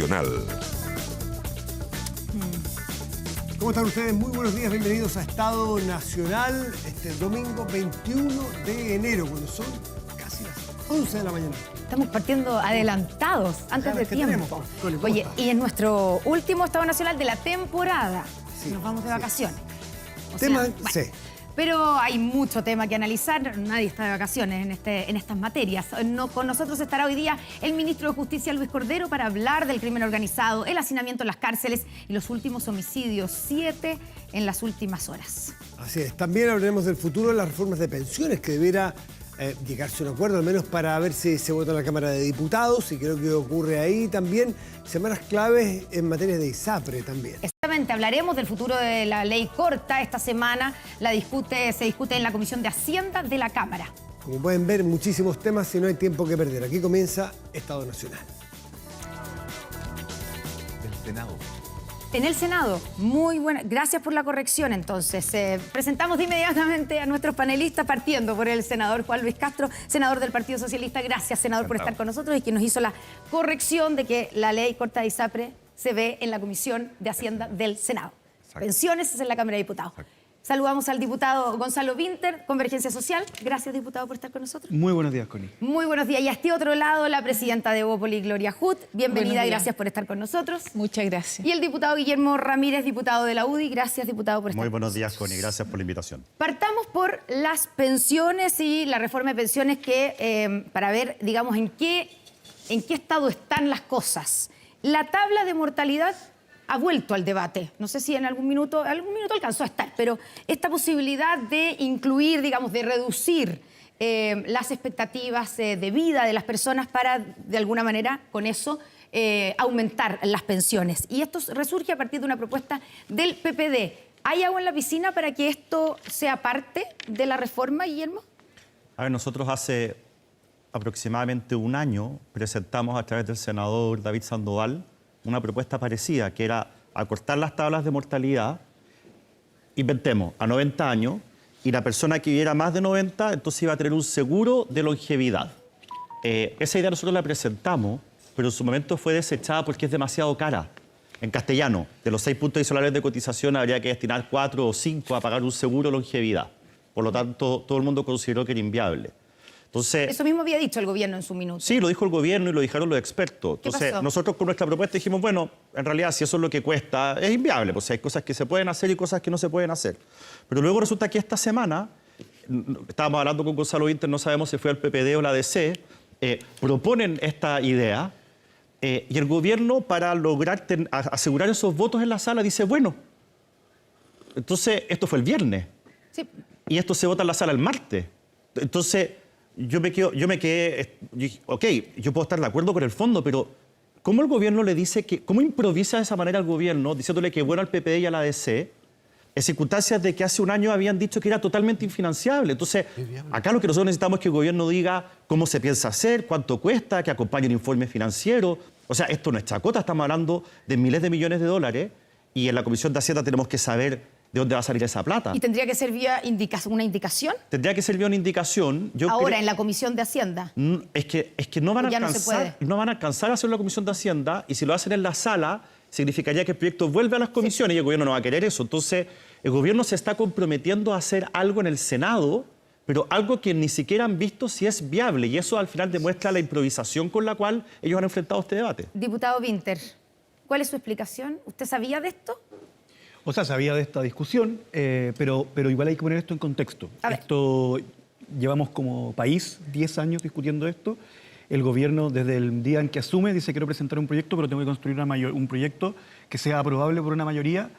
Nacional. ¿Cómo están ustedes? Muy buenos días, bienvenidos a Estado Nacional, este domingo 21 de enero, cuando son casi las 11 de la mañana. Estamos partiendo adelantados, antes de tiempo. Oye, y es nuestro último Estado Nacional de la temporada. Sí, nos vamos de vacaciones. Sí. Pero hay mucho tema que analizar, nadie está de vacaciones en estas materias. Con nosotros estará hoy día el ministro de Justicia, Luis Cordero, para hablar del crimen organizado, el hacinamiento en las cárceles y los últimos homicidios, 7 en las últimas horas. Así es, también hablaremos del futuro de las reformas de pensiones, que debiera llegarse a un acuerdo, al menos para ver si se vota en la Cámara de Diputados, y creo que ocurre ahí también. Semanas claves en materia de ISAPRE también. Exactamente, hablaremos del futuro de la ley corta. Esta semana se discute en la Comisión de Hacienda de la Cámara. Como pueden ver, muchísimos temas y no hay tiempo que perder. Aquí comienza Estado Nacional. Del Senado. En el Senado, muy buena. Gracias por la corrección, entonces. Presentamos de inmediatamente a nuestros panelistas, partiendo por el senador Juan Luis Castro, senador del Partido Socialista. Gracias, senador, por estar con nosotros y que nos hizo la corrección de que la ley corta de ISAPRE se ve en la Comisión de Hacienda del Senado. Exacto. Pensiones es en la Cámara de Diputados. Exacto. Saludamos al diputado Gonzalo Vinter, Convergencia Social. Gracias, diputado, por estar con nosotros. Muy buenos días, Connie. Muy buenos días. Y a este otro lado, la presidenta de Bópoli, Gloria Huth. Bienvenida y gracias por estar con nosotros. Muchas gracias. Y el diputado Guillermo Ramírez, diputado de la UDI. Gracias, diputado, por estar Muy con buenos nosotros. días, Connie. Gracias por la invitación. Partamos por las pensiones y la reforma de pensiones para ver, digamos, en qué estado están las cosas. La tabla de mortalidad ha vuelto al debate. No sé si en algún minuto alcanzó a estar, pero esta posibilidad de incluir, digamos, de reducir las expectativas de vida de las personas para, de alguna manera, con eso, aumentar las pensiones. Y esto resurge a partir de una propuesta del PPD. ¿Hay agua en la piscina para que esto sea parte de la reforma, Guillermo? A ver, nosotros hace aproximadamente un año presentamos a través del senador David Sandoval una propuesta parecida, que era acortar las tablas de mortalidad, inventemos, a 90 años, y la persona que viviera más de 90, entonces iba a tener un seguro de longevidad. Esa idea nosotros la presentamos, pero en su momento fue desechada porque es demasiado cara. En castellano, de los 6 puntos adicionales de cotización habría que destinar 4 o 5 a pagar un seguro de longevidad. Por lo tanto, todo el mundo consideró que era inviable. Entonces, eso mismo había dicho el gobierno en su minuto. Sí, lo dijo el gobierno y lo dijeron los expertos. Entonces, nosotros con nuestra propuesta dijimos, bueno, en realidad si eso es lo que cuesta, es inviable, pues hay cosas que se pueden hacer y cosas que no se pueden hacer. Pero luego resulta que esta semana, estábamos hablando con Gonzalo Vinter, no sabemos si fue al PPD o la DC, proponen esta idea y el gobierno, para lograr asegurar esos votos en la sala, dice, bueno, entonces esto fue el viernes. Sí. Y esto se vota en la sala el martes. Entonces, yo me quedé, ok, yo puedo estar de acuerdo con el fondo, pero ¿cómo el gobierno le dice cómo improvisa de esa manera el gobierno, diciéndole que bueno al PPD y a la ADC, en circunstancias de que hace un año habían dicho que era totalmente infinanciable? Entonces, acá lo que nosotros necesitamos es que el gobierno diga cómo se piensa hacer, cuánto cuesta, que acompañe un informe financiero. O sea, esto no es chacota, estamos hablando de miles de millones de dólares y en la Comisión de Hacienda tenemos que saber de dónde va a salir esa plata. ¿Y tendría que ser vía una indicación? Tendría que ser vía una indicación. Ahora, en la Comisión de Hacienda. Es que no van a alcanzar, no van a alcanzar a hacerlo en la Comisión de Hacienda, y si lo hacen en la sala, significaría que el proyecto vuelve a las comisiones y el gobierno no va a querer eso. Entonces, el gobierno se está comprometiendo a hacer algo en el Senado, pero algo que ni siquiera han visto si es viable, y eso al final demuestra la improvisación con la cual ellos han enfrentado este debate. Diputado Vinter, ¿cuál es su explicación? ¿Usted sabía de esto? O sea, sabía de esta discusión, pero igual hay que poner esto en contexto. Llevamos como país 10 años discutiendo esto. El gobierno, desde el día en que asume, dice: quiero presentar un proyecto, pero tengo que construir un proyecto que sea aprobable por una mayoría.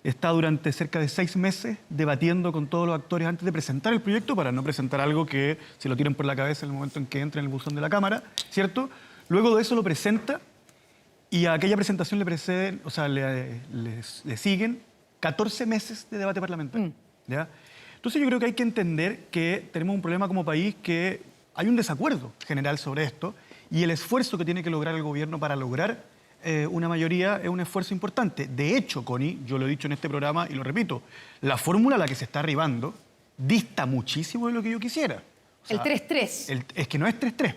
Está durante cerca de 6 meses debatiendo con todos los actores antes de presentar el proyecto, para no presentar algo que se lo tiren por la cabeza en el momento en que entre en el buzón de la Cámara, ¿cierto? Luego de eso lo presenta, y a aquella presentación le preceden, o sea, le siguen 14 meses de debate parlamentario. ¿Ya? Entonces yo creo que hay que entender que tenemos un problema como país, que hay un desacuerdo general sobre esto, y el esfuerzo que tiene que lograr el gobierno para lograr una mayoría es un esfuerzo importante. De hecho, Connie, yo lo he dicho en este programa y lo repito, la fórmula a la que se está arribando dista muchísimo de lo que yo quisiera. O sea, el 3-3. Es que no es 3-3,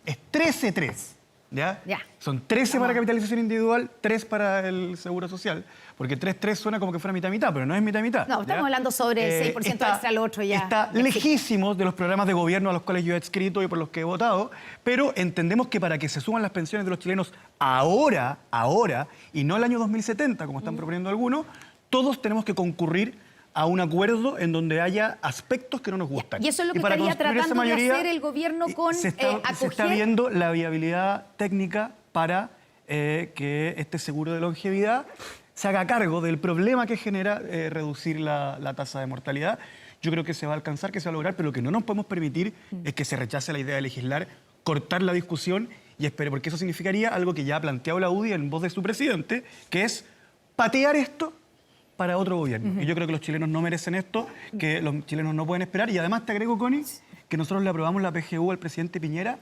es 13-3. ¿Ya? Ya. Son 13 para capitalización individual, 3 para el seguro social. Porque 3-3 suena como que fuera mitad-mitad, pero no es mitad-mitad. No, estamos hablando sobre 6% extra al otro ya. Está lejísimos de los programas de gobierno a los cuales yo he adscrito y por los que he votado, pero entendemos que para que se suman las pensiones de los chilenos ahora, y no el año 2070, como están proponiendo algunos, todos tenemos que concurrir a un acuerdo en donde haya aspectos que no nos gustan. Y eso es lo que para estaría construir esa tratando de mayoría, hacer el gobierno con se está viendo la viabilidad técnica para que este seguro de longevidad se haga cargo del problema que genera reducir la tasa de mortalidad. Yo creo que se va a alcanzar, que se va a lograr, pero lo que no nos podemos permitir es que se rechace la idea de legislar, cortar la discusión y espere, porque eso significaría algo que ya ha planteado la UDI en voz de su presidente, que es patear esto para otro gobierno. Y yo creo que los chilenos no merecen esto, que los chilenos no pueden esperar. Y además te agrego, Connie, que nosotros le aprobamos la PGU al presidente Piñera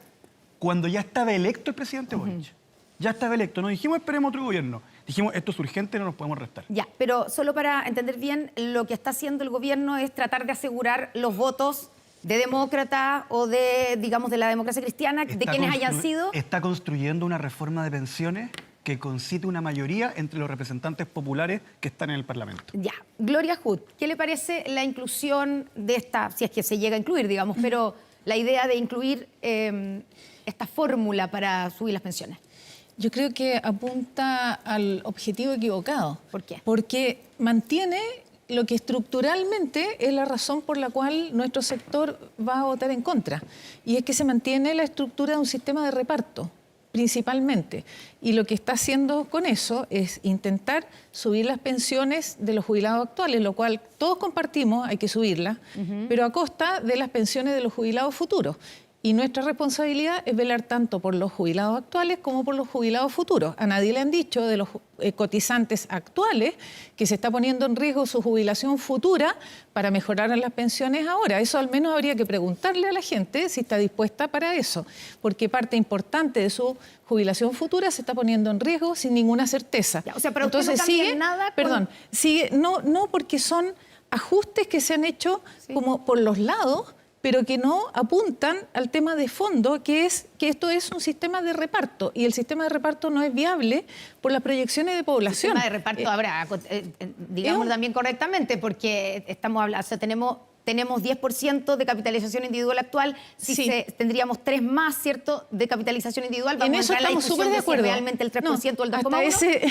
cuando ya estaba electo el presidente Boric. Ya estaba electo. No dijimos esperemos otro gobierno. Dijimos esto es urgente, no nos podemos restar. Ya, pero solo para entender bien, lo que está haciendo el gobierno es tratar de asegurar los votos de demócrata o de, digamos, de la democracia cristiana, de quienes hayan sido. Está construyendo una reforma de pensiones que concite una mayoría entre los representantes populares que están en el Parlamento. Ya. Gloria Hood, ¿qué le parece la inclusión de esta, si es que se llega a incluir, digamos, pero la idea de incluir esta fórmula para subir las pensiones? Yo creo que apunta al objetivo equivocado. ¿Por qué? Porque mantiene lo que estructuralmente es la razón por la cual nuestro sector va a votar en contra. Y es que se mantiene la estructura de un sistema de reparto, principalmente. Y lo que está haciendo con eso es intentar subir las pensiones de los jubilados actuales, lo cual todos compartimos, hay que subirlas, pero a costa de las pensiones de los jubilados futuros. Y nuestra responsabilidad es velar tanto por los jubilados actuales como por los jubilados futuros. A nadie le han dicho de los cotizantes actuales que se está poniendo en riesgo su jubilación futura para mejorar las pensiones ahora. Eso al menos habría que preguntarle a la gente si está dispuesta para eso, porque parte importante de su jubilación futura se está poniendo en riesgo sin ninguna certeza. Ya, o sea, pero entonces no cambia nada con... Perdón, sigue, no porque son ajustes que se han hecho como por los lados, pero que no apuntan al tema de fondo, que es que esto es un sistema de reparto, y el sistema de reparto no es viable por las proyecciones de población. El sistema de reparto habrá, digamos también correctamente, porque estamos hablando, o sea, tenemos 10% de capitalización individual actual, tendríamos 3 más, ¿cierto?, de capitalización individual. Vamos en eso estamos súper de acuerdo. Si realmente el 3% o el 2,1%.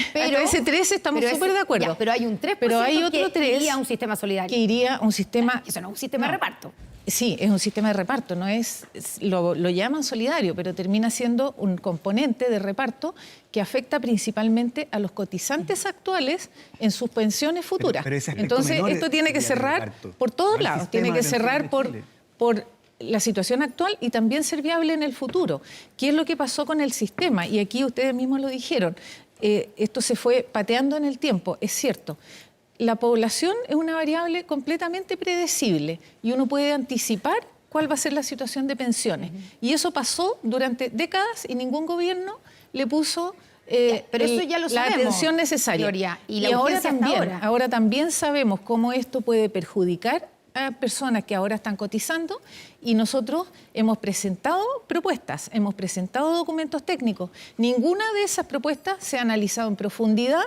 Hasta ese 3 estamos súper de acuerdo. Ya, pero hay un 3% pero hay otro que 3 iría a un sistema solidario. Que iría a un sistema... Eso no es un sistema de reparto. Sí, es un sistema de reparto, no es, lo llaman solidario, pero termina siendo un componente de reparto que afecta principalmente a los cotizantes actuales en sus pensiones futuras. Pero entonces, esto tiene que cerrar por todos lados, tiene que cerrar por la situación actual y también ser viable en el futuro. ¿Qué es lo que pasó con el sistema? Y aquí ustedes mismos lo dijeron, esto se fue pateando en el tiempo, es cierto. La población es una variable completamente predecible y uno puede anticipar cuál va a ser la situación de pensiones. Y eso pasó durante décadas y ningún gobierno le puso pero eso ya lo sabemos, la atención necesaria. Gloria, y ahora también sabemos cómo esto puede perjudicar a personas que ahora están cotizando, y nosotros hemos presentado propuestas, hemos presentado documentos técnicos. Ninguna de esas propuestas se ha analizado en profundidad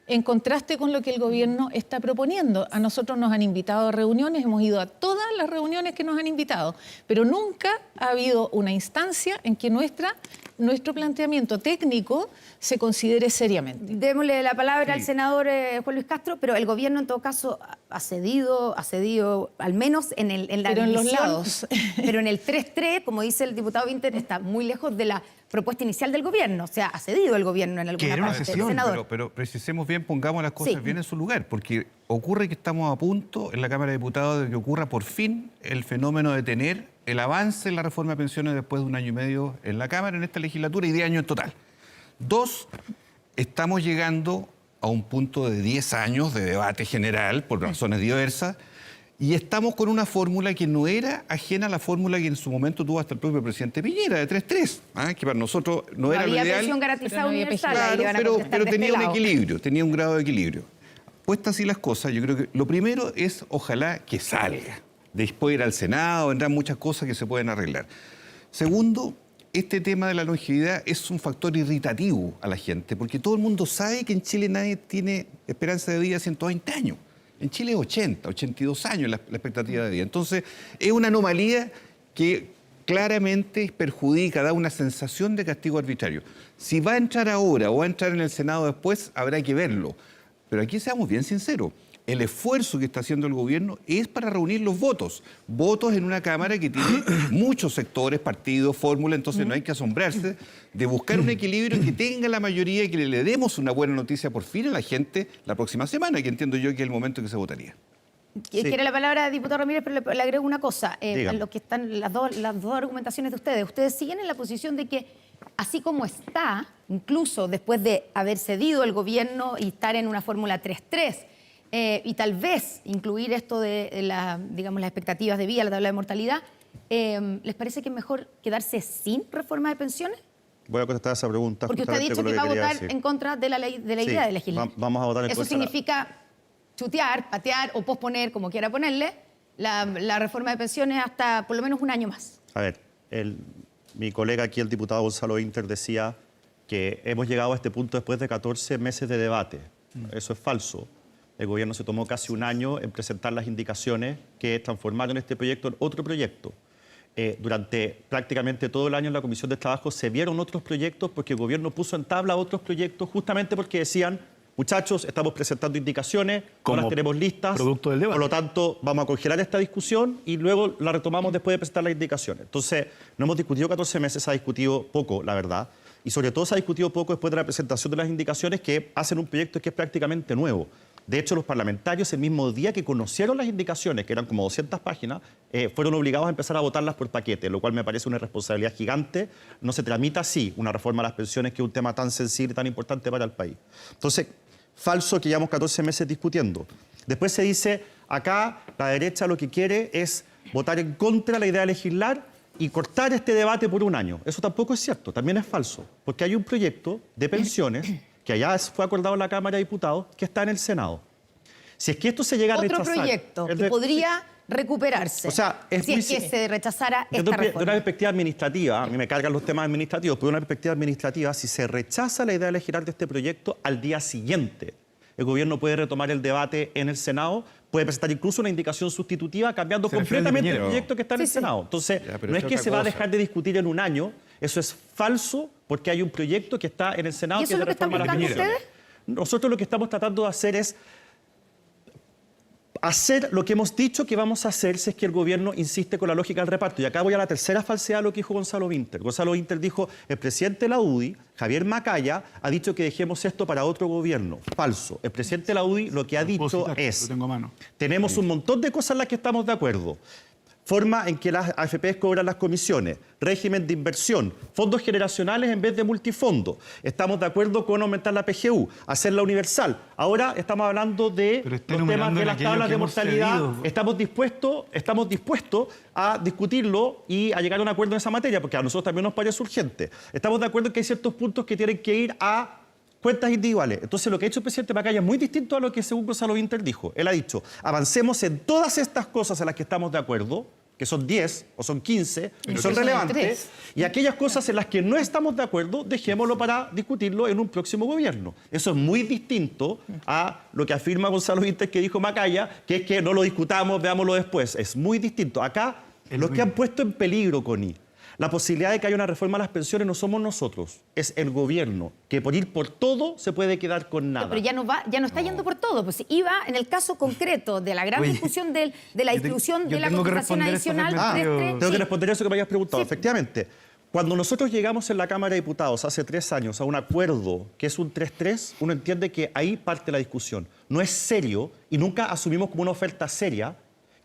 en contraste con lo que el gobierno está proponiendo. A nosotros nos han invitado a reuniones, hemos ido a todas las reuniones que nos han invitado, pero nunca ha habido una instancia en que nuestro planteamiento técnico se considere seriamente. Démosle la palabra al senador Juan Luis Castro, pero el gobierno en todo caso ha cedido al menos en la pero división, en los lados. Pero en el 3-3, como dice el diputado Winter, está muy lejos de la propuesta inicial del gobierno. O sea, ha cedido el gobierno en alguna parte. Senador. Pero precisemos bien, pongamos las cosas bien en su lugar, porque ocurre que estamos a punto en la Cámara de Diputados de que ocurra por fin el fenómeno de tener el avance en la reforma de pensiones después de 1 año y medio en la Cámara, en esta legislatura, y 10 años en total. 2, estamos llegando a un punto de 10 años de debate general por razones diversas, y estamos con una fórmula que no era ajena a la fórmula que en su momento tuvo hasta el propio presidente Piñera, de 3-3, que para nosotros no era lo ideal. Había pensión garantizada universal. Claro, pero tenía un equilibrio, tenía un grado de equilibrio. Puestas así las cosas, yo creo que lo primero es, ojalá que salga. Después ir al Senado, vendrán muchas cosas que se pueden arreglar. Segundo, este tema de la longevidad es un factor irritativo a la gente, porque todo el mundo sabe que en Chile nadie tiene esperanza de vida de 120 años. En Chile es 80, 82 años la expectativa de vida. Entonces, es una anomalía que claramente perjudica, da una sensación de castigo arbitrario. Si va a entrar ahora o va a entrar en el Senado después, habrá que verlo. Pero aquí seamos bien sinceros. El esfuerzo que está haciendo el gobierno es para reunir los votos. Votos en una Cámara que tiene muchos sectores, partidos, fórmulas, entonces no hay que asombrarse de buscar un equilibrio que tenga la mayoría y que le demos una buena noticia por fin a la gente la próxima semana, que entiendo yo que es el momento en que se votaría. Quiere la palabra, diputado Ramírez, pero le agrego una cosa. A lo que están las dos argumentaciones de ustedes. Ustedes siguen en la posición de que, así como está, incluso después de haber cedido el gobierno y estar en una fórmula 3-3, y tal vez incluir esto de digamos, las expectativas de vida, la tabla de mortalidad, ¿les parece que es mejor quedarse sin reforma de pensiones? Voy a contestar esa pregunta. Porque usted ha dicho que va a votar en contra de la idea de legislar. Vamos a votar en Eso contra. significa chutear, patear o posponer, como quiera ponerle, la reforma de pensiones hasta por lo menos un año más. A ver, mi colega aquí, el diputado Gonzalo Inter, decía que hemos llegado a este punto después de 14 meses de debate. Eso es falso. El gobierno se tomó casi un año en presentar las indicaciones que transformaron este proyecto en otro proyecto. Durante prácticamente todo el año en la Comisión de Trabajo se vieron otros proyectos porque el gobierno puso en tabla otros proyectos justamente porque decían, muchachos, estamos presentando indicaciones, no las tenemos listas, producto del debate. Por lo tanto, vamos a congelar esta discusión y luego la retomamos después de presentar las indicaciones. Entonces, no hemos discutido 14 meses, se ha discutido poco, la verdad, y sobre todo se ha discutido poco después de la presentación de las indicaciones que hacen un proyecto que es prácticamente nuevo. De hecho, los parlamentarios, el mismo día que conocieron las indicaciones, que eran como 200 páginas, fueron obligados a empezar a votarlas por paquete, lo cual me parece una responsabilidad gigante. No se tramita así una reforma a las pensiones, que es un tema tan sensible y tan importante para el país. Entonces, falso que llevamos 14 meses discutiendo. Después se dice, acá la derecha lo que quiere es votar en contra de la idea de legislar y cortar este debate por un año. Eso tampoco es cierto, también es falso, porque hay un proyecto de pensiones que allá fue acordado en la Cámara de Diputados, que está en el Senado. Si es que esto se llega a rechazar... Otro proyecto que podría recuperarse, o sea, si es que se rechazara esta de reforma. una perspectiva administrativa, a mí me cargan los temas administrativos, pero de una perspectiva administrativa, si se rechaza la idea de legislar de este proyecto, al día siguiente el gobierno puede retomar el debate en el Senado, puede presentar incluso una indicación sustitutiva cambiando completamente el proyecto que está en el Senado. Entonces, no es que se va a dejar de discutir en un año, eso es falso porque hay un proyecto que está en el Senado. ¿Y eso es lo que están buscando ustedes? Nosotros lo que estamos tratando de hacer es hacer lo que hemos dicho que vamos a hacer si es que el gobierno insiste con la lógica del reparto. Y acá voy a la tercera falsedad de lo que dijo Gonzalo Winter. Gonzalo Winter dijo, el presidente de la UDI, Javier Macaya, ha dicho que dejemos esto para otro gobierno. Falso. El presidente de la UDI lo que ha dicho es, tenemos un montón de cosas en las que estamos de acuerdo. Forma en que las AFPs cobran las comisiones, régimen de inversión, fondos generacionales en vez de multifondos. Estamos de acuerdo con aumentar la PGU, hacerla universal. Ahora estamos hablando de los temas de las tablas de mortalidad. Estamos dispuestos a discutirlo y a llegar a un acuerdo en esa materia, porque a nosotros también nos parece urgente. Estamos de acuerdo en que hay ciertos puntos que tienen que ir a cuentas individuales. Entonces, lo que ha hecho el presidente Macaya es muy distinto a lo que según Gonzalo Winter dijo. Él ha dicho, avancemos en todas estas cosas en las que estamos de acuerdo, que son 10 o son 15, que son relevantes, y aquellas cosas en las que no estamos de acuerdo, dejémoslo para discutirlo en un próximo gobierno. Eso es muy distinto a lo que afirma Gonzalo Winter que dijo Macaya, que es que no lo discutamos, veámoslo después. Es muy distinto. Acá, los que han puesto en peligro, Connie, la posibilidad de que haya una reforma a las pensiones no somos nosotros, es el gobierno, que por ir por todo se puede quedar con nada. No, pero ya no está yendo por todo. Pues iba en el caso concreto de la gran discusión de la distribución de la cotización adicional. Tengo que responder eso que me hayas preguntado. Sí. Efectivamente, cuando nosotros llegamos en la Cámara de Diputados hace 3 años a un acuerdo que es un 3-3, uno entiende que ahí parte la discusión. No es serio y nunca asumimos como una oferta seria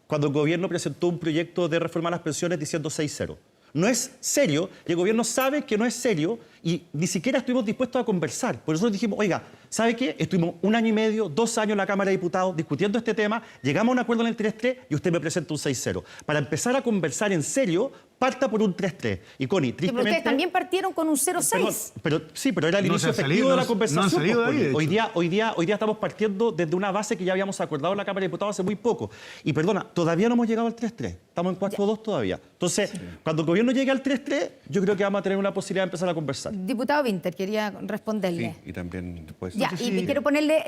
cuando el gobierno presentó un proyecto de reforma a las pensiones diciendo 6-0. No es serio, y el gobierno sabe que no es serio y ni siquiera estuvimos dispuestos a conversar. Por eso dijimos, oiga, ¿Sabe qué? Estuvimos 1 año y medio, 2 años en la Cámara de Diputados discutiendo este tema, llegamos a un acuerdo en el 3-3 y usted me presenta un 6-0. Para empezar a conversar en serio, parta por un 3-3. Y Connie, Pero tristemente... ustedes también partieron con un 0-6. Pero era el inicio efectivo de la conversación. No han salido de ahí, de hecho. Hoy día estamos partiendo desde una base que ya habíamos acordado en la Cámara de Diputados hace muy poco. Y perdona, todavía no hemos llegado al 3-3. Estamos en 4-2 todavía. Entonces, cuando el gobierno llegue al 3-3, yo creo que vamos a tener una posibilidad de empezar a conversar. Diputado Winter, quería responderle. Sí, y también después... Ya, y quiero ponerle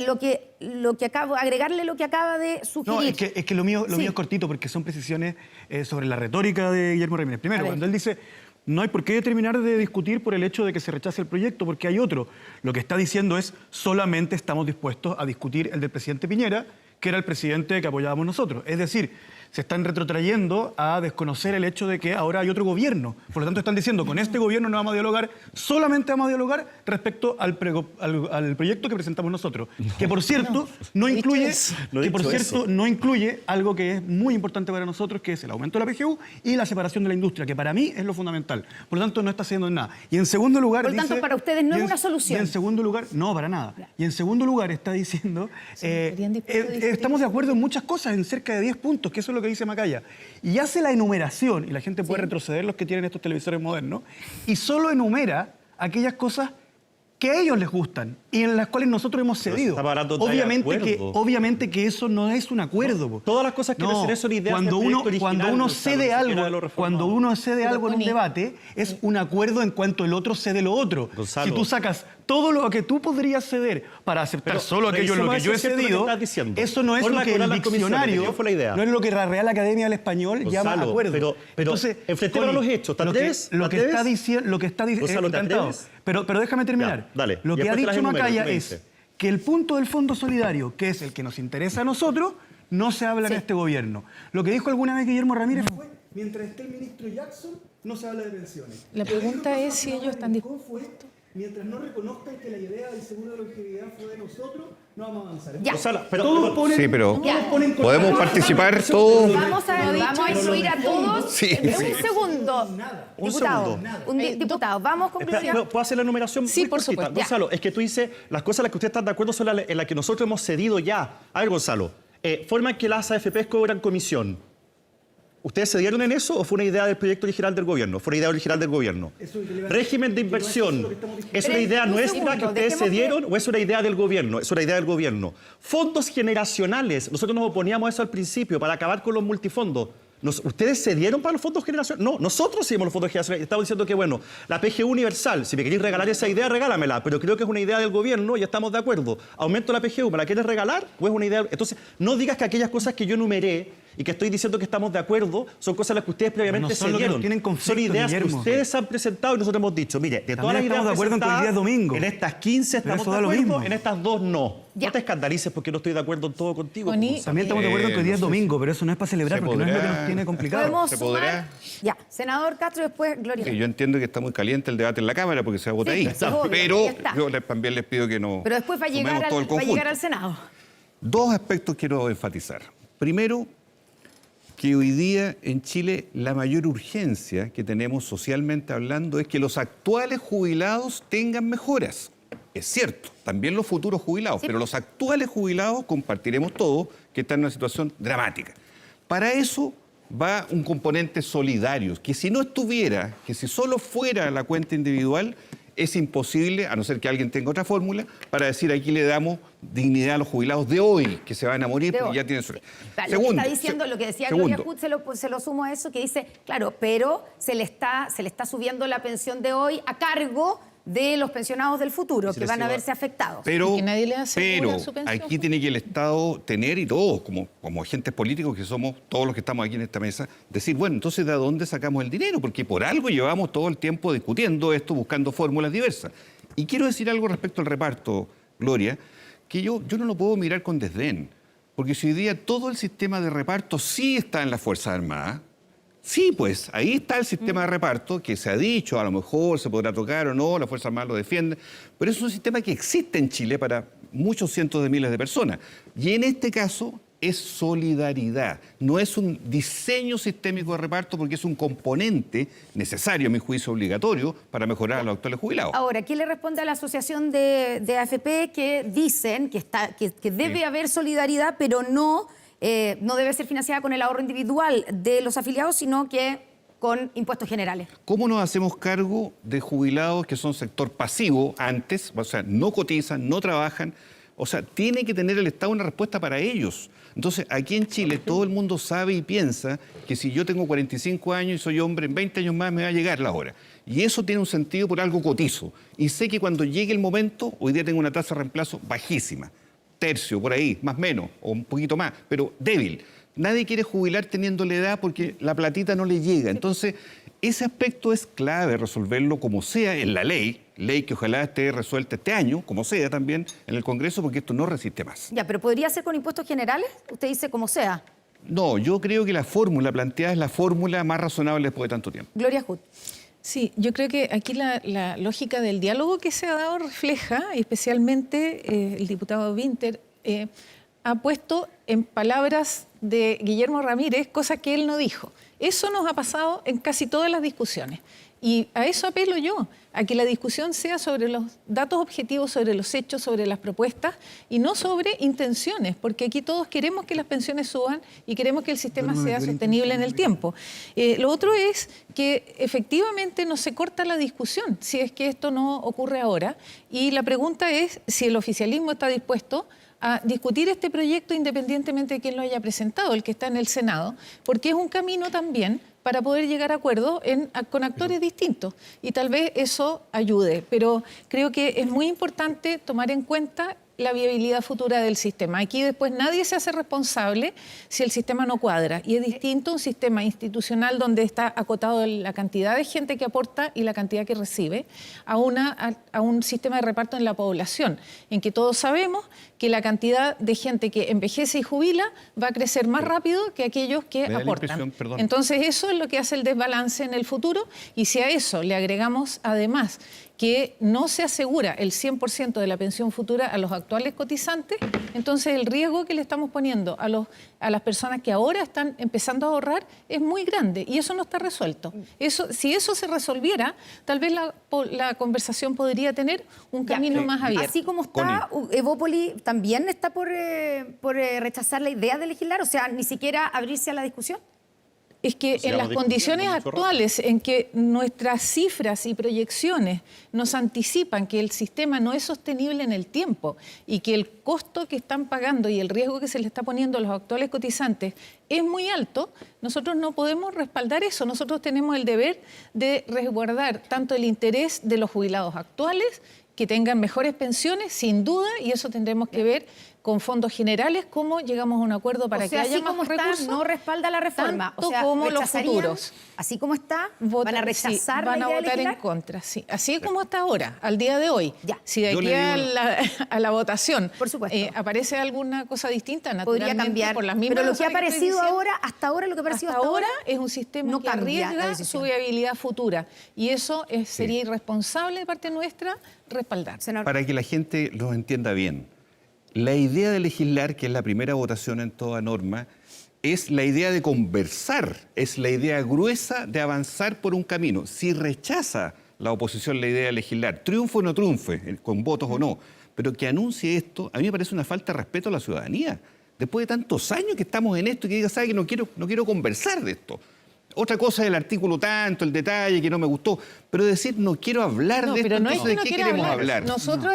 agregarle lo que acaba de sugerir. No, es que lo mío es cortito porque son precisiones sobre la retórica de Guillermo Ramírez. Primero, cuando él dice, no hay por qué terminar de discutir por el hecho de que se rechace el proyecto, porque hay otro. Lo que está diciendo es, solamente estamos dispuestos a discutir el del presidente Piñera, que era el presidente que apoyábamos nosotros. Es decir, se están retrotrayendo a desconocer el hecho de que ahora hay otro gobierno. Por lo tanto, están diciendo, con este gobierno no vamos a dialogar, solamente vamos a dialogar respecto al proyecto que presentamos nosotros. Que, por cierto, no incluye algo que es muy importante para nosotros, que es el aumento de la PGU y la separación de la industria, que para mí es lo fundamental. Por lo tanto, no está haciendo nada. Y en segundo lugar... Por lo tanto, para ustedes no es una solución. Y en segundo lugar, no, para nada. Y en segundo lugar está diciendo, estamos de acuerdo en muchas cosas, en cerca de 10 puntos, que eso es lo que dice Macaya, y hace la enumeración, y la gente puede retroceder, los que tienen estos televisores modernos, y solo enumera aquellas cosas que a ellos les gustan y en las cuales nosotros hemos cedido. Obviamente que eso no es un acuerdo. Todas las cosas que mencioné son ideas del proyecto original, cuando uno cede algo en un debate, es un acuerdo en cuanto el otro cede lo otro. Gonzalo, si tú sacas todo lo que tú podrías ceder para aceptar solo aquello en lo que yo he cedido, eso no es lo que el diccionario, no es lo que la Real Academia del Español llama acuerdo. Pero enfrentemos a los hechos. ¿Te atreves? Lo que está diciendo... Gonzalo, ¿te atreves? Pero déjame terminar. Ya, dale. Lo Y que ha después te dicho las enumero, Macaya tú me es dices. que el punto del Fondo Solidario, que es el que nos interesa a nosotros, no se habla en este gobierno. Lo que dijo alguna vez Guillermo Ramírez fue, mientras esté el ministro Jackson, no se habla de pensiones. La pregunta es si ellos están dispuestos. Mientras no reconozcan que la idea del seguro de longevidad fue de nosotros, no vamos a avanzar. Ya. Gonzalo, pero podemos participar todos. Vamos a incluir a todos. Sí, Un sí. segundo, diputado. Diputado, vamos con ¿Puedo hacer la enumeración? Sí, muy por cortita? supuesto. Gonzalo, es que tú dices, las cosas en las que usted está de acuerdo son en las que nosotros hemos cedido ya. A ver, Gonzalo, forma en que las AFPs cobran comisión. ¿Ustedes se dieron en eso o fue una idea del proyecto original del gobierno? Fue una idea original del gobierno. Régimen de inversión. ¿Es una idea nuestra que ustedes se dieron o es una idea del gobierno? Es una idea del gobierno. Fondos generacionales. Nosotros nos oponíamos a eso al principio para acabar con los multifondos. ¿Ustedes se dieron para los fondos generacionales? No, nosotros hicimos los fondos generacionales. Estamos diciendo que, bueno, la PGU universal, si me queréis regalar esa idea, regálamela, pero creo que es una idea del gobierno y estamos de acuerdo. Aumento la PGU, ¿me la quieres regalar o es una idea? Entonces, no digas que aquellas cosas que yo enumeré y que estoy diciendo que estamos de acuerdo son cosas en las que ustedes previamente se dieron. Son ideas que ustedes han presentado y nosotros hemos dicho, mire, de todas las ideas estamos de acuerdo en que hoy día es domingo. En estas 15 estamos de acuerdo, en estas 2 no. No te escandalices porque no estoy de acuerdo en todo contigo. Connie, También estamos de acuerdo en que hoy día es domingo, pero eso no es para celebrar porque no es lo que nos tiene complicado. ¿Podemos ¿Se podrá? Ya, senador Castro, después Gloria. Sí, yo entiendo que está muy caliente el debate en la Cámara porque se vota ahí. es obvio, Pero ya está. yo también les pido que no. Pero después va a llegar todo el conjunto. al Senado. 2 aspectos quiero enfatizar. Primero, que hoy día en Chile la mayor urgencia que tenemos socialmente hablando es que los actuales jubilados tengan mejoras. Es cierto, también los futuros jubilados, pero los actuales jubilados compartiremos todos que están en una situación dramática. Para eso va un componente solidario, que si no estuviera, que si solo fuera la cuenta individual, es imposible, a no ser que alguien tenga otra fórmula, para decir aquí le damos dignidad a los jubilados de hoy, que se van a morir porque ya tienen su... Vale, lo que está diciendo, lo que decía Gloria Hood, se lo sumo a eso, que dice, claro, pero se le está subiendo la pensión de hoy a cargo de los pensionados del futuro, que van a verse afectados. Pero, que nadie le asegura su pensión. Aquí tiene que el Estado tener, y todos, como agentes políticos que somos, todos los que estamos aquí en esta mesa, decir, bueno, entonces ¿de dónde sacamos el dinero? Porque por algo llevamos todo el tiempo discutiendo esto, buscando fórmulas diversas. Y quiero decir algo respecto al reparto, Gloria, que yo no lo puedo mirar con desdén, porque si hoy día todo el sistema de reparto sí está en las Fuerzas Armadas. Sí, pues, ahí está el sistema de reparto, que se ha dicho, a lo mejor se podrá tocar o no, las Fuerzas Armadas lo defienden, pero es un sistema que existe en Chile para muchos cientos de miles de personas. Y en este caso, es solidaridad. No es un diseño sistémico de reparto porque es un componente necesario, a mi juicio obligatorio, para mejorar a los actuales jubilados. Ahora, ¿qué le responde a la asociación de AFP que dicen que debe haber solidaridad, pero no debe ser financiada con el ahorro individual de los afiliados, sino que con impuestos generales? ¿Cómo nos hacemos cargo de jubilados que son sector pasivo antes? O sea, no cotizan, no trabajan. O sea, tiene que tener el Estado una respuesta para ellos. Entonces, aquí en Chile todo el mundo sabe y piensa que si yo tengo 45 años y soy hombre, en 20 años más me va a llegar la hora. Y eso tiene un sentido, por algo cotizo. Y sé que cuando llegue el momento, hoy día tengo una tasa de reemplazo bajísima. Tercio, por ahí, más o menos, o un poquito más, pero débil. Nadie quiere jubilar teniendo la edad porque la platita no le llega. Entonces, ese aspecto es clave resolverlo como sea en la ley que ojalá esté resuelta este año, como sea también en el Congreso, porque esto no resiste más. Ya, pero ¿podría ser con impuestos generales? Usted dice como sea. No, yo creo que la fórmula planteada es la fórmula más razonable después de tanto tiempo. Gloria Hood. Sí, yo creo que aquí la lógica del diálogo que se ha dado refleja, especialmente el diputado Winter, ha puesto en palabras de Guillermo Ramírez cosas que él no dijo. Eso nos ha pasado en casi todas las discusiones. Y a eso apelo yo, a que la discusión sea sobre los datos objetivos, sobre los hechos, sobre las propuestas y no sobre intenciones, porque aquí todos queremos que las pensiones suban y queremos que el sistema sea sostenible en el tiempo. Lo otro es que efectivamente no se corta la discusión si es que esto no ocurre ahora, y la pregunta es si el oficialismo está dispuesto a discutir este proyecto independientemente de quién lo haya presentado, el que está en el Senado, porque es un camino también para poder llegar a acuerdos con actores distintos y tal vez eso ayude, pero creo que es muy importante tomar en cuenta la viabilidad futura del sistema. Aquí después nadie se hace responsable si el sistema no cuadra y es distinto un sistema institucional donde está acotado la cantidad de gente que aporta y la cantidad que recibe a un sistema de reparto en la población, en que todos sabemos que la cantidad de gente que envejece y jubila va a crecer más rápido que aquellos que aportan. Entonces eso es lo que hace el desbalance en el futuro y si a eso le agregamos además que no se asegura el 100% de la pensión futura a los actuales cotizantes, entonces el riesgo que le estamos poniendo a las personas que ahora están empezando a ahorrar es muy grande y eso no está resuelto. Si eso se resolviera, tal vez la conversación podría tener un camino más abierto. Así como está, Evópoli también está por rechazar la idea de legislar, o sea, ni siquiera abrirse a la discusión. Es que en las condiciones actuales en que nuestras cifras y proyecciones nos anticipan que el sistema no es sostenible en el tiempo y que el costo que están pagando y el riesgo que se le está poniendo a los actuales cotizantes es muy alto, nosotros no podemos respaldar eso. Nosotros tenemos el deber de resguardar tanto el interés de los jubilados actuales, que tengan mejores pensiones, sin duda, y eso tendremos que ver con fondos generales, cómo llegamos a un acuerdo para que haya más recursos. No respalda la reforma, tanto como los futuros. Así como está, van a rechazar van a votar en contra, sí. Así como está ahora, al día de hoy. Ya. Si de aquí a la votación por supuesto, aparece alguna cosa distinta, podría cambiar. Por las mismas pero lo que ha aparecido ahora, hasta ahora, lo que ha aparecido hasta ahora es un sistema que arriesga su viabilidad futura. Y eso sería irresponsable de parte nuestra respaldar. Para que la gente lo entienda bien, la idea de legislar, que es la primera votación en toda norma, es la idea de conversar, es la idea gruesa de avanzar por un camino. Si rechaza la oposición la idea de legislar, triunfe o no triunfe, con votos o no, pero que anuncie esto, a mí me parece una falta de respeto a la ciudadanía. Después de tantos años que estamos en esto y que diga, ¿sabe que no quiero conversar de esto? Otra cosa es el artículo tanto, el detalle que no me gustó, pero decir no quiero hablar de esto, pero no es que ¿de qué queremos hablar?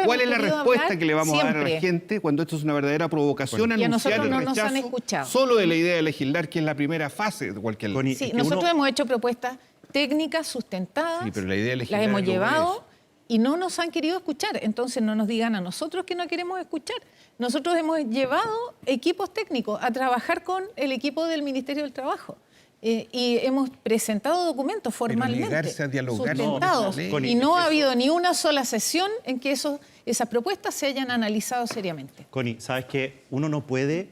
¿Cuál es la respuesta que le vamos a dar a la gente cuando esto es una verdadera provocación, anunciar el rechazo solo de la idea de legislar, que es la primera fase de cualquier ley? Sí, nosotros hemos hecho propuestas técnicas sustentadas, pero la idea de legislar las hemos llevado y no nos han querido escuchar. Entonces no nos digan a nosotros que no queremos escuchar. Nosotros hemos llevado equipos técnicos a trabajar con el equipo del Ministerio del Trabajo. Y hemos presentado documentos formalmente negarse a dialogar sustentados y no ha habido ni una sola sesión en que esas propuestas se hayan analizado seriamente. Connie, ¿sabes qué? Uno no puede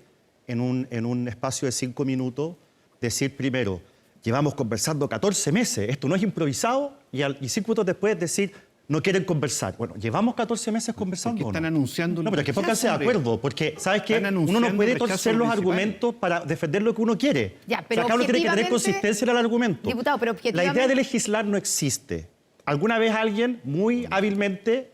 en un espacio de 5 minutos decir primero, llevamos conversando 14 meses, esto no es improvisado, y 5 minutos después decir, no quieren conversar. Bueno, llevamos 14 meses conversando. Porque están anunciando... No, pero es que pónganse de acuerdo, porque, ¿sabes qué? Uno no puede torcer los argumentos para defender lo que uno quiere. Ya, pero o sea, acá uno tiene que tener objetivamente, consistencia en el argumento. diputado, pero La idea de objetivamente... legislar no existe. Alguna vez alguien, muy hábilmente,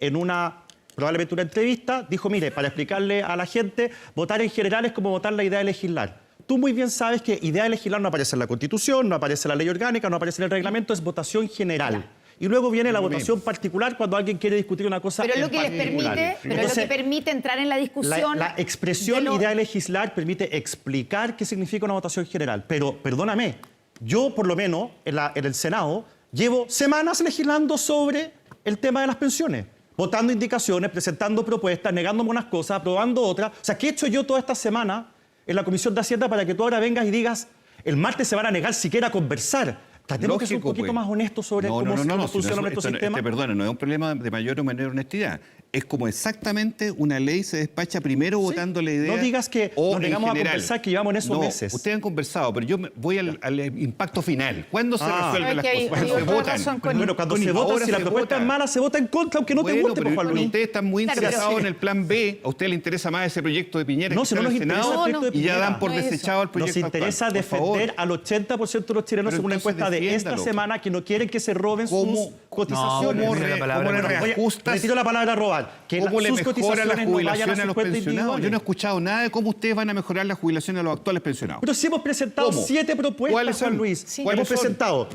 probablemente una entrevista, dijo, mire, para explicarle a la gente, votar en general es como votar la idea de legislar. Tú muy bien sabes que idea de legislar no aparece en la Constitución, no aparece en la ley orgánica, no aparece en el reglamento, es votación general. Ya. Y luego viene la votación particular cuando alguien quiere discutir una cosa pero en lo que particular. pero es lo que permite entrar en la discusión. La expresión idea de legislar permite explicar qué significa una votación general. Pero, perdóname, yo por lo menos en el Senado llevo semanas legislando sobre el tema de las pensiones, votando indicaciones, presentando propuestas, negándome unas cosas, aprobando otras. O sea, ¿qué he hecho yo toda esta semana en la Comisión de Hacienda para que tú ahora vengas y digas, el martes se van a negar siquiera a conversar? Tratemos de ser un poquito más honestos sobre cómo funciona nuestro sistema. Perdona, no es un problema de mayor o menor honestidad. Es como exactamente una ley se despacha primero votando la idea. No digas que nos negamos a conversar, que llevamos en esos meses. Ustedes han conversado, pero yo voy al impacto final. ¿Cuándo se resuelven las cosas? Cuando se votan. Bueno, cuando se vota, si la propuesta es mala, se vota en contra, aunque no te guste, pero Juan Luis. ustedes están muy interesados en el plan B. A usted le interesa más ese proyecto de Piñera no, que si no está nos en el interesa Senado y ya dan por desechado el proyecto. Nos interesa defender al 80% de los chilenos, según una encuesta de esta semana, que no quieren que se roben sus cotizaciones. ¿Cómo le reajustas? Retiro la palabra robar. ¿Cómo le mejora la jubilación a los pensionados? Individuales. Yo no he escuchado nada de cómo ustedes van a mejorar la jubilación a los actuales pensionados. Pero sí hemos presentado 7 propuestas, Juan Luis. Sí. Hemos presentado.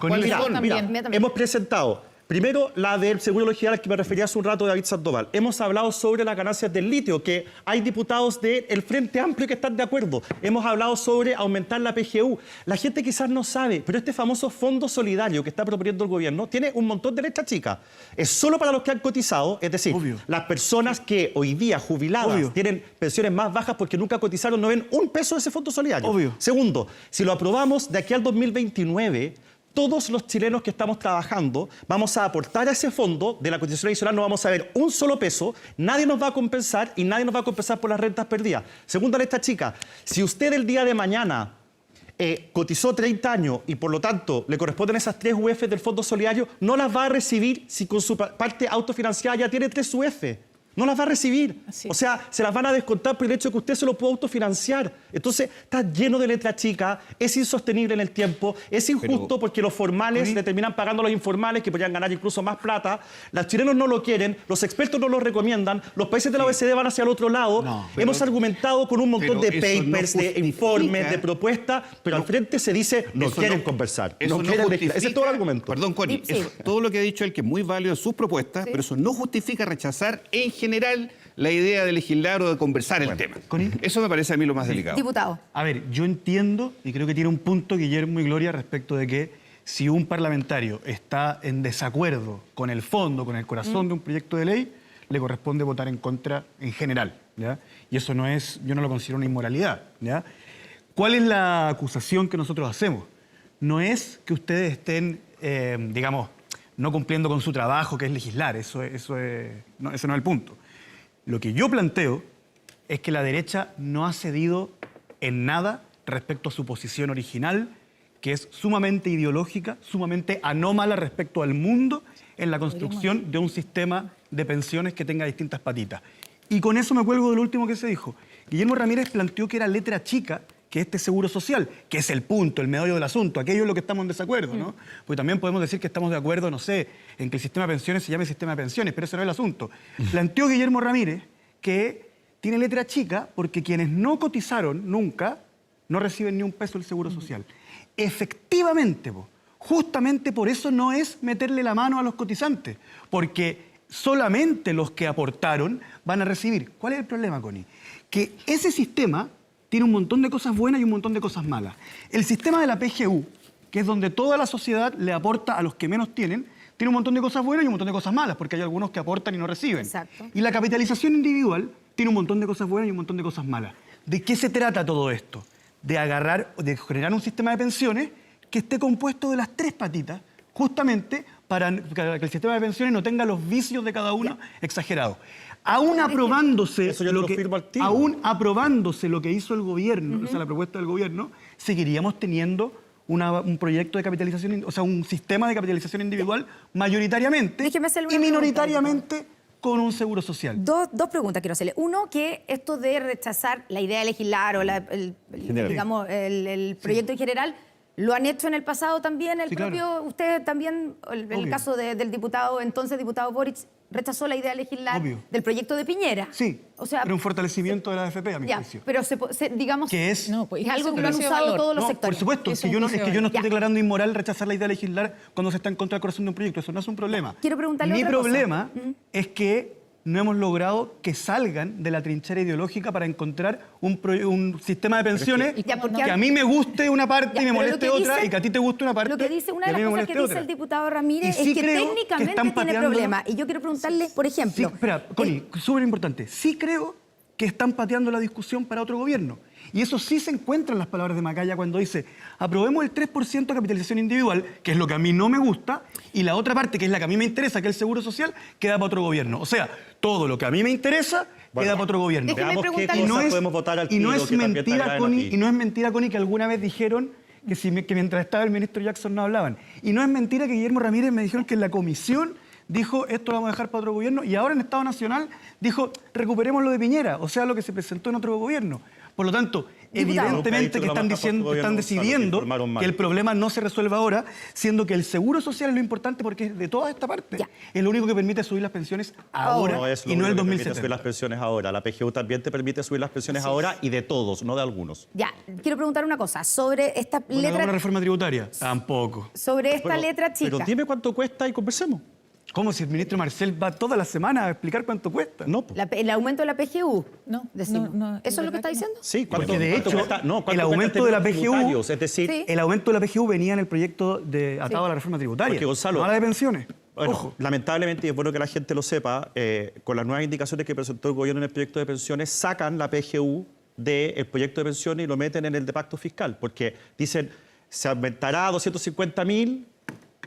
Hemos presentado. Primero, la del seguro legislar al que me refería hace un rato, David Sandoval. Hemos hablado sobre las ganancias del litio, que hay diputados del Frente Amplio que están de acuerdo. Hemos hablado sobre aumentar la PGU. La gente quizás no sabe, pero este famoso fondo solidario que está proponiendo el gobierno tiene un montón de letras chicas. Es solo para los que han cotizado, es decir, las personas que hoy día jubiladas tienen pensiones más bajas porque nunca cotizaron, no ven un peso de ese fondo solidario. Segundo, si lo aprobamos de aquí al 2029... todos los chilenos que estamos trabajando vamos a aportar a ese fondo de la cotización adicional, no vamos a ver un solo peso, nadie nos va a compensar y nadie nos va a compensar por las rentas perdidas. Segunda letra chica, si usted el día de mañana cotizó 30 años y por lo tanto le corresponden esas 3 UF del Fondo Solidario, no las va a recibir si con su parte autofinanciada ya tiene 3 UF. No las va a recibir. O sea, se las van a descontar por el hecho de que usted se lo puede autofinanciar. Entonces, está lleno de letra chica, es insostenible en el tiempo, es injusto porque los formales le terminan pagando a los informales que podrían ganar incluso más plata. Los chilenos no lo quieren, los expertos no lo recomiendan, los países de la OECD van hacia el otro lado. Hemos argumentado con un montón de papers, de informes, de propuestas, pero al frente se dice no quieren conversar. No quieren legislar. Ese es todo el argumento. Perdón, Connie, todo lo que ha dicho él, que es muy válido en sus propuestas, pero eso no justifica rechazar en general la idea de legislar o de conversar el tema. Eso me parece a mí lo más delicado. Diputado. A ver, yo entiendo y creo que tiene un punto Guillermo y Gloria respecto de que si un parlamentario está en desacuerdo con el fondo, con el corazón de un proyecto de ley, le corresponde votar en contra en general, ¿ya? Y eso no es, yo no lo considero una inmoralidad, ¿ya? ¿Cuál es la acusación que nosotros hacemos? No es que ustedes estén, digamos, no cumpliendo con su trabajo, que es legislar. Ese no es el punto. Lo que yo planteo es que la derecha no ha cedido en nada respecto a su posición original, que es sumamente ideológica, sumamente anómala respecto al mundo en la construcción de un sistema de pensiones que tenga distintas patitas. Y con eso me cuelgo del último que se dijo. Guillermo Ramírez planteó que era letra chica que este seguro social, que es el punto, el meollo del asunto, aquello es lo que estamos en desacuerdo, ¿no? Porque también podemos decir que estamos de acuerdo, no sé, en que el sistema de pensiones se llame sistema de pensiones, pero ese no es el asunto. Planteó Guillermo Ramírez que tiene letra chica porque quienes no cotizaron nunca no reciben ni un peso del seguro social. Efectivamente, justamente por eso no es meterle la mano a los cotizantes, porque solamente los que aportaron van a recibir. ¿Cuál es el problema, Connie? Que ese sistema tiene un montón de cosas buenas y un montón de cosas malas. El sistema de la PGU, que es donde toda la sociedad le aporta a los que menos tienen, tiene un montón de cosas buenas y un montón de cosas malas, porque hay algunos que aportan y no reciben. Exacto. Y la capitalización individual tiene un montón de cosas buenas y un montón de cosas malas. ¿De qué se trata todo esto? De generar un sistema de pensiones que esté compuesto de las 3 patitas, justamente para que el sistema de pensiones no tenga los vicios de cada uno exagerados. Aún aprobándose lo que hizo el gobierno, o sea, la propuesta del gobierno, seguiríamos teniendo un proyecto de capitalización, o sea, un sistema de capitalización individual mayoritariamente Déjeme hacerle una y pregunta, minoritariamente con un seguro social. Dos preguntas quiero hacerle. Uno, que esto de rechazar la idea de legislar o digamos, el proyecto en general, ¿lo han hecho en el pasado también? Sí, claro. Usted también, el Obvio. caso del entonces diputado Boric, rechazó la idea de legislar Obvio. del proyecto de Piñera. Sí, O sea, pero un fortalecimiento de la AFP, a mi ya, juicio. pero digamos, Que es... No, pues, es algo eso que lo han juicio de usado valor. todos los No, sectores. por supuesto, Es que un yo no juicio de estoy valor. declarando inmoral rechazar la idea de legislar cuando se está en contra del corazón de un proyecto. Eso no es un problema. Quiero preguntarle Mi otra cosa. problema es que no hemos logrado que salgan de la trinchera ideológica para encontrar un sistema de pensiones Ya, porque que a mí me guste una parte Ya, y me pero lo moleste que otra, dice- y que a ti te guste una parte Lo que dice, una y a de mí las me cosas que moleste dice otra. el diputado Ramírez Y sí es que creo que técnicamente están tiene pateando- problemas. Y yo quiero preguntarle, por ejemplo... Sí, espera, Connie, súper importante. Sí creo que están pateando la discusión para otro gobierno. Y eso sí se encuentra en las palabras de Macaya cuando dice, aprobemos el 3% de capitalización individual, que es lo que a mí no me gusta, y la otra parte, que es la que a mí me interesa, que es el seguro social, queda para otro gobierno. O sea, todo lo que a mí me interesa queda para otro gobierno. Déjeme Veamos qué preguntarle- cosas podemos votar al y no tiro es que también te mentira, agraden a Connie, ti. y no es mentira, Connie, que alguna vez dijeron que mientras estaba el ministro Jackson no hablaban. Y no es mentira que Guillermo Ramírez me dijeron que en la comisión dijo esto lo vamos a dejar para otro gobierno, y ahora en Estado Nacional dijo recuperemos lo de Piñera, o sea, lo que se presentó en otro gobierno. Por lo tanto, Diputado. evidentemente que están diciendo, que están decidiendo que el problema no se resuelva ahora, siendo que el seguro social es lo importante porque es de toda esta parte. Ya. Es lo único que permite subir las pensiones ahora No es lo y no el único que permite 2070. subir las pensiones ahora. La PGU también te permite subir las pensiones ahora y de todos, no de algunos. Ya, quiero preguntar una cosa. Sobre esta Bueno, ¿hagamos una letra... reforma tributaria? Tampoco. Sobre esta Bueno, letra chica. Pero dime cuánto cuesta y conversemos. ¿Cómo si el ministro Marcel va toda la semana a explicar cuánto cuesta? No, pues. El aumento de la PGU. No, decimos. no, ¿Eso es lo que verdad está que no. diciendo? Sí, ¿cuánto, Porque de cuánto hecho, cuesta? No, ¿cuánto el cuesta aumento en de la términos PGU, tributarios? Es decir, Sí. El aumento de la PGU venía en el proyecto atado a la reforma tributaria. Porque, Gonzalo, no a la de pensiones. bueno, Ojo. lamentablemente, y es bueno que la gente lo sepa, con las nuevas indicaciones que presentó el gobierno en el proyecto de pensiones, sacan la PGU del proyecto de pensiones y lo meten en el de pacto fiscal, porque dicen, se aumentará a 250.000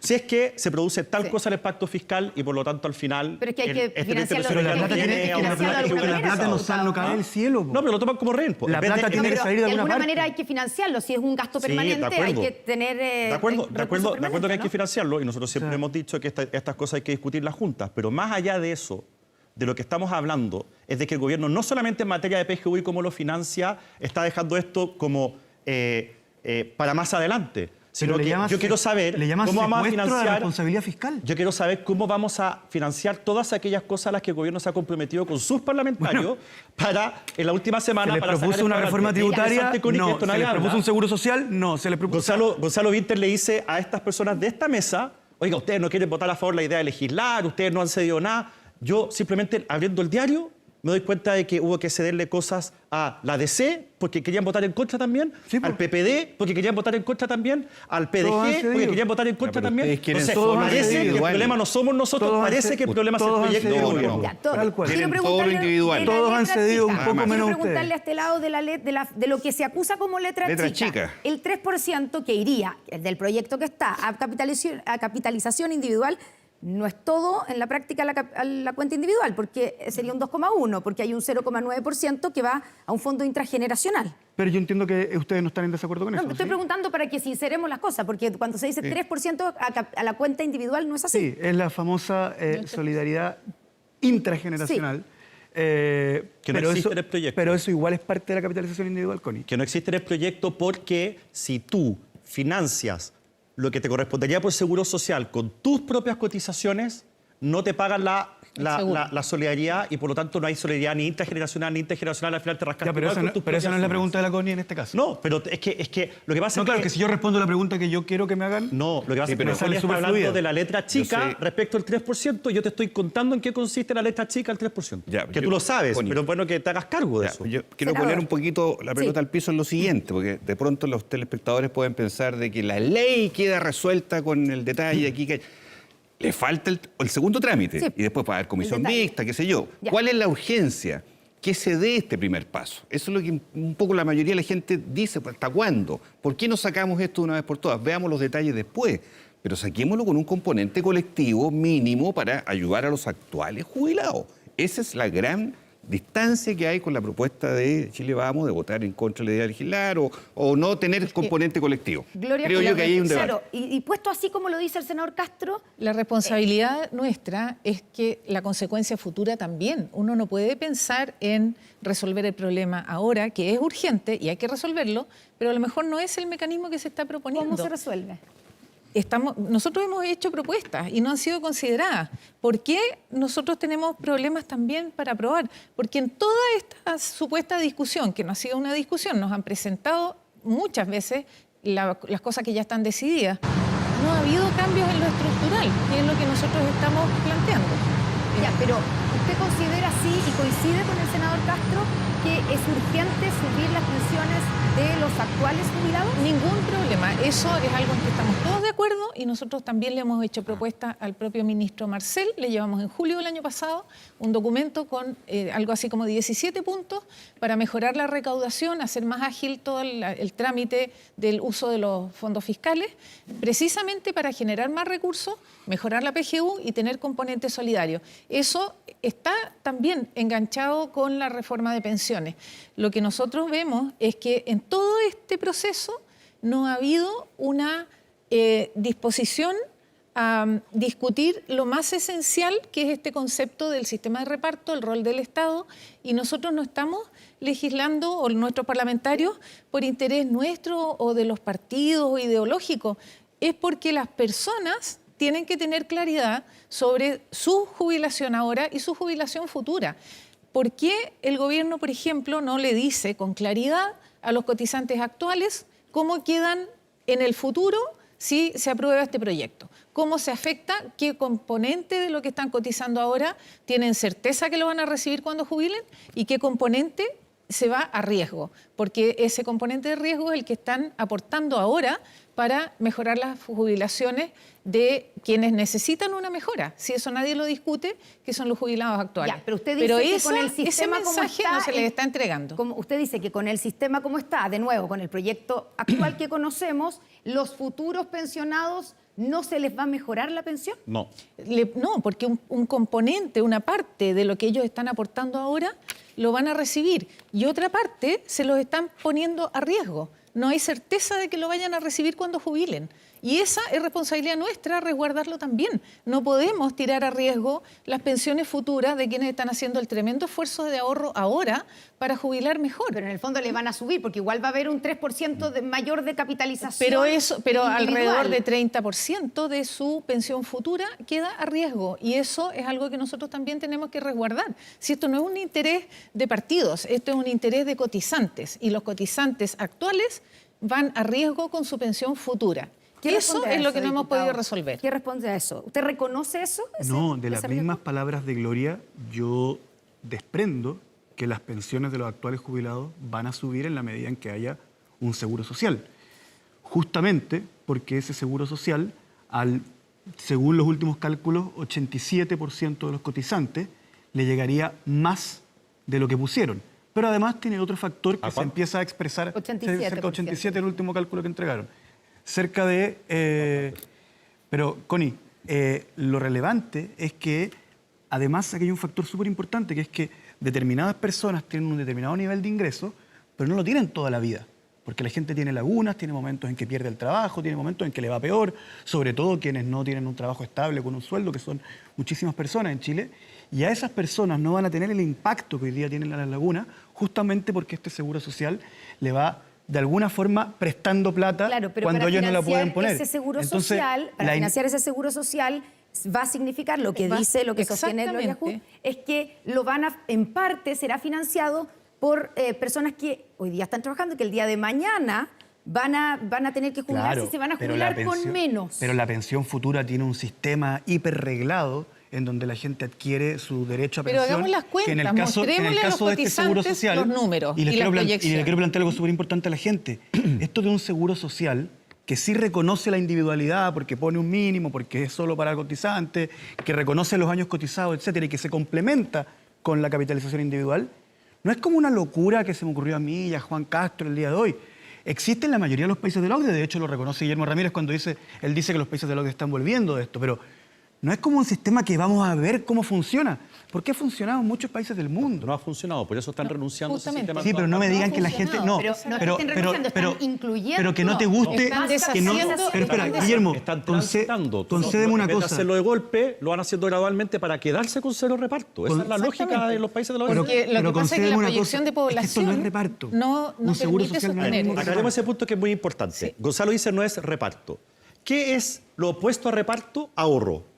si es que se produce tal Sí. cosa en el pacto fiscal y por lo tanto al final... Pero es que hay que financiarlo, Pero la hay que plata tiene, financiarlo de alguna la manera, plata no, diputado, no cae del cielo. po. No, pero lo toman como rehén. po. La En vez plata de- tiene que Pero salir de alguna alguna parte. manera hay que financiarlo. Si es un gasto Sí, permanente, de hay acuerdo. que tener De acuerdo que hay que financiarlo. financiarlo y nosotros siempre Sí. hemos dicho que estas cosas hay que discutirlas juntas, pero más allá de eso, de lo que estamos hablando, es de que el gobierno no solamente en materia de PGU y cómo lo financia, está dejando esto como para más adelante, sino que yo quiero saber le llamas cómo vamos a secuestro a la financiar... responsabilidad fiscal. Yo quiero saber cómo vamos a financiar todas aquellas cosas a las que el gobierno se ha comprometido con sus parlamentarios para, en la última ¿Se semana, les para propuso sacar una esto reforma adelante. tributaria? Interesante, Connie, que No. esto ¿Se nadie les propuso habla. un seguro social? No. ¿Se les propuso... Gonzalo Vinter le dice a estas personas de esta mesa, oiga, ustedes no quieren votar a favor de la idea de legislar, ustedes no han cedido nada. Yo simplemente, abriendo el diario, me doy cuenta de que hubo que cederle cosas a la DC, porque querían votar en contra también, Sí, al pues. PPD, porque querían votar en contra también, al Todos han PDG, porque cedido. querían votar en contra pero también. ustedes quieren Entonces, todos han parece que el cedido. problema no somos nosotros, Todos han parece cedido. que el problema es el Todos han proyecto de cedido. gobierno. Ya, todo. Tal cual. Quiero Quieren todo lo preguntarle individual. de la Todos han letra cedido chica. un poco Quiero menos preguntarle ustedes. a este lado de lo que se acusa como letra chica. El 3% que iría, el del proyecto que está, a capitalización individual, no es todo en la práctica a la cuenta individual, porque sería un 2,1, porque hay un 0,9% que va a un fondo intrageneracional. Pero yo entiendo que ustedes no están en desacuerdo con No, eso. estoy ¿sí? preguntando para que sinceremos las cosas, porque cuando se dice 3% a la cuenta individual no es así. Sí, es la famosa solidaridad intrageneracional. Que no existe en el proyecto. Pero eso igual es parte de la capitalización individual, Connie. Que no existe en el proyecto porque si tú financias lo que te correspondería por seguro social con tus propias cotizaciones, no te pagan la solidaridad y por lo tanto no hay solidaridad ni intrageneracional ni intergeneracional, al final te rascas Ya, pero igual esa con tus no es la propias pregunta de la Connie en este caso. No, pero es que lo que pasa No, es claro, que si yo respondo la pregunta que yo quiero que me hagan... No, lo que pasa Sí, es que pero Connie sale está súper hablando fluida. de la letra chica Yo sé. respecto al 3%, yo te estoy contando en qué consiste la letra chica el 3%. Ya, que yo- tú lo sabes, Connie. pero es bueno que te hagas cargo de Ya, eso. yo quiero Senador. poner un poquito la pelota Sí. al piso en lo siguiente, porque de pronto los telespectadores pueden pensar de que la ley queda resuelta con el detalle aquí que le falta el segundo trámite Sí. y después va a haber comisión El detalle. mixta, qué sé yo. Ya. ¿Cuál es la urgencia? Que se dé este primer paso. Eso es lo que un poco la mayoría de la gente dice, pues, ¿hasta cuándo? ¿Por qué no sacamos esto de una vez por todas? Veamos los detalles después, pero saquémoslo con un componente colectivo mínimo para ayudar a los actuales jubilados. Esa es la gran distancia que hay con la propuesta de Chile Vamos de votar en contra de la idea de legislar o no tener componente colectivo. Gloria, creo yo que ahí hay un debate. claro, y puesto así como lo dice el senador Castro, La responsabilidad nuestra es que la consecuencia futura también. Uno no puede pensar en resolver el problema ahora, que es urgente y hay que resolverlo, pero a lo mejor no es el mecanismo que se está proponiendo. ¿cómo se resuelve? Nosotros hemos hecho propuestas y no han sido consideradas. ¿Por qué nosotros tenemos problemas también para aprobar? Porque en toda esta supuesta discusión, que no ha sido una discusión, nos han presentado muchas veces las cosas que ya están decididas. No ha habido cambios en lo estructural, que es lo que nosotros estamos planteando. Ya, pero ¿usted considera así y coincide con el senador Castro que es urgente subir las pensiones de los actuales jubilados? Ningún problema. Eso es algo en que estamos todos de acuerdo y nosotros también le hemos hecho propuesta al propio ministro Marcel. Le llevamos en julio del año pasado un documento con algo así como 17 puntos para mejorar la recaudación, hacer más ágil todo el trámite del uso de los fondos fiscales, precisamente para generar más recursos, mejorar la PGU y tener componente solidario. Eso está también enganchado con la reforma de pensiones. Lo que nosotros vemos es que en todo este proceso no ha habido una disposición a discutir lo más esencial, que es este concepto del sistema de reparto, el rol del Estado, y nosotros no estamos legislando, o nuestros parlamentarios, por interés nuestro o de los partidos o ideológicos, es porque las personas tienen que tener claridad sobre su jubilación ahora y su jubilación futura. ¿Por qué el gobierno, por ejemplo, no le dice con claridad a los cotizantes actuales cómo quedan en el futuro si se aprueba este proyecto? ¿Cómo se afecta? ¿Qué componente de lo que están cotizando ahora tienen certeza que lo van a recibir cuando jubilen? ¿Y qué componente se va a riesgo? Porque ese componente de riesgo es el que están aportando ahora para mejorar las jubilaciones de quienes necesitan una mejora. Si eso nadie lo discute, que son los jubilados actuales. Ya, pero usted dice que con el ese sistema como mensaje está, no se les está entregando. Como usted dice que con el sistema como está, de nuevo, con el proyecto actual que conocemos, los futuros pensionados ¿no se les va a mejorar la pensión? No. No, porque un componente, una parte de lo que ellos están aportando ahora, lo van a recibir. Y otra parte se los están poniendo a riesgo. No hay certeza de que lo vayan a recibir cuando jubilen. Y esa es responsabilidad nuestra, resguardarlo también. No podemos tirar a riesgo las pensiones futuras de quienes están haciendo el tremendo esfuerzo de ahorro ahora para jubilar mejor. Pero en el fondo le van a subir, porque igual va a haber un 3% mayor de capitalización. Pero individual. alrededor de 30% de su pensión futura queda a riesgo. Y eso es algo que nosotros también tenemos que resguardar. Si esto no es un interés de partidos, esto es un interés de cotizantes. Y los cotizantes actuales van a riesgo con su pensión futura. Eso es lo que no hemos podido resolver. ¿Qué responde a eso? ¿Usted reconoce eso? No, de las mismas palabras de Gloria, yo desprendo que las pensiones de los actuales jubilados van a subir en la medida en que haya un seguro social. Justamente porque ese seguro social, según los últimos cálculos, 87% de los cotizantes le llegaría más de lo que pusieron. Pero además tiene otro factor que se empieza a expresar, 87%. cerca de 87 el último cálculo que entregaron. Cerca de... pero, Connie, lo relevante es que además aquí hay un factor súper importante, que es que determinadas personas tienen un determinado nivel de ingreso, pero no lo tienen toda la vida. Porque la gente tiene lagunas, tiene momentos en que pierde el trabajo, tiene momentos en que le va peor, sobre todo quienes no tienen un trabajo estable con un sueldo, que son muchísimas personas en Chile. Y a esas personas no van a tener el impacto que hoy día tienen las lagunas, justamente porque este seguro social le va de alguna forma prestando plata, claro, pero cuando ellos no la pueden poner. Ese seguro social, para financiar ese seguro social va a significar lo que dice, lo que sostiene Gloria Hood, es que lo van a, en parte será financiado por personas que hoy día están trabajando y que el día de mañana van a tener que jubilarse, claro, y se van a jubilar con menos. Pero la pensión futura tiene un sistema hiperreglado en donde la gente adquiere su derecho a pensión. Pero hagamos las cuentas, que en el caso de este seguro social, los números y las proyecciones. Y le quiero plantear algo súper importante a la gente. Esto de un seguro social que sí reconoce la individualidad porque pone un mínimo, porque es solo para el cotizante, que reconoce los años cotizados, etcétera, y que se complementa con la capitalización individual, no es como una locura que se me ocurrió a mí y a Juan Castro el día de hoy. Existe en la mayoría de los países del OCDE, de hecho lo reconoce Guillermo Ramírez cuando él dice que los países del OCDE están volviendo de esto, pero no es como un sistema que vamos a ver cómo funciona. Porque ha funcionado en muchos países del mundo. No ha funcionado, por eso están renunciando a ese justamente. sistema. Sí, pero no me digan que la gente... No, Pero no están renunciando, están incluyendo. pero que no te guste... Están que no, deshaciendo. pero espera, Están Guillermo, Están transitando. concédeme una En vez de cosa. hacerlo de golpe, lo van haciendo gradualmente para quedarse con cero reparto. Esa es la lógica de los países de la Pero- OCDE. Porque lo que pasa es que concédeme la una proyección cosa, de es que esto población no es reparto. no Un seguro permite social no es sostener reparto. eso. Aclaremos ese punto que es muy importante. Gonzalo dice no es reparto. ¿Qué es lo opuesto a reparto? Ahorro.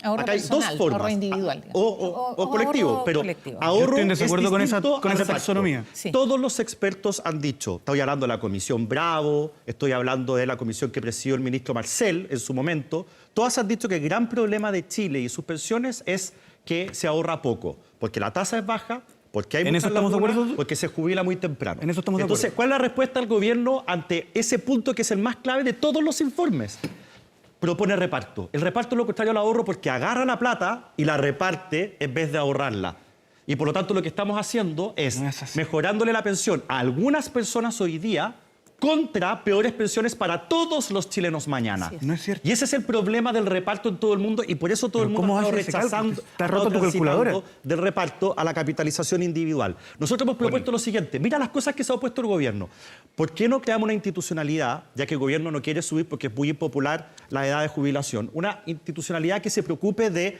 Ahorro Acá hay personal, dos formas. ahorro individual. O colectivo. ahorro Pero colectivo. ahorro Yo estoy en desacuerdo es con esa distinto a reparto. taxonomía. Sí. Todos los expertos han dicho, estoy hablando de la Comisión Bravo, estoy hablando de la comisión que presidió el ministro Marcel en su momento, todas han dicho que el gran problema de Chile y sus pensiones es que se ahorra poco, porque la tasa es baja, porque hay ¿En muchas eso estamos de lagunas, acuerdo? porque se jubila muy temprano. En eso estamos de Entonces, acuerdo. ¿cuál es la respuesta del gobierno ante ese punto que es el más clave de todos los informes? Propone reparto. El reparto es lo contrario al ahorro porque agarra la plata y la reparte en vez de ahorrarla. Y por lo tanto lo que estamos haciendo es No es así. mejorándole la pensión a algunas personas hoy día contra peores pensiones para todos los chilenos mañana. No es cierto. Y ese es el problema del reparto en todo el mundo y por eso todo Pero el mundo ¿cómo ha estado hace ese cálculo? rechazando, Está ha estado roto tu calculadora. transitando del reparto a la capitalización individual. Nosotros hemos propuesto lo siguiente, mira las cosas que se ha opuesto el gobierno. ¿Por qué no creamos una institucionalidad, ya que el gobierno no quiere subir porque es muy impopular la edad de jubilación? Una institucionalidad que se preocupe de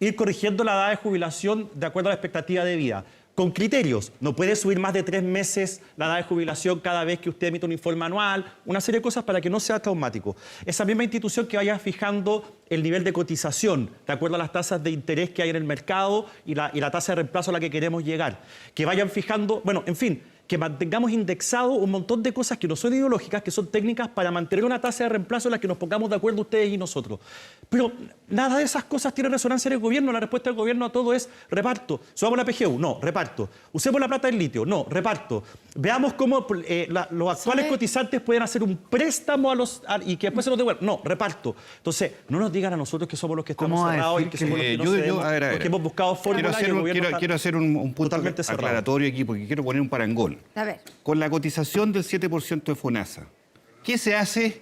ir corrigiendo la edad de jubilación de acuerdo a la expectativa de vida. Con criterios, no puede subir más de 3 meses la edad de jubilación cada vez que usted emite un informe anual, una serie de cosas para que no sea traumático. Esa misma institución que vaya fijando el nivel de cotización de acuerdo a las tasas de interés que hay en el mercado y la tasa de reemplazo a la que queremos llegar. Que vayan fijando, bueno, en fin, que mantengamos indexado un montón de cosas que no son ideológicas, que son técnicas para mantener una tasa de reemplazo en la que nos pongamos de acuerdo ustedes y nosotros. Pero nada de esas cosas tiene resonancia en el gobierno. La respuesta del gobierno a todo es reparto. Subamos la PGU, no, reparto. Usemos la plata del litio, no, reparto. Veamos cómo los actuales cotizantes pueden hacer un préstamo y que después se los devuelvan. No, reparto. Entonces, no nos digan a nosotros que somos los que estamos ¿Cómo va a cerrados y decir que que- somos los que no yo- cedemos, a ver. porque hemos buscado fórmulas y el gobierno está Quiero hacer un punto totalmente cerrado. aclaratorio aquí porque quiero poner un parangón. A ver. Con la cotización del 7% de FONASA, ¿qué se hace?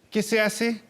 ¿Qué se hace?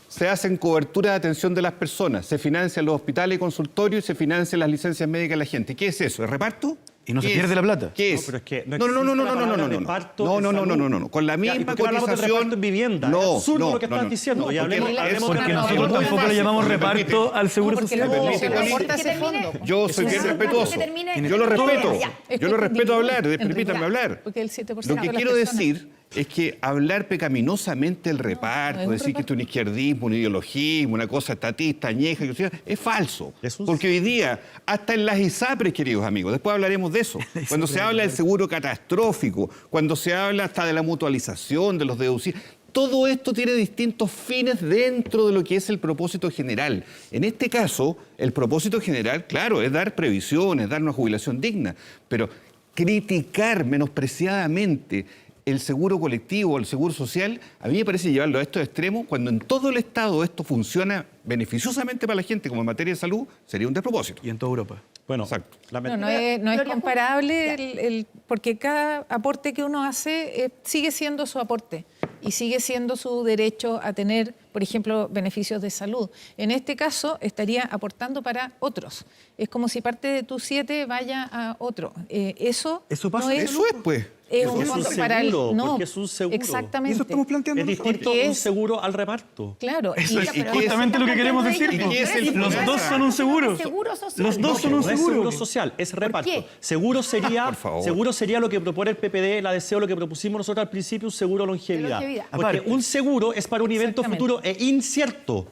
Se hacen cobertura de atención de las personas, se financian los hospitales y consultorios y se financian las licencias médicas de la gente. ¿Qué es eso? ¿Es reparto? Y no se ¿Qué pierde es? la plata. ¿Qué No, es? pero es que no no, existe la palabra no. reparto No, en no, no, salud. no, no, no. Con la Ya, ¿y misma por qué no hablamos de cotización. reparto en vivienda? Es absurdo lo que estás diciendo. Y hablemos de Porque la nosotros palabra. tampoco le llamamos reparto al seguro Porque social. luego se permite, reporta ese termine. fondo. Yo soy bien Eso. respetuoso. Que termine. Yo lo respeto. Ya. Yo lo respeto hablar. Permítanme Ya. hablar. Porque el 7% Lo que de las quiero personas- decir es que hablar pecaminosamente del reparto, es un decir que esto es un izquierdismo, un ideologismo, una cosa estatista, añeja, es falso. Porque hoy día, hasta en las ISAPRES, queridos amigos, después hablaremos de eso, cuando se habla del seguro catastrófico, cuando se habla hasta de la mutualización, de los deducibles, todo esto tiene distintos fines dentro de lo que es el propósito general. En este caso, el propósito general, claro, es dar previsiones, dar una jubilación digna, pero criticar menospreciadamente el seguro colectivo, el seguro social, a mí me parece llevarlo a estos extremos, cuando en todo el Estado esto funciona beneficiosamente para la gente, como en materia de salud, sería un despropósito. Y en toda Europa. Bueno, Exacto. No es Gloria, comparable porque cada aporte que uno hace sigue siendo su aporte y sigue siendo su derecho a tener, por ejemplo, beneficios de salud. En este caso, estaría aportando para otros. Es como si parte de tu 7 vaya a otro. Eso pasa. no es... Eso es, pues. Es Porque un es un fondo para el... seguro, No, porque es un seguro. exactamente. Y eso estamos planteando es nosotros. distinto Porque un es- seguro al reparto. Claro. Eso es ¿y qué es? justamente lo que queremos decir. ¿Y qué es el Los FONASA? dos son un seguro. Seguro social. Los dos son un No es seguro. seguro social, es reparto. qué? Seguro sería, Por favor. seguro sería lo que propone el PPD, la deseo, lo que propusimos nosotros al principio, un seguro longevidad. De longevidad. Porque Aparte. un seguro es para un evento Exactamente. futuro e incierto.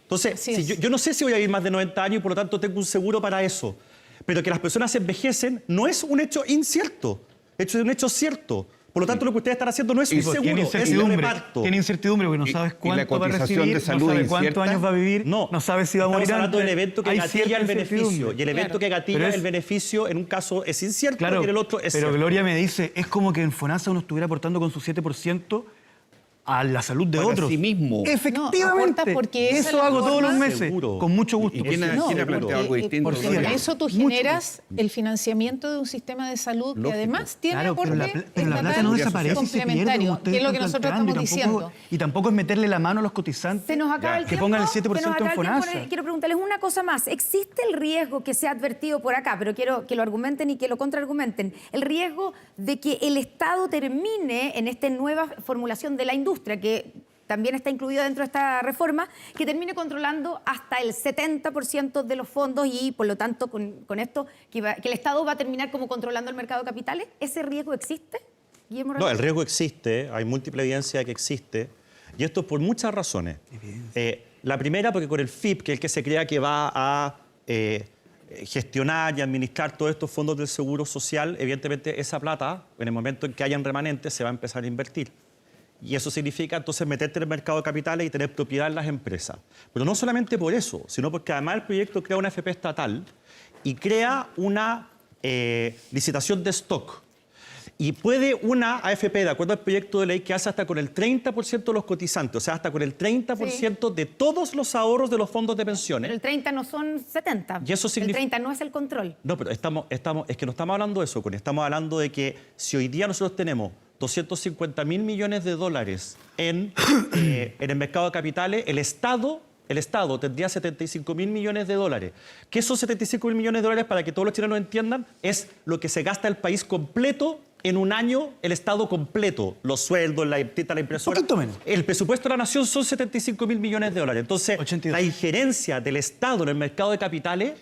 Entonces, Así si es. yo no sé si voy a vivir más de 90 años y por lo tanto tengo un seguro para eso. Pero que las personas envejecen no es un hecho incierto, es un hecho cierto. Por lo tanto, lo que ustedes están haciendo no es un Tiene seguro, es incertidumbre. reparto. Tiene incertidumbre porque no Y- sabes y la cuánto va a cotización recibir, de salud no sabes incierta. cuántos años va a vivir, no sabes si va a morir Estamos hablando antes. del evento que Hay gatilla cierta el beneficio. incertidumbre. Y el evento Claro. que gatilla Pero es- el beneficio en un caso es incierto Claro, y en el otro es pero cierto. Gloria me dice, es como que en FONASA uno estuviera aportando con su 7% a la salud de Para otros. sí mismo. Efectivamente. No, aporta porque esa es eso la hago todos los forma- meses. Seguro. Con mucho gusto. ¿Y quién ha No, planteado algo porque, distinto? porque Por con cierto. eso tú Mucho. generas el financiamiento de un sistema de salud que Lógico. además tiene Claro, pero la, aporte pero la plata estatal no desaparece, se pierde, complementario, como ustedes que es lo que están nosotros planteando, estamos y tampoco- diciendo. Y tampoco es meterle la mano a los cotizantes. Se nos acaba el que tiempo. pongan el se nos 7% en acaba el tiempo. FONASA. Quiero preguntarles una cosa más. ¿Existe el riesgo que se ha advertido por acá, pero quiero que lo argumenten y que lo contraargumenten, el riesgo de que el Estado termine en esta nueva formulación de la industria, que también está incluido dentro de esta reforma, que termine controlando hasta el 70% de los fondos y, por lo tanto, con esto, que el Estado va a terminar como controlando el mercado de capitales? ¿Ese riesgo existe, Guillermo No, Ramírez? el riesgo existe, hay múltiple evidencia de que existe, y esto por muchas razones. La primera, porque con el FIP, que es el que se crea que va a gestionar y administrar todos estos fondos del Seguro Social, evidentemente esa plata, en el momento en que hayan remanentes, se va a empezar a invertir. Y eso significa entonces meterte en el mercado de capitales y tener propiedad en las empresas. Pero no solamente por eso, sino porque además el proyecto crea una AFP estatal y crea una licitación de stock. Y puede una AFP, de acuerdo al proyecto de ley, que hace hasta con el 30% de los cotizantes, o sea, hasta con el 30% de todos los ahorros de los fondos de pensiones. Pero el 30 no son 70. Y eso El significa- 30 no es el control. No, pero es que no estamos hablando de eso, Connie. Estamos hablando de que si hoy día nosotros tenemos 250.000 millones de dólares en el mercado de capitales, el Estado tendría 75.000 millones de dólares. ¿Qué son 75.000 millones de dólares? Para que todos los chilenos entiendan, es lo que se gasta el país completo en un año, el Estado completo. Los sueldos, la impresora. Poquito menos. El presupuesto de la nación son 75.000 millones de dólares. Entonces, 82. la injerencia del Estado en el mercado de capitales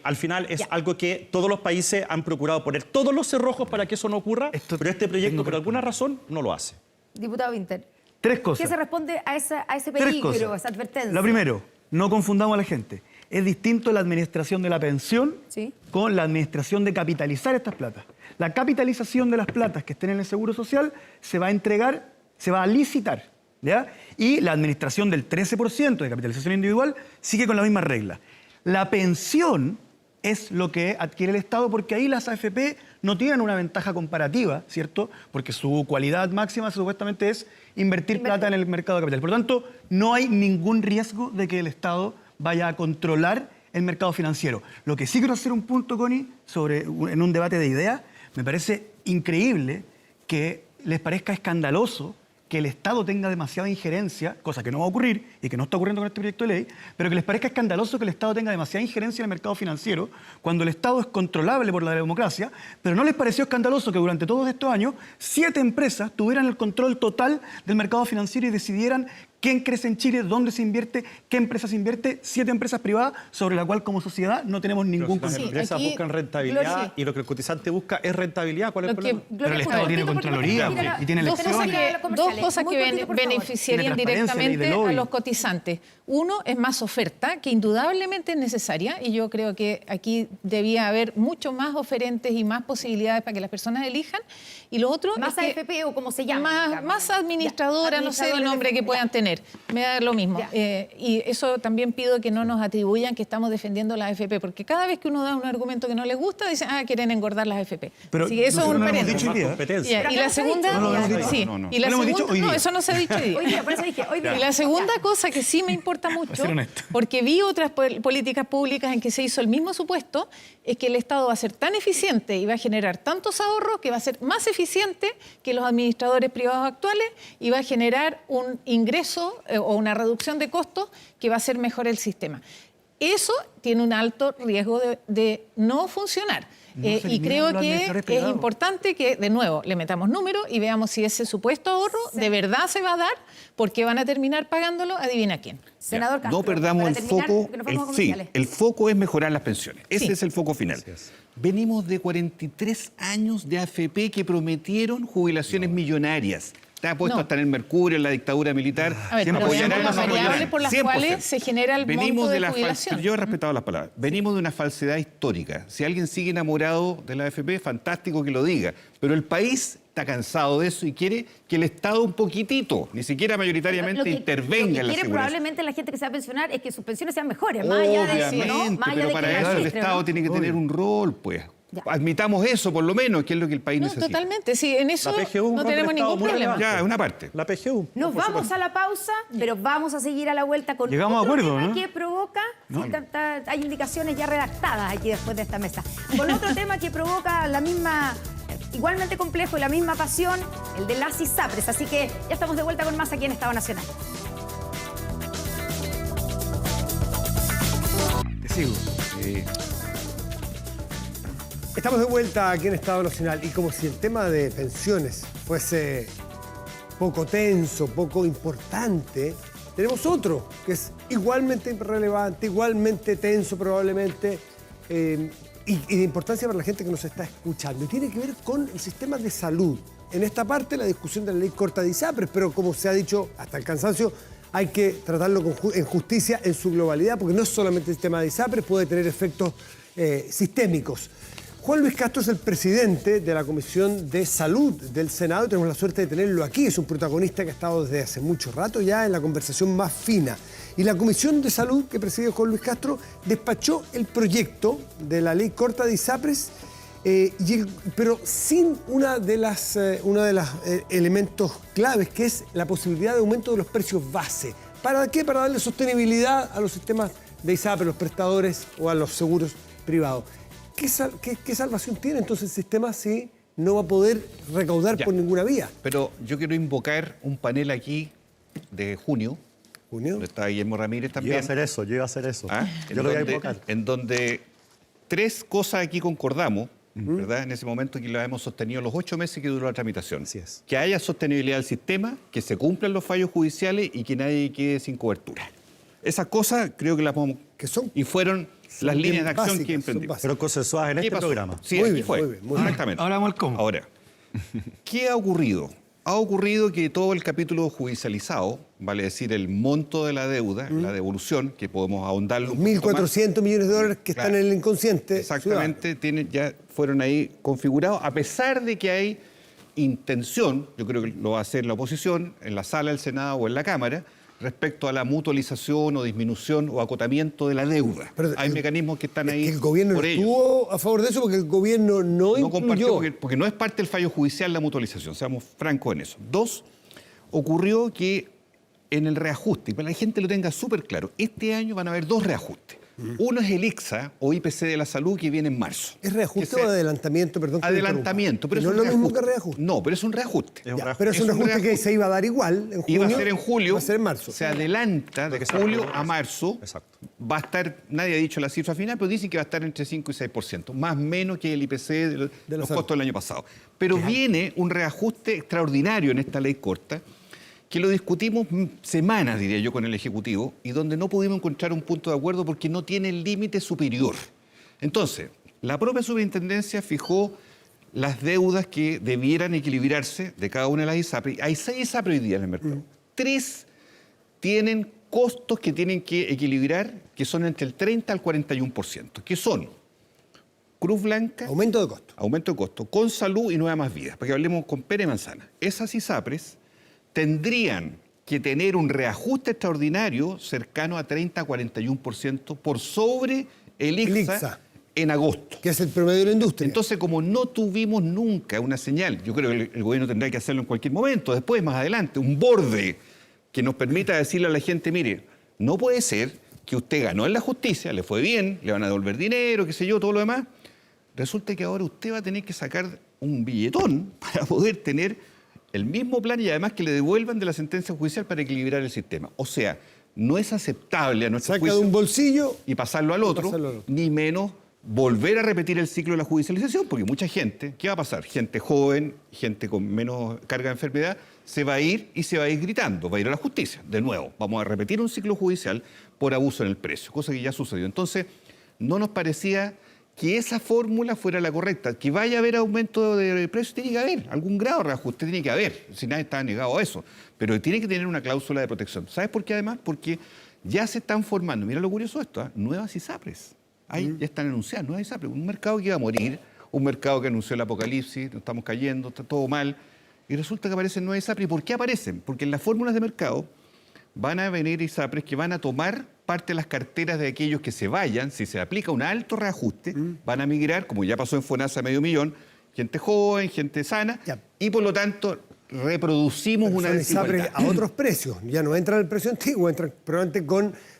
al final es algo que todos los países han procurado poner todos los cerrojos para que eso no ocurra, pero este proyecto, por alguna razón, no lo hace. Diputado Winter, Tres cosas. ¿qué se responde a ese Tres peligro, cosas. a esa advertencia? Lo primero, no confundamos a la gente. Es distinto la administración de la pensión Sí. con la administración de capitalizar estas platas. La capitalización de las platas que estén en el Seguro Social se va a entregar, se va a licitar, ¿ya? Y la administración del 13% de capitalización individual sigue con la misma regla. La pensión es lo que adquiere el Estado porque ahí las AFP no tienen una ventaja comparativa, ¿cierto? Porque su cualidad máxima supuestamente es invertir plata en el mercado de capitales. Por lo tanto, no hay ningún riesgo de que el Estado vaya a controlar el mercado financiero. Lo que sí quiero hacer un punto, Connie, en un debate de ideas, me parece increíble que les parezca escandaloso que el Estado tenga demasiada injerencia, cosa que no va a ocurrir y que no está ocurriendo con este proyecto de ley, pero que les parezca escandaloso que el Estado tenga demasiada injerencia en el mercado financiero cuando el Estado es controlable por la democracia, pero no les pareció escandaloso que durante todos estos años 7 empresas tuvieran el control total del mercado financiero y decidieran quién crece en Chile, dónde se invierte, qué empresas invierte, 7 empresas privadas sobre la cual como sociedad no tenemos ningún Las control. empresas aquí, buscan rentabilidad Gloria, y lo que el cotizante busca es rentabilidad. ¿Cuál es el Lo que- problema? Pero el Estado tiene Contraloría y tiene dos cosas elecciones. dos cosas Muy que cortito, por favor. beneficiarían Tiene transparencia, ley de directamente a lobby. los cotizantes. Uno es más oferta, que indudablemente es necesaria, y yo creo que aquí debía haber mucho más oferentes y más posibilidades para que las personas elijan. Y lo otro Más es que AFP o como se llama. digamos. más administradora, Ya, no sé el administradores nombre de- que puedan tener. Me da lo mismo. Ya. Y eso también pido que no nos atribuyan que estamos defendiendo las AFP, porque cada vez que uno da un argumento que no les gusta, dicen, quieren engordar las AFP. Pero Así que eso es nosotros un no lo hemos paréntesis. dicho hoy día. Competencia. Ya, y Pero la acá no se ha segunda, dicho. No lo hemos dicho. sí, No, no. y la No lo hemos dicho segunda, hoy no, día. eso no se ha dicho hoy día. Hoy día, por eso dije, hoy día. Y la segunda cosa que sí me importa mucho, ser honesto. porque vi otras políticas públicas en que se hizo el mismo supuesto, es que el Estado va a ser tan eficiente y va a generar tantos ahorros que va a ser más eficiente que los administradores privados actuales y va a generar un ingreso o una reducción de costos que va a hacer mejor el sistema. Eso tiene un alto riesgo de no funcionar. No se Y eliminan creo los que administradores es privados. importante que, de nuevo, le metamos números y veamos si ese supuesto ahorro de verdad se va a dar, porque van a terminar pagándolo, adivina quién. Senador Castro, No perdamos para el terminar, foco. porque nos vamos a Sí, comerciales. el foco es mejorar las pensiones. Ese Sí. es el foco final. Venimos de 43 años de AFP que prometieron jubilaciones millonarias. Está puesto No. hasta en el Mercurio, en la dictadura militar. A ver, pero Apoyarán veamos las o no apoyarán. variables por las 100%. cuales se genera el Venimos monto de la jubilación. Yo he respetado las palabras. Venimos de una falsedad histórica. Si alguien sigue enamorado de la AFP, fantástico que lo diga. Pero el país está cansado de eso y quiere que el Estado un poquitito, ni siquiera mayoritariamente, Lo que intervenga quiere en la seguridad. probablemente la gente que se va a pensionar es que sus pensiones sean mejores, más allá de eso, ¿no? Obviamente, Más allá pero de que para la eso el administre, Estado ¿no? tiene que tener un rol, pues. Admitamos eso, por lo menos, que es lo que el país No, necesita. totalmente, sí, en eso La PGU, un no rol del tenemos Estado ningún muy problema. relevante. Ya, es una parte. La PGU. Nos vamos a la pausa, pero vamos a seguir a la vuelta con Llegamos a otro acuerdo, tema ¿no? que provoca, sí, hay indicaciones ya redactadas aquí después de esta mesa, con otro tema que provoca la misma, igualmente complejo y la misma pasión, el de las ISAPRES. Así que ya estamos de vuelta con más aquí en Estado Nacional. Te sigo. Estamos de vuelta aquí en Estado Nacional y como si el tema de pensiones fuese poco tenso, poco importante, tenemos otro que es igualmente relevante, igualmente tenso probablemente y de importancia para la gente que nos está escuchando. Y tiene que ver con el sistema de salud. En esta parte la discusión de la ley corta de ISAPRES, pero como se ha dicho hasta el cansancio, hay que tratarlo en justicia en su globalidad, porque no es solamente el tema de ISAPRES, puede tener efectos sistémicos. Juan Luis Castro es el presidente de la Comisión de Salud del Senado y tenemos la suerte de tenerlo aquí. Es un protagonista que ha estado desde hace mucho rato ya en la conversación más fina. Y la Comisión de Salud que preside Juan Luis Castro despachó el proyecto de la ley corta de ISAPRES, pero sin uno de los elementos claves, que es la posibilidad de aumento de los precios base. ¿Para qué? Para darle sostenibilidad a los sistemas de ISAPRES, los prestadores o a los seguros privados. ¿Qué salvación tiene entonces el sistema si no va a poder recaudar por ninguna vía? Pero yo quiero invocar un panel aquí de junio. Donde está Guillermo Ramírez Yo también. iba a hacer eso, yo iba a hacer eso. ¿Ah? Yo lo voy a invocar. En donde 3 cosas aquí concordamos, ¿verdad? En ese momento que la hemos sostenido los 8 meses que duró la tramitación. Así es. Que haya sostenibilidad del sistema, que se cumplan los fallos judiciales y que nadie quede sin cobertura. Esas cosas creo que las podemos... Que son y fueron las bien líneas de acción básicas, que son emprendimos. básicas. Pero consensuadas en ¿Qué este pasó? programa. Sí, Muy aquí bien, fue. muy bien, muy bien. Exactamente. Ahora vamos al cómo. Ahora, ¿qué ha ocurrido? Ha ocurrido que todo el capítulo judicializado, vale decir, el monto de la deuda, la devolución, que podemos ahondarlo un poquito más. 1.400 millones de dólares que Claro. están en el inconsciente Exactamente, ya fueron ahí configurados, a pesar de que hay intención, yo creo que lo va a hacer la oposición, en la sala del Senado o en la Cámara, respecto a la mutualización o disminución o acotamiento de la deuda. Pero hay mecanismos que están ahí Que el gobierno no por ello. estuvo a favor de eso porque el gobierno no No compartió incluyó. porque no es parte del fallo judicial la mutualización, seamos francos en eso. 2, ocurrió que en el reajuste, y para que la gente lo tenga súper claro, este año van a haber 2 reajustes. Uno es el ICSA o IPC de la salud que viene en marzo. ¿Es reajuste Que o adelantamiento? Perdón. que me Adelantamiento, pero interrumpa. es no un es lo mismo que reajuste. No, pero es un reajuste. Es un Ya, reajuste. pero es un reajuste que se iba a dar igual en junio. Iba a ser en julio. Va a ser en marzo. Se adelanta de que se julio aprobó. a marzo. Exacto. Va a estar, nadie ha dicho la cifra final, pero dicen que va a estar entre 5 y 6%, más o menos que el IPC de los salud. costos del año pasado. Pero viene un reajuste extraordinario en esta ley corta, que lo discutimos semanas, diría yo, con el Ejecutivo, y donde no pudimos encontrar un punto de acuerdo porque no tiene el límite superior. Entonces, la propia superintendencia fijó las deudas que debieran equilibrarse de cada una de las ISAPRES. Hay 6 ISAPRES hoy día en el mercado. 3 tienen costos que tienen que equilibrar, que son entre el 30 al 41%, que son Cruz Blanca, Aumento de costo. aumento de costo, con salud y Nueva Más Vida, para que hablemos con pera y manzana. Esas ISAPRES tendrían que tener un reajuste extraordinario cercano a 30 a 41% por sobre el ICSA en agosto. Que es el promedio de la industria. Entonces, como no tuvimos nunca una señal, yo creo que el gobierno tendrá que hacerlo en cualquier momento, después, más adelante, un borde que nos permita decirle a la gente, mire, no puede ser que usted ganó en la justicia, le fue bien, le van a devolver dinero, qué sé yo, todo lo demás. Resulta que ahora usted va a tener que sacar un billetón para poder tener el mismo plan y además que le devuelvan de la sentencia judicial para equilibrar el sistema. O sea, no es aceptable a nuestro Saca juicio de un bolsillo y pasarlo al otro, pasarlo al otro. ni menos volver a repetir el ciclo de la judicialización, porque mucha gente, ¿qué va a pasar? Gente joven, gente con menos carga de enfermedad, se va a ir y se va a ir gritando, va a ir a la justicia. De nuevo, vamos a repetir un ciclo judicial por abuso en el precio, cosa que ya sucedió. Entonces, no nos parecía que esa fórmula fuera la correcta. Que vaya a haber aumento de precios, tiene que haber. Algún grado de reajuste tiene que haber. Si nadie está negado a eso. Pero tiene que tener una cláusula de protección. ¿Sabes por qué además? Porque ya se están formando, mira lo curioso de esto, nuevas ISAPRES. Ahí ya están anunciadas nuevas ISAPRES. Un mercado que iba a morir, un mercado que anunció el apocalipsis, nos estamos cayendo, está todo mal. Y resulta que aparecen nuevas ISAPRES. ¿Y por qué aparecen? Porque en las fórmulas de mercado van a venir ISAPRES que van a tomar parte de las carteras de aquellos que se vayan, si se aplica un alto reajuste, van a migrar, como ya pasó en FONASA, a 500.000, gente joven, gente sana, y por lo tanto reproducimos una desigualdad. A otros precios, ya no entran el precio antiguo, entran probablemente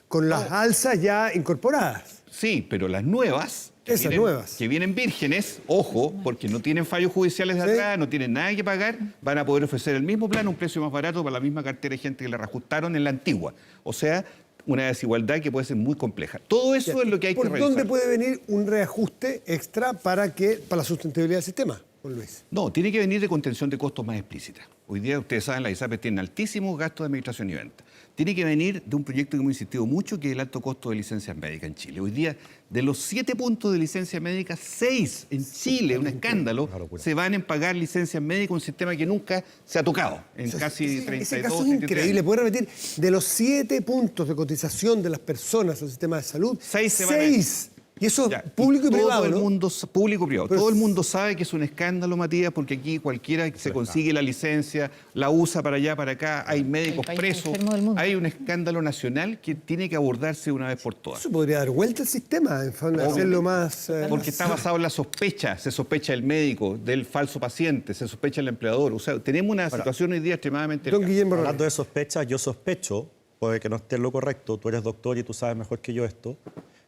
con las alzas ya incorporadas. Sí, pero las nuevas, que vienen vírgenes, ojo, porque no tienen fallos judiciales de atrás, no tienen nada que pagar, van a poder ofrecer el mismo plan, un precio más barato para la misma cartera de gente que le reajustaron en la antigua. O sea, una desigualdad que puede ser muy compleja. Todo eso es lo que hay que revisar. ¿Por dónde puede venir un reajuste extra para la sustentabilidad del sistema, Juan Luis? No, tiene que venir de contención de costos más explícita. Hoy día, ustedes saben, las ISAPRES tienen altísimos gastos de administración y venta. Tiene que venir de un proyecto que hemos insistido mucho, que es el alto costo de licencias médicas en Chile. Hoy día, de los 7 puntos de licencia médica, 6 en Chile, un escándalo, se van en pagar licencias médicas, un sistema que nunca se ha tocado en casi 32, ese caso es increíble. ¿Puede repetir? De los 7 puntos de cotización de las personas al sistema de salud, 6. Y eso es público y privado, todo el ¿no? mundo, público y privado. Pero todo el mundo sabe que es un escándalo, Matías, porque aquí cualquiera se consigue la licencia, la usa para allá, para acá, hay médicos presos, hay un escándalo nacional que tiene que abordarse una vez por todas. Eso podría dar vuelta al sistema, en forma de hacerlo más... Porque está basado en la sospecha, se sospecha del médico, del falso paciente, se sospecha del empleador. O sea, tenemos una situación hoy día extremadamente... Don Guillermo, hablando de sospechas, yo sospecho, puede que no esté en lo correcto, tú eres doctor y tú sabes mejor que yo esto,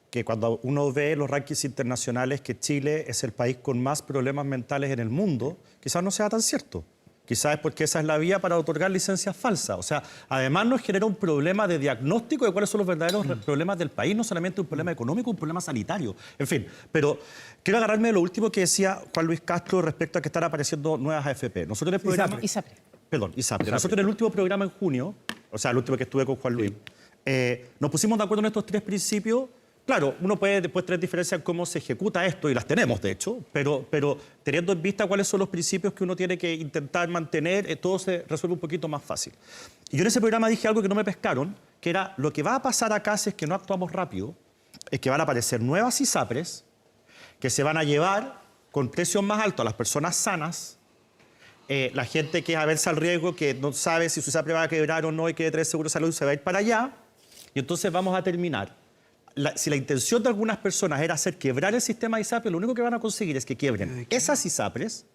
que cuando uno ve los rankings internacionales que Chile es el país con más problemas mentales en el mundo, quizás no sea tan cierto. Quizás es porque esa es la vía para otorgar licencias falsas. O sea, además nos genera un problema de diagnóstico de cuáles son los verdaderos problemas del país, no solamente un problema económico, un problema sanitario. En fin, pero quiero agarrarme de lo último que decía Juan Luis Castro respecto a que están apareciendo nuevas AFP. Nosotros en el programa... ISAPRE. Nosotros en el último programa en junio, o sea, el último que estuve con Juan Luis, nos pusimos de acuerdo en estos 3 principios. Claro, uno puede después tener diferencias en cómo se ejecuta esto, y las tenemos, de hecho, pero teniendo en vista cuáles son los principios que uno tiene que intentar mantener, todo se resuelve un poquito más fácil. Y yo en ese programa dije algo que no me pescaron, que era lo que va a pasar acá si es que no actuamos rápido, es que van a aparecer nuevas ISAPRES que se van a llevar con precios más altos a las personas sanas, la gente que es aversa al riesgo, que no sabe si su ISAPRE va a quebrar o no y que tener seguro de salud, se va a ir para allá, y entonces vamos a terminar. Si la intención de algunas personas era hacer quebrar el sistema de ISAPRES, lo único que van a conseguir es que quiebren esas ISAPRES,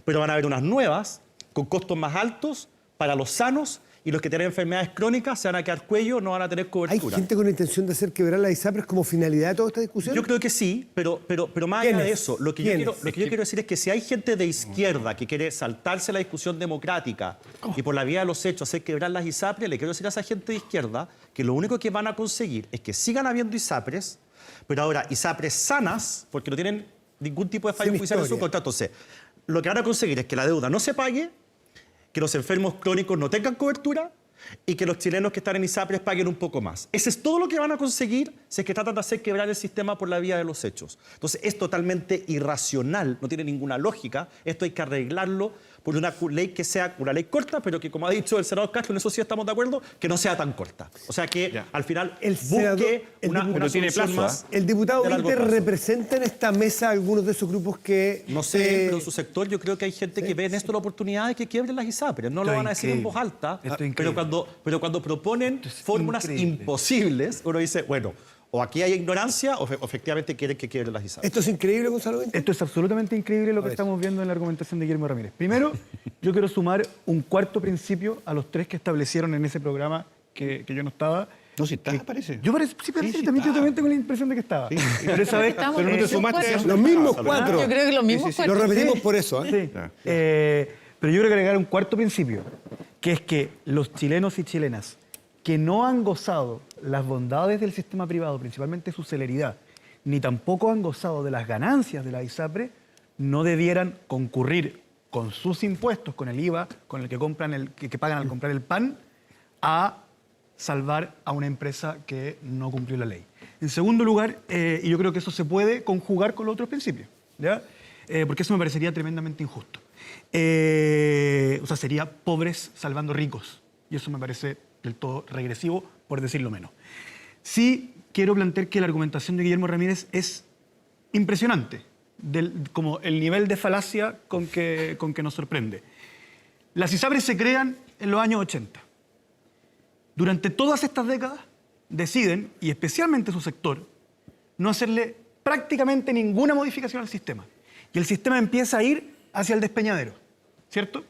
pero van a haber unas nuevas con costos más altos para los sanos, y los que tienen enfermedades crónicas se van a quedar cuello, no van a tener cobertura. ¿Hay gente con intención de hacer quebrar las ISAPRES como finalidad de toda esta discusión? Yo creo que sí, pero más allá de eso, lo que yo quiero decir es que si hay gente de izquierda que quiere saltarse la discusión democrática y por la vía de los hechos hacer quebrar las ISAPRES, le quiero decir a esa gente de izquierda que lo único que van a conseguir es que sigan habiendo ISAPRES, pero ahora ISAPRES sanas, porque no tienen ningún tipo de fallo judicial en su contrato. Entonces, lo que van a conseguir es que la deuda no se pague, que los enfermos crónicos no tengan cobertura y que los chilenos que están en ISAPRES paguen un poco más. Ese es todo lo que van a conseguir si es que tratan de hacer quebrar el sistema por la vía de los hechos. Entonces, es totalmente irracional, no tiene ninguna lógica. Esto hay que arreglarlo por una ley que sea una ley corta, pero que, como ha dicho el senador Castro, en eso sí estamos de acuerdo, que no sea tan corta. O sea, que al final busque una solución más. ¿El diputado Winter representa en esta mesa algunos de esos grupos que...? No sé, pero en su sector yo creo que hay gente que ve en esto la oportunidad de que quiebren las ISAPRES. No lo van a decir en voz alta, pero cuando proponen fórmulas imposibles, uno dice, bueno, o aquí hay ignorancia o efectivamente quieren que quiebren las ISAPRES. ¿Esto es increíble, Gonzalo Winter? Esto es absolutamente increíble lo que estamos viendo en la argumentación de Guillermo Ramírez. Primero, yo quiero sumar un cuarto principio a los 3 que establecieron en ese programa que yo no estaba. No, si está, parece. Yo parece, sí, parece, también yo también tengo la impresión de que estaba. Sí. Pero esa vez, pero no te sumaste. Los mismos 4. Yo creo que los mismos 4. Lo repetimos por eso. Sí. Pero yo quiero agregar un cuarto principio, que es que los chilenos y chilenas que no han gozado las bondades del sistema privado, principalmente su celeridad, ni tampoco han gozado de las ganancias de la ISAPRE, no debieran concurrir con sus impuestos, con el IVA, con el que compran que pagan al comprar el pan, a salvar a una empresa que no cumplió la ley. En segundo lugar, y yo creo que eso se puede conjugar con los otros principios, ¿ya? Porque eso me parecería tremendamente injusto. O sea, sería pobres salvando ricos, y eso me parece del todo regresivo, por decirlo menos. Sí quiero plantear que la argumentación de Guillermo Ramírez es impresionante, como el nivel de falacia con que nos sorprende. Las ISAPRES se crean en los años 80. Durante todas estas décadas, deciden, y especialmente su sector, no hacerle prácticamente ninguna modificación al sistema. Y el sistema empieza a ir hacia el despeñadero, ¿cierto?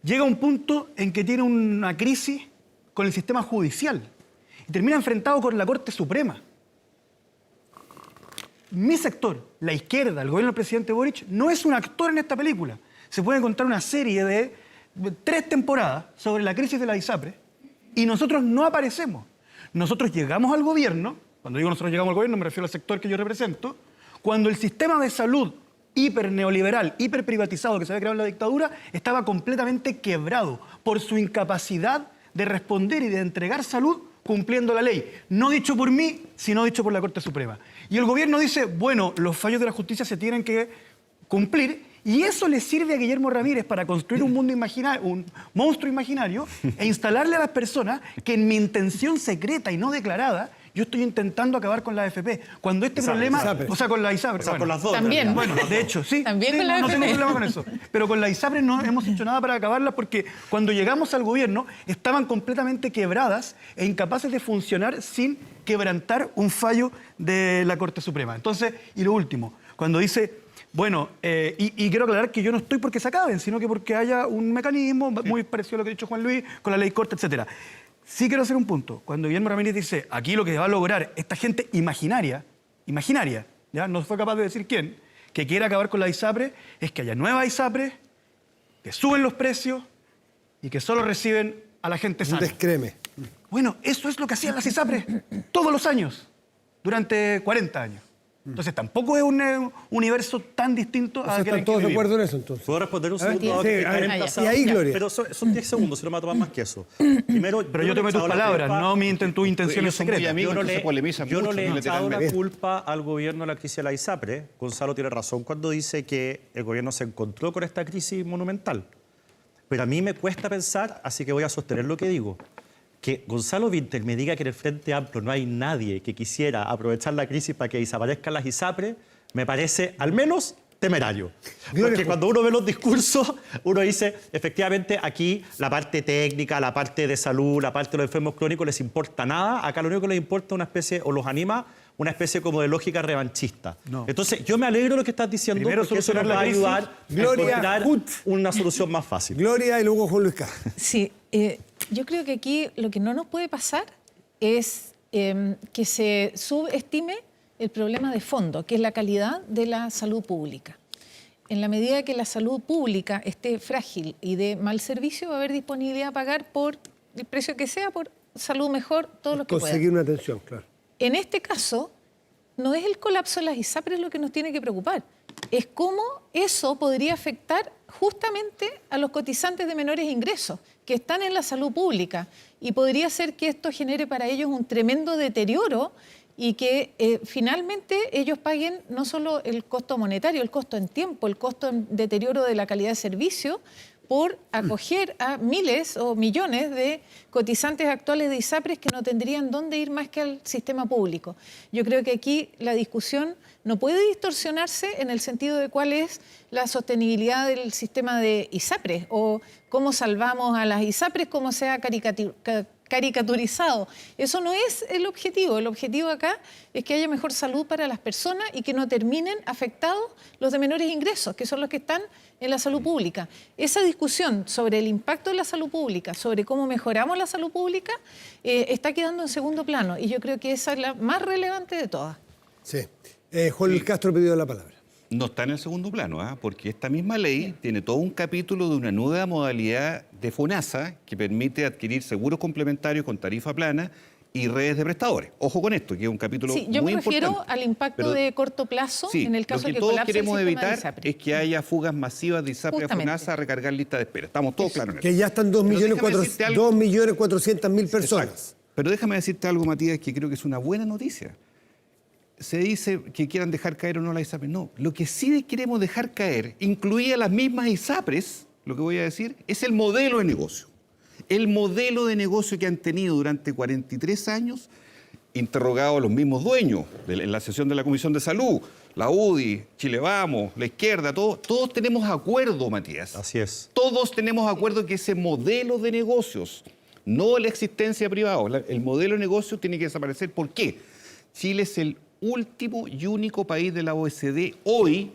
Llega un punto en que tiene una crisis con el sistema judicial y termina enfrentado con la Corte Suprema. Mi sector, la izquierda, el gobierno del presidente Boric, no es un actor en esta película. Se puede encontrar una serie de 3 temporadas sobre la crisis de la ISAPRE y nosotros no aparecemos. Nosotros llegamos al gobierno, cuando digo nosotros llegamos al gobierno me refiero al sector que yo represento, cuando el sistema de salud hiper neoliberal, hiper privatizado que se había creado en la dictadura, estaba completamente quebrado por su incapacidad de responder y de entregar salud cumpliendo la ley. No dicho por mí, sino dicho por la Corte Suprema. Y el gobierno dice, bueno, los fallos de la justicia se tienen que cumplir, y eso le sirve a Guillermo Ramírez para construir un mundo imaginario, un monstruo imaginario, e instalarle a las personas que en mi intención secreta y no declarada, yo estoy intentando acabar con la AFP. Cuando este problema... O sea, con la ISAPRE. O sea, con las dos. También. Bueno, de hecho, sí. También sí, con la no AFP. tengo problema con eso. Pero con la ISAPRE no hemos hecho nada para acabarla porque cuando llegamos al gobierno estaban completamente quebradas e incapaces de funcionar sin quebrantar un fallo de la Corte Suprema. Entonces, y lo último, cuando dice, bueno, y quiero aclarar que yo no estoy porque se acaben, sino que porque haya un mecanismo muy parecido a lo que ha dicho Juan Luis, con la ley corta, etcétera. Sí quiero hacer un punto. Cuando Guillermo Ramírez dice, aquí lo que va a lograr esta gente imaginaria, ya no fue capaz de decir quién, que quiere acabar con la ISAPRE, es que haya nuevas ISAPRE, que suben los precios y que solo reciben a la gente Un sana. descreme. Bueno, eso es lo que hacían las ISAPRE todos los años, durante 40 años. Entonces tampoco es un universo tan distinto O sea, a aquel en ¿están que todos de vivimos. acuerdo en eso, entonces? ¿Puedo responder un A ver, segundo? sí, Que a ver, Karen ya. Casado- Y ahí, Gloria. Pero son 10 segundos, si no me va a tomar más que eso. Primero, Pero yo tomé tus palabras, no tus intenciones Ellos son muy secretas. amigos. Yo no Entonces polemizan yo no mucho, le he ¿no? echado la Literalmente. culpa al gobierno de la crisis de la ISAPRE. Gonzalo tiene razón cuando dice que el gobierno se encontró con esta crisis monumental. Pero a mí me cuesta pensar, así que voy a sostener lo que digo, que Gonzalo Vinter me diga que en el Frente Amplio no hay nadie que quisiera aprovechar la crisis para que desaparezcan las ISAPRE, me parece al menos temerario. Porque cuando uno ve los discursos, uno dice, efectivamente, aquí la parte técnica, la parte de salud, la parte de los enfermos crónicos les importa nada. Acá lo único que les importa es una especie, o los anima, una especie como de lógica revanchista. No. Entonces, yo me alegro de lo que estás diciendo, Primero porque eso solucionar nos va a la crisis. ayudar a Gloria encontrar Hut. una solución más fácil. Gloria y luego Juan Luis Castro. Sí, yo creo que aquí lo que no nos puede pasar es que se subestime el problema de fondo, que es la calidad de la salud pública. En la medida que la salud pública esté frágil y de mal servicio, va a haber disponibilidad a pagar por el precio que sea, por salud mejor, todos los que puedan. Conseguir una atención, claro. En este caso, no es el colapso de las ISAPRES lo que nos tiene que preocupar, es cómo eso podría afectar justamente a los cotizantes de menores ingresos que están en la salud pública, y podría ser que esto genere para ellos un tremendo deterioro y que finalmente ellos paguen no solo el costo monetario, el costo en tiempo, el costo en deterioro de la calidad de servicio, por acoger a miles o millones de cotizantes actuales de ISAPRES que no tendrían dónde ir más que al sistema público. Yo creo que aquí la discusión no puede distorsionarse en el sentido de cuál es la sostenibilidad del sistema de ISAPRES o cómo salvamos a las ISAPRES, cómo se ha caricaturizado. Eso no es el objetivo. El objetivo acá es que haya mejor salud para las personas y que no terminen afectados los de menores ingresos, que son los que están en la salud pública. Esa discusión sobre el impacto de la salud pública, sobre cómo mejoramos la salud pública, está quedando en segundo plano, y yo creo que esa es la más relevante de todas. Sí. Juan Luis Castro ha pedido la palabra. No está en el segundo plano, porque esta misma ley tiene todo un capítulo de una nueva modalidad de FONASA que permite adquirir seguros complementarios con tarifa plana y redes de prestadores. Ojo con esto, que es un capítulo muy Sí, importante. yo me refiero al impacto Pero, de corto plazo sí, en el caso lo de que todos colapse el queremos sistema de evitar ISAPRE. es que haya fugas masivas de ISAPRE a Justamente. FONASA a recargar listas de espera. Estamos todos claros en eso. Que ya están 2.400.000 personas. Pero déjame decirte algo, Matías, que creo que es una buena noticia. Se dice que quieran dejar caer o no la ISAPRE. No, lo que sí queremos dejar caer, incluía las mismas ISAPRES, lo que voy a decir, es el modelo de negocio. El modelo de negocio que han tenido durante 43 años, interrogado a los mismos dueños en la sesión de la Comisión de Salud, la UDI, Chile Vamos, la izquierda, todos tenemos acuerdo, Matías. Así es. Todos tenemos acuerdo que ese modelo de negocios no la existencia de privados. El modelo de negocio tiene que desaparecer. ¿Por qué? Chile es el último y único país de la OECD hoy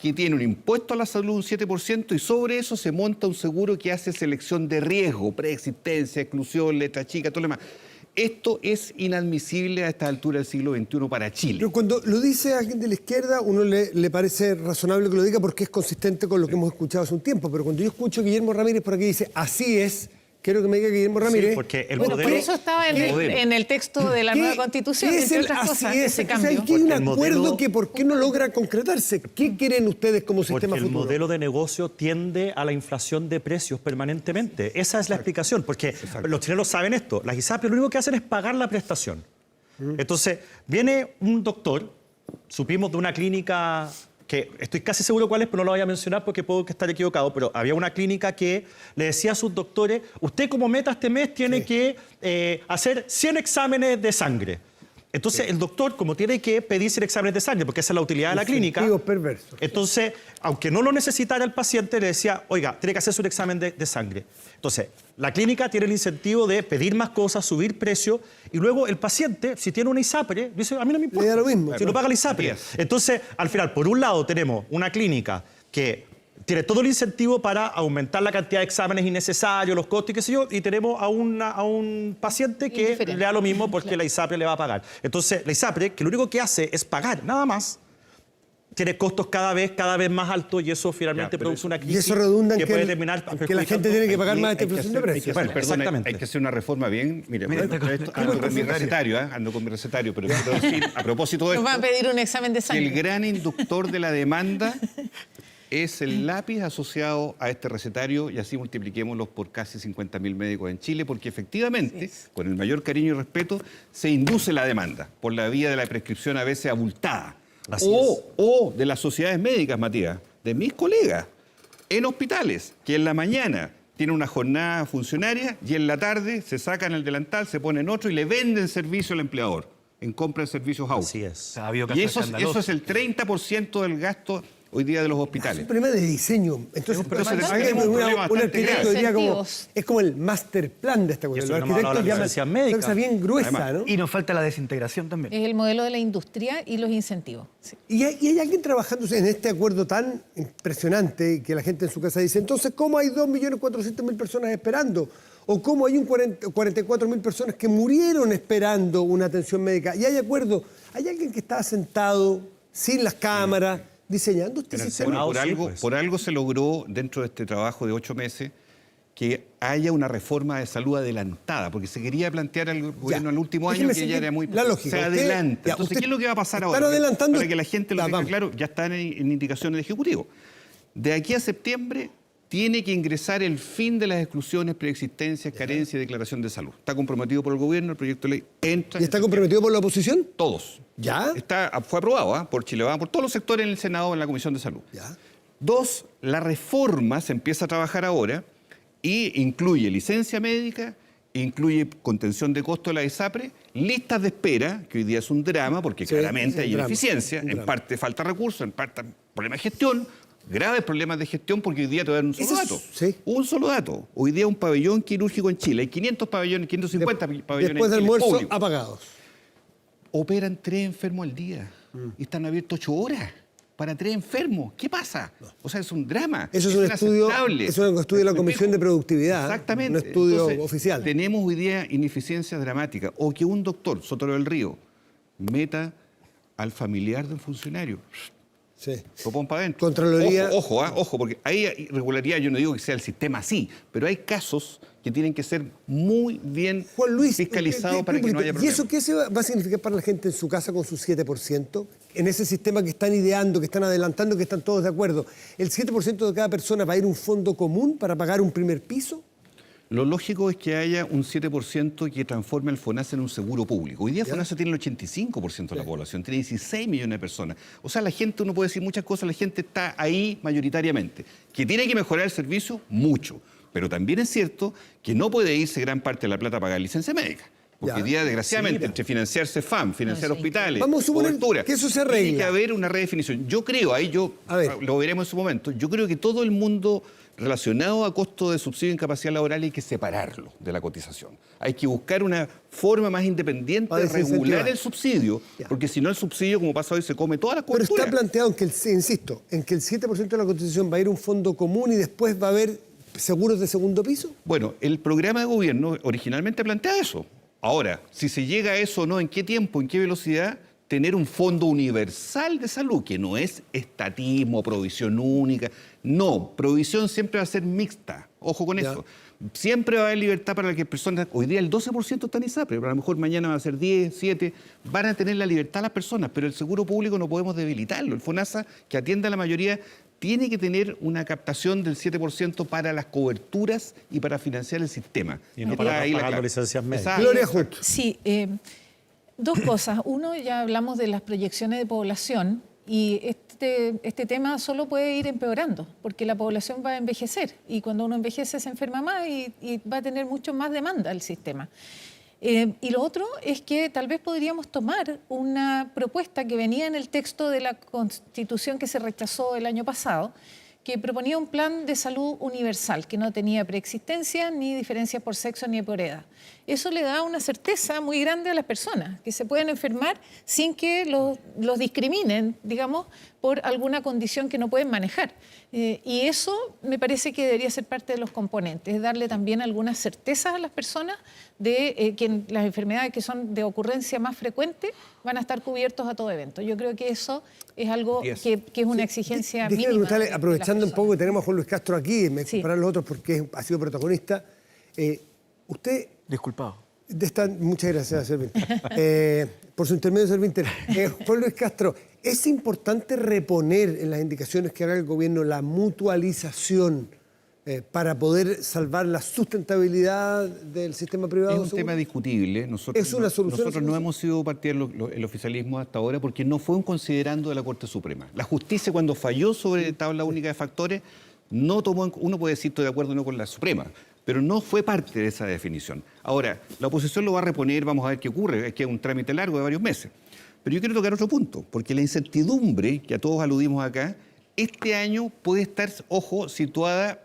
que tiene un impuesto a la salud un 7% y sobre eso se monta un seguro que hace selección de riesgo, preexistencia, exclusión, letra chica, todo lo demás. Esto es inadmisible a esta altura del siglo XXI para Chile. Pero cuando lo dice alguien de la izquierda, uno le parece razonable que lo diga porque es consistente con lo que hemos escuchado hace un tiempo. Pero cuando yo escucho a Guillermo Ramírez por aquí dice, así es, quiero que me diga Guillermo Ramírez. Sí, porque el Bueno, modelo... por eso estaba en el texto de la nueva Constitución, ¿qué es entre el otras cosas, así es? ese O sea, cambio. aquí hay un Porque el acuerdo modelo- que ¿por qué no logra concretarse? ¿Qué quieren ustedes como Porque sistema el futuro? modelo de negocio tiende a la inflación de precios permanentemente. Esa es la explicación, porque los chilenos saben esto. Las ISAPRES lo único que hacen es pagar la prestación. Entonces, viene un doctor, supimos de una clínica que estoy casi seguro cuál es, pero no lo voy a mencionar porque puedo estar equivocado, pero había una clínica que le decía a sus doctores, usted como meta este mes tiene que hacer 100 exámenes de sangre. Entonces, el doctor, como tiene que pedir 100 exámenes de sangre, porque esa es la utilidad de la clínica, Incentivos perversos. entonces, aunque no lo necesitara el paciente, le decía, oiga, tiene que hacerse un examen de sangre. Entonces, la clínica tiene el incentivo de pedir más cosas, subir precios, y luego el paciente, si tiene una ISAPRE, dice, a mí no me importa. Le da lo mismo. Si lo paga la ISAPRE. Entonces, al final, por un lado, tenemos una clínica que tiene todo el incentivo para aumentar la cantidad de exámenes innecesarios, los costos y qué sé yo, y tenemos a un paciente que Indiferente. le da lo mismo porque la ISAPRE le va a pagar. Entonces, la ISAPRE, que lo único que hace es pagar, nada más, tiene costos cada vez más altos y eso finalmente Ya, pero produce una Y crisis eso redunda en que que, puede terminar que la gente tiene que pagar más esta Hay que inflación de hacer- precios. Bueno, perdone, exactamente. hay que hacer una reforma bien. Mire, Mira, ando con mi recetario, ando con mi recetario, pero quiero decir, a propósito de Nos esto, van a pedir un examen de que el sangre. gran inductor de la demanda es el lápiz asociado a este recetario y así multipliquémoslos por casi 50.000 médicos en Chile, porque efectivamente, con el mayor cariño y respeto, se induce la demanda por la vía de la prescripción a veces abultada. O de las sociedades médicas, Matías, de mis colegas, en hospitales, que en la mañana tienen una jornada funcionaria y en la tarde se sacan el delantal, se ponen otro y le venden servicio al empleador en compra de servicios auto. Así es. Ha habido Y casos eso es el 30% del gasto hoy día de los Es hospitales. un problema de diseño. Entonces, Entonces, alguien- tenemos un problema un bastante arquitecto grave. diría como, Incentivos. es como el master plan de esta cuestión. eso Los no hemos hablado arquitectos de la llaman licencia una médica. cosa bien gruesa, Además, ¿no? Y nos falta la desintegración también. Es el modelo de la industria y los incentivos. Sí. Y hay alguien trabajando en este acuerdo tan impresionante que la gente en su casa dice, entonces, ¿cómo hay 2.400.000 personas esperando? ¿O cómo hay 44.000 personas que murieron esperando una atención médica? Y hay acuerdo. ¿Hay alguien que está sentado, sin las cámaras, diseñando este sistema? Bueno, Por algo se logró, dentro de este trabajo de 8 meses, que haya una reforma de salud adelantada, porque se quería plantear al gobierno el último año Déjeme que ya seguir era muy... la lógica. Se Usted- adelanta. ya, Entonces, usted- ¿qué es lo que va a pasar están ahora? adelantando- Para que la gente lo Ya, tenga vamos. claro, ya están en indicaciones de Ejecutivo. De aquí a septiembre tiene que ingresar el fin de las exclusiones, preexistencias, carencias y declaración de salud. Está comprometido por el gobierno, el proyecto de ley entra... ¿Y está comprometido por la oposición? Todos. ¿Ya? Fue aprobado por Chile, por todos los sectores en el Senado, en la Comisión de Salud. Ya. 2, la reforma se empieza a trabajar ahora y incluye licencia médica, incluye contención de costo de la ISAPRE, listas de espera, que hoy día es un drama, porque Sí, claramente es un hay drama, ineficiencia, un en drama. parte falta recursos, en parte problemas de gestión, graves problemas de gestión, porque hoy día te voy a dar un solo Ese es- dato. sí. Un solo dato. Hoy día un pabellón quirúrgico en Chile, hay 500 pabellones, 550 pabellones Después del en Chile, almuerzo, públicos. apagados. Operan 3 enfermos al día y están abiertos 8 horas para 3 enfermos. ¿Qué pasa? O sea, es un drama. Eso es un estudio, inaceptable. es un estudio de la ¿Me Comisión de explico? Productividad. Exactamente. Un estudio Entonces, oficial. Tenemos hoy día ineficiencias dramáticas. O que un doctor, Sotero del Río, meta al familiar de un funcionario. Sí. Popón para adentro. Contraloría- Ojo, porque hay irregularidad, yo no digo que sea el sistema así, pero hay casos que tienen que ser muy bien Juan Luis, fiscalizados para que no haya ¿y problemas. eso qué se va a significar para la gente en su casa con su 7%? En ese sistema que están ideando, que están adelantando, que están todos de acuerdo. ¿El 7% de cada persona va a ir a un fondo común para pagar un primer piso? Lo lógico es que haya un 7% que transforme al FONASA en un seguro público. Hoy día FONASA tiene el 85% de la población, tiene 16 millones de personas. O sea, la gente, uno puede decir muchas cosas, la gente está ahí mayoritariamente. ¿Que tiene que mejorar el servicio? Mucho. Pero también es cierto que no puede irse gran parte de la plata a pagar licencia médica. Porque Ya. hoy día, desgraciadamente, entre financiar CEFAM, financiar hospitales, Vamos a suponer cobertura, que eso se tiene arregla. que haber una redefinición. Yo creo, A ver. lo veremos en su momento, yo creo que todo el mundo relacionado a costo de subsidio de incapacidad laboral hay que separarlo de la cotización. Hay que buscar una forma más independiente Para de regular desincentivar. el subsidio, Ya. porque si no el subsidio, como pasa hoy, se come todas las Pero coberturas. está planteado, insisto, en que el 7% de la cotización va a ir a un fondo común y después va a haber seguros de segundo piso. Bueno, el programa de gobierno originalmente plantea eso. Ahora, si se llega a eso o no, en qué tiempo, en qué velocidad, tener un fondo universal de salud, que no es estatismo, provisión única. No, provisión siempre va a ser mixta. Ojo con Ya. eso. Siempre va a haber libertad para que personas, hoy día el 12% está en ISAPRE, pero a lo mejor mañana va a ser 10, 7, van a tener la libertad las personas, pero el seguro público no podemos debilitarlo. El FONASA, que atiende a la mayoría, tiene que tener una captación del 7% para las coberturas y para financiar el sistema. Y no Está para ahí la pagar clave. licencias médicas. Exacto. Gloria Hood. Sí, dos cosas. Uno, ya hablamos de las proyecciones de población y este tema solo puede ir empeorando porque la población va a envejecer y cuando uno envejece se enferma más y va a tener mucho más demanda el sistema. Y lo otro es que tal vez podríamos tomar una propuesta que venía en el texto de la Constitución que se rechazó el año pasado, que proponía un plan de salud universal, que no tenía preexistencia, ni diferencias por sexo, ni por edad. Eso le da una certeza muy grande a las personas, que se pueden enfermar sin que los discriminen, digamos, por alguna condición que no pueden manejar. Y eso me parece que debería ser parte de los componentes, darle también algunas certezas a las personas de que las enfermedades que son de ocurrencia más frecuente van a estar cubiertos a todo evento. Yo creo que eso es algo Yes. que es una exigencia Déjeme mínima. preguntarle, de las aprovechando un personas. poco que tenemos a Juan Luis Castro aquí, me Sí. comparar los otros porque ha sido protagonista. Usted, Disculpado. muchas gracias, Servín. Por su intermedio, Servín. Juan Luis Castro, ¿es importante reponer en las indicaciones que haga el gobierno la mutualización para poder salvar la sustentabilidad del sistema privado? Es un seguro? tema discutible. Nosotros, ¿Es una solución? Nosotros no hemos sido partidario el oficialismo hasta ahora porque no fue un considerando de la Corte Suprema. La justicia, cuando falló sobre tabla única de factores, no tomó uno puede decir estoy de acuerdo o no con la Suprema, pero no fue parte de esa definición. Ahora, la oposición lo va a reponer, vamos a ver qué ocurre, es que es un trámite largo de varios meses. Pero yo quiero tocar otro punto, porque la incertidumbre que a todos aludimos acá, este año puede estar, ojo, situada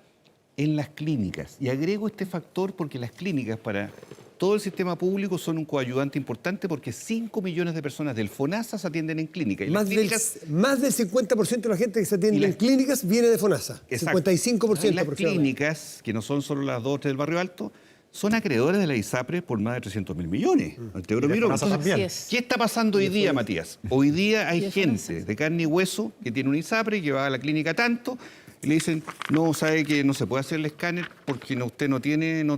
en las clínicas. Y agrego este factor porque las clínicas para todo el sistema público son un coayudante importante porque 5 millones de personas del FONASA se atienden en clínicas. Y las clínicas, Más del 50% de la gente que se atiende Y las- en clínicas viene de FONASA. Exacto. 55% Y las aproximadamente. clínicas, que no son solo las dos o tres del Barrio Alto, son acreedores de la ISAPRE por más de 300.000 millones. Te lo miro. FONASA Entonces, también. Así es. ¿qué está pasando hoy día, Matías? Hoy día hay Y el gente FONASA. de carne y hueso que tiene un ISAPRE, que va a la clínica tanto, y le dicen, no, sabe que no se puede hacer el escáner porque usted no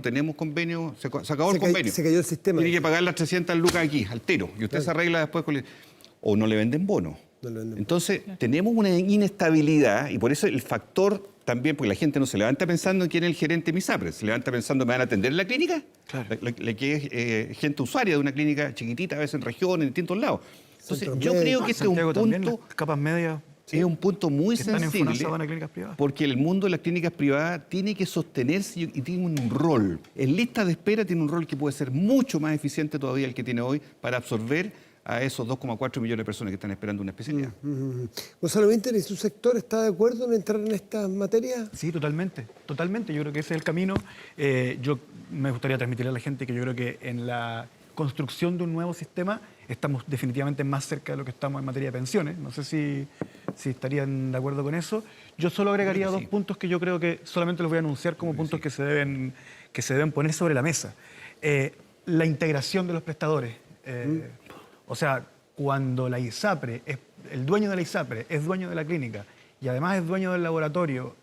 tenemos convenio, se acabó el convenio. Se cayó el sistema. Tiene que pagar las 300 lucas aquí, al tiro, y usted se arregla después con o no le venden bono. No le venden. Entonces, tenemos una inestabilidad y por eso el factor también, porque la gente no se levanta pensando en quién es el gerente de MISAPRE, se levanta pensando, ¿me van a atender en la clínica? Claro. La que es gente usuaria de una clínica chiquitita, a veces en regiones, en distintos lados. Entonces, Centro yo médico. creo que este es un Santiago también, punto... las capas medias Es un punto muy que están en sensible FONASA van a clínicas privadas. porque el mundo de las clínicas privadas tiene que sostenerse y tiene un rol. En lista de espera tiene un rol que puede ser mucho más eficiente todavía el que tiene hoy para absorber a esos 2,4 millones de personas que están esperando una especialidad. Gonzalo Winter, ¿y su sector está de acuerdo en entrar en estas materias? Sí, totalmente, totalmente. Yo creo que ese es el camino. Yo me gustaría transmitirle a la gente que yo creo que en la construcción de un nuevo sistema estamos definitivamente más cerca de lo que estamos en materia de pensiones. No sé si estarían de acuerdo con eso. Yo solo agregaría dos puntos que yo creo que solamente los voy a anunciar como puntos que se deben poner sobre la mesa. La integración de los prestadores. O sea, cuando la ISAPRE, el dueño de la ISAPRE es dueño de la clínica y además es dueño del laboratorio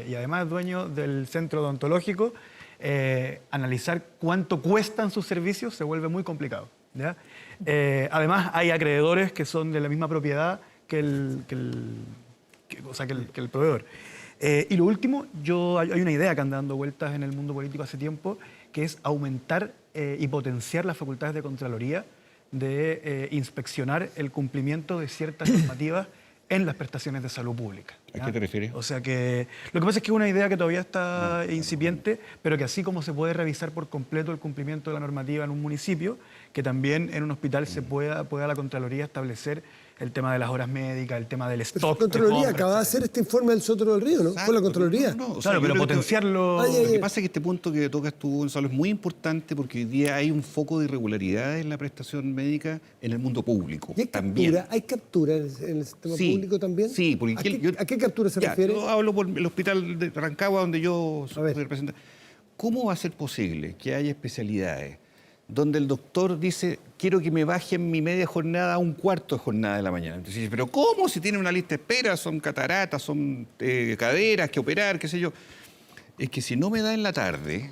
y además es dueño del centro odontológico, analizar cuánto cuestan sus servicios se vuelve muy complicado, ¿ya? Además, hay acreedores que son de la misma propiedad que el proveedor. Y lo último, hay una idea que anda dando vueltas en el mundo político hace tiempo, que es aumentar y potenciar las facultades de Contraloría de inspeccionar el cumplimiento de ciertas normativas en las prestaciones de salud pública. ¿A qué te refieres? O sea que lo que pasa es que es una idea que todavía está incipiente, pero que así como se puede revisar por completo el cumplimiento de la normativa en un municipio, que también en un hospital se pueda la Contraloría establecer el tema de las horas médicas, el tema del Pero stock. la de Contraloría compra, acaba de hacer este informe del Sotero del Río, ¿no? Fue la Contraloría. No, Claro, pero potenciarlo. Lo que pasa es que este punto que tocas tú, Gonzalo, es muy importante porque hoy día hay un foco de irregularidades en la prestación médica en el mundo público. ¿Y hay captura en el sistema público también? Sí, porque ¿A qué captura se refiere? Yo hablo por el hospital de Rancagua, donde yo A ver. soy representante. ¿Cómo va a ser posible que haya especialidades donde el doctor dice, quiero que me bajen mi media jornada a un cuarto de jornada de la mañana? Entonces, pero ¿cómo? Si tiene una lista de espera, son cataratas, son caderas que operar, qué sé yo. Es que si no me da en la tarde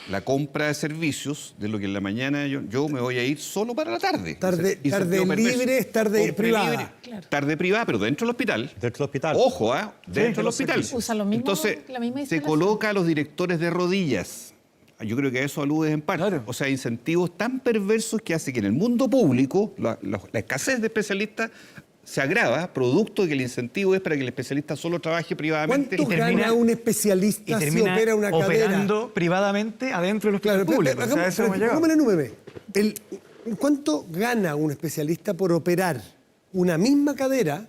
la compra de servicios, de lo que en la mañana yo me voy a ir solo para la tarde. Tarde Incentivo perverso. libre es tarde Compra privada. libre, tarde privada, pero dentro del hospital. Dentro del hospital. Ojo, dentro del hospital. Usa lo mismo, Entonces, la misma se instalación. coloca a los directores de rodillas. Yo creo que a eso aludes en parte. Claro. O sea, incentivos tan perversos que hace que en el mundo público la escasez de especialistas se agrava, producto de que el incentivo es para que el especialista solo trabaje privadamente. ¿Cuánto termina- gana un Y especialista si termina opera una cadera? operando privadamente adentro del hospital Claro, público. O sea, eso hemos llegado. póngale número. ¿Cuánto gana un especialista por operar una misma cadera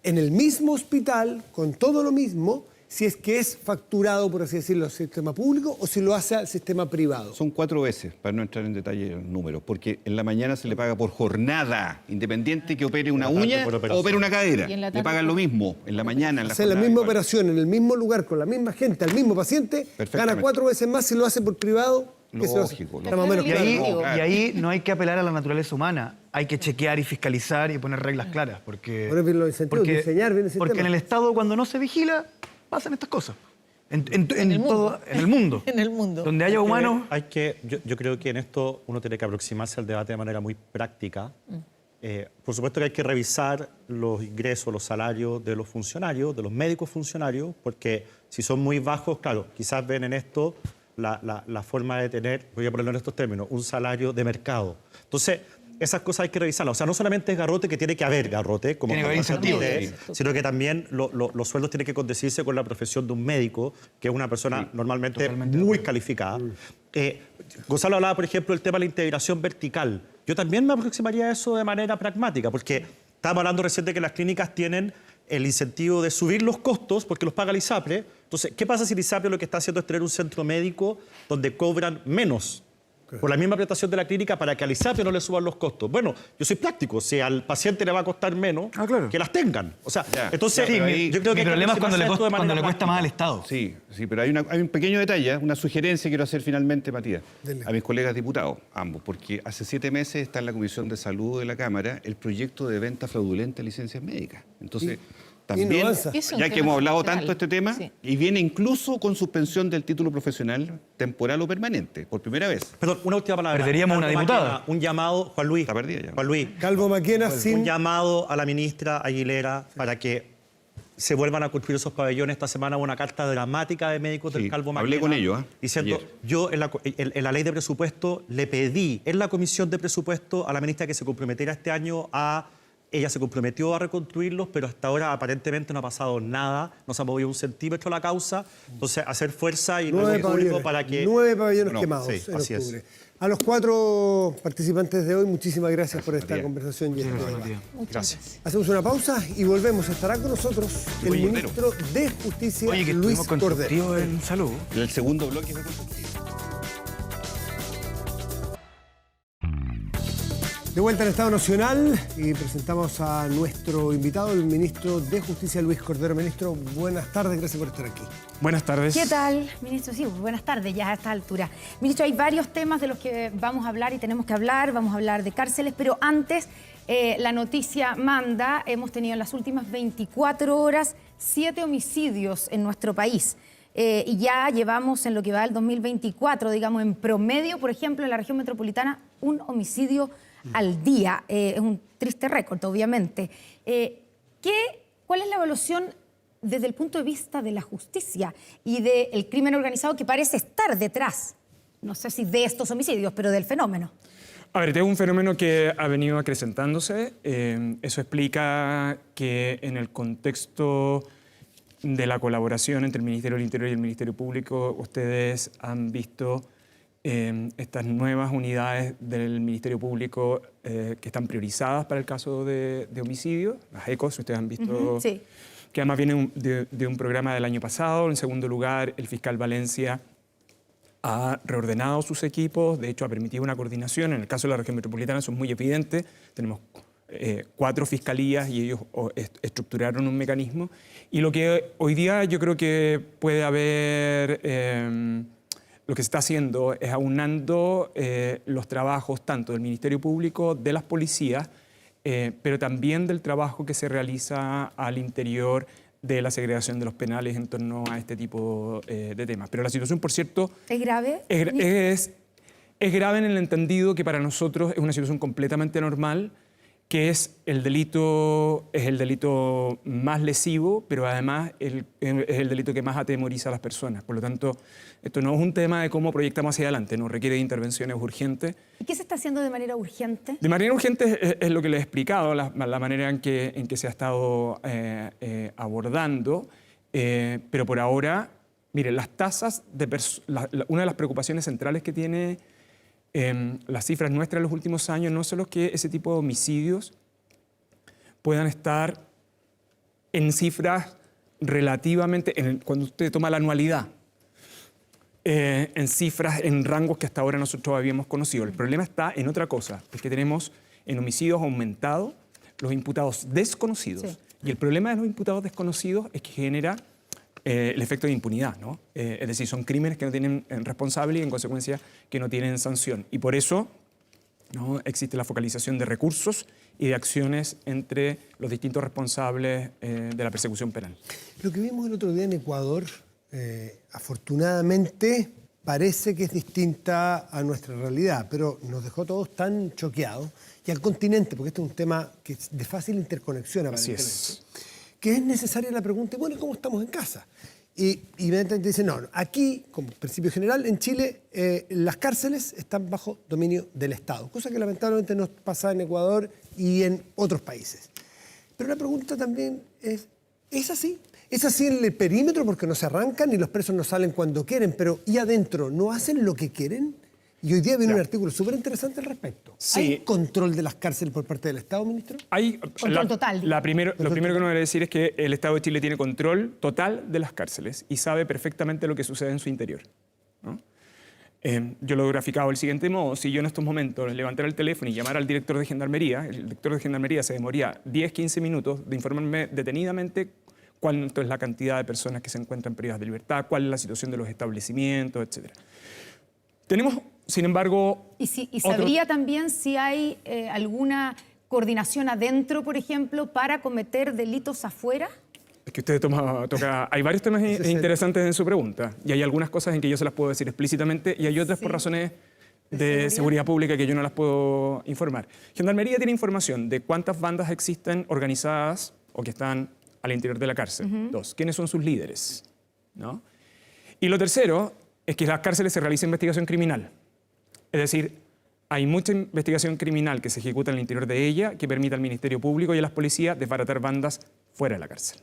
en el mismo hospital, con todo lo mismo, si es que es facturado, por así decirlo, al sistema público o si lo hace al sistema privado? Son 4 veces, para no entrar en detalle en los números, porque en la mañana se le paga por jornada, independiente que opere una En la tarde uña por o operación. opere una cadera. Y en la Le tarde pagan lo por- mismo, en la mañana, en la Hacer la jornada misma igual. operación en el mismo lugar, con la misma gente, al mismo paciente, gana Perfectamente. 4 veces más si lo hace por privado. que si lo hace- Lógico, Está más o menos Y lógico. ahí, claro. Claro. Claro. y ahí no hay que apelar a la naturaleza humana, hay que chequear y fiscalizar y poner reglas claras. Porque, Poner bien los incentivos, diseñar bien el porque sistema. en el Estado, cuando no se vigila, pasan estas cosas. En el mundo. todo, en el mundo. En el mundo. Donde haya humanos. Yo creo que en esto uno tiene que aproximarse al debate de manera muy práctica. Por supuesto que hay que revisar los ingresos, los salarios de los funcionarios, de los médicos funcionarios, porque si son muy bajos, claro, quizás ven en esto la forma de tener, voy a ponerlo en estos términos, un salario de mercado. Entonces, esas cosas hay que revisarlas. O sea, no solamente es garrote, que tiene que haber garrote, como Tiene que haber incentivos. sino que también los sueldos tienen que condecirse con la profesión de un médico, que es una persona normalmente totalmente de muy acuerdo. calificada. Gonzalo hablaba, por ejemplo, del tema de la integración vertical. Yo también me aproximaría a eso de manera pragmática, porque estábamos hablando recién de que las clínicas tienen el incentivo de subir los costos porque los paga el ISAPRE. Entonces, ¿qué pasa si el ISAPRE lo que está haciendo es tener un centro médico donde cobran menos por la misma prestación de la clínica para que al ISAPRE no le suban los costos? Bueno, yo soy práctico. Si al paciente le va a costar menos, claro. que las tengan. O sea, Ya, entonces, ya, pero ahí- yo creo que Mi hay que problema es cuando le, aproximarse a esto de cuando le manera cuesta más al práctica. Estado. Sí, pero hay un pequeño detalle, una sugerencia que quiero hacer finalmente, Matías, Dele. a mis colegas diputados, ambos, porque hace 7 meses está en la Comisión de Salud de la Cámara el proyecto de venta fraudulenta de licencias médicas. Entonces, no también, avanza. Es un ya que tema hemos hablado central, tanto de este tema, sí. y viene incluso con suspensión del título profesional temporal o permanente, por primera vez. Perdón, una última palabra. Perderíamos una Calvo diputada. Maquena, un llamado, Juan Luis. Está perdida ya. Juan Luis. Calvo Maquena Un sin... llamado a la ministra Aguilera para que se vuelvan a construir esos pabellones. Esta semana hubo una carta dramática de médicos del Sí, Calvo hablé Maquena. con ellos, Diciendo, ayer. yo en la ley de presupuesto le pedí en la comisión de presupuesto a la ministra que se comprometiera este año a... Ella se comprometió a reconstruirlos, pero hasta ahora aparentemente no ha pasado nada, no se ha movido un centímetro la causa. Entonces, hacer fuerza y 9 público pabellones, para que... 9 pabellones No, quemados sí, en así es. octubre. A los 4 participantes de hoy, muchísimas gracias por esta Matías. conversación. Y este debate. Muchas gracias. Hacemos una pausa y volvemos. Estará con nosotros el Oye, ministro de Justicia, Oye, que Luis estuvimos Cordero. constructivos en salud. El segundo bloque fue constructivo. De vuelta al Estado Nacional y presentamos a nuestro invitado, el ministro de Justicia, Luis Cordero. Ministro, buenas tardes, gracias por estar aquí. Buenas tardes. ¿Qué tal, ministro? Sí, buenas tardes ya a esta altura. Ministro, hay varios temas de los que vamos a hablar y tenemos que hablar. Vamos a hablar de cárceles, pero antes la noticia manda. Hemos tenido en las últimas 24 horas 7 homicidios en nuestro país. Y ya llevamos en lo que va del 2024, digamos, en promedio, por ejemplo, en la región metropolitana, un homicidio al día. Es un triste récord, obviamente. ¿Cuál es la evaluación desde el punto de vista de la justicia y del crimen organizado que parece estar detrás, no sé si de estos homicidios, pero del fenómeno? A ver, este es un fenómeno que ha venido acrecentándose. Eso explica que en el contexto de la colaboración entre el Ministerio del Interior y el Ministerio Público, ustedes han visto estas nuevas unidades del Ministerio Público que están priorizadas para el caso de homicidio, las ECOS, ustedes han visto, sí, que además vienen de un programa del año pasado. En segundo lugar, el fiscal Valencia ha reordenado sus equipos, de hecho ha permitido una coordinación. En el caso de la región metropolitana eso es muy evidente, tenemos 4 fiscalías y ellos estructuraron un mecanismo. Y lo que hoy día yo creo que puede haber, lo que se está haciendo es aunando los trabajos tanto del Ministerio Público, de las policías, pero también del trabajo que se realiza al interior de la segregación de los penales en torno a este tipo de temas. Pero la situación, por cierto... ¿Es grave? Es grave en el entendido que para nosotros es una situación completamente normal, que es el delito más lesivo, pero además es el delito que más atemoriza a las personas. Por lo tanto, esto no es un tema de cómo proyectamos hacia adelante, nos requiere de intervenciones urgentes. ¿Y qué se está haciendo de manera urgente? De manera urgente es lo que les he explicado, la manera en que se ha estado abordando, pero por ahora, miren, las tasas una de las preocupaciones centrales que tiene las cifras nuestras en los últimos años no solo que ese tipo de homicidios puedan estar en cifras relativamente, cuando usted toma la anualidad, en cifras, en rangos que hasta ahora nosotros habíamos conocido. El problema está en otra cosa, es que tenemos en homicidios aumentado los imputados desconocidos. Sí. Y el problema de los imputados desconocidos es que genera el efecto de impunidad, ¿no? Es decir, son crímenes que no tienen responsable y en consecuencia que no tienen sanción. Y por eso, ¿no?, existe la focalización de recursos y de acciones entre los distintos responsables de la persecución penal. Lo que vimos el otro día en Ecuador, afortunadamente, parece que es distinta a nuestra realidad, pero nos dejó todos tan choqueados, y al continente, porque este es un tema que es de fácil interconexión aparentemente. Así es. Que es necesaria la pregunta, bueno, ¿cómo estamos en casa? Y inmediatamente dicen, no, aquí, como principio general, en Chile, las cárceles están bajo dominio del Estado, cosa que lamentablemente no pasa en Ecuador y en otros países. Pero la pregunta también ¿es así? ¿Es así en el perímetro porque no se arrancan y los presos no salen cuando quieren, pero ¿y adentro no hacen lo que quieren? Y hoy día viene un artículo súper interesante al respecto. Sí. ¿Hay control de las cárceles por parte del Estado, ministro? Hay control total. Lo primero que uno debe decir es que el Estado de Chile tiene control total de las cárceles y sabe perfectamente lo que sucede en su interior, ¿no? Yo lo he graficado del siguiente modo. Si yo en estos momentos levantara el teléfono y llamara al director de Gendarmería, el director de Gendarmería se demoría 10-15 minutos de informarme detenidamente cuánto es la cantidad de personas que se encuentran privadas de libertad, cuál es la situación de los establecimientos, etc. Tenemos, sin embargo... ¿Y sabría también si hay alguna coordinación adentro, por ejemplo, para cometer delitos afuera? Es que usted toca... Hay varios temas interesantes en su pregunta y hay algunas cosas en que yo se las puedo decir explícitamente y hay otras por razones de seguridad pública que yo no las puedo informar. Gendarmería tiene información de cuántas bandas existen organizadas o que están al interior de la cárcel. 2, ¿quiénes son sus líderes? ¿No? Y lo tercero es que en las cárceles se realiza investigación criminal. Es decir, hay mucha investigación criminal que se ejecuta en el interior de ella que permite al Ministerio Público y a las policías desbaratar bandas fuera de la cárcel.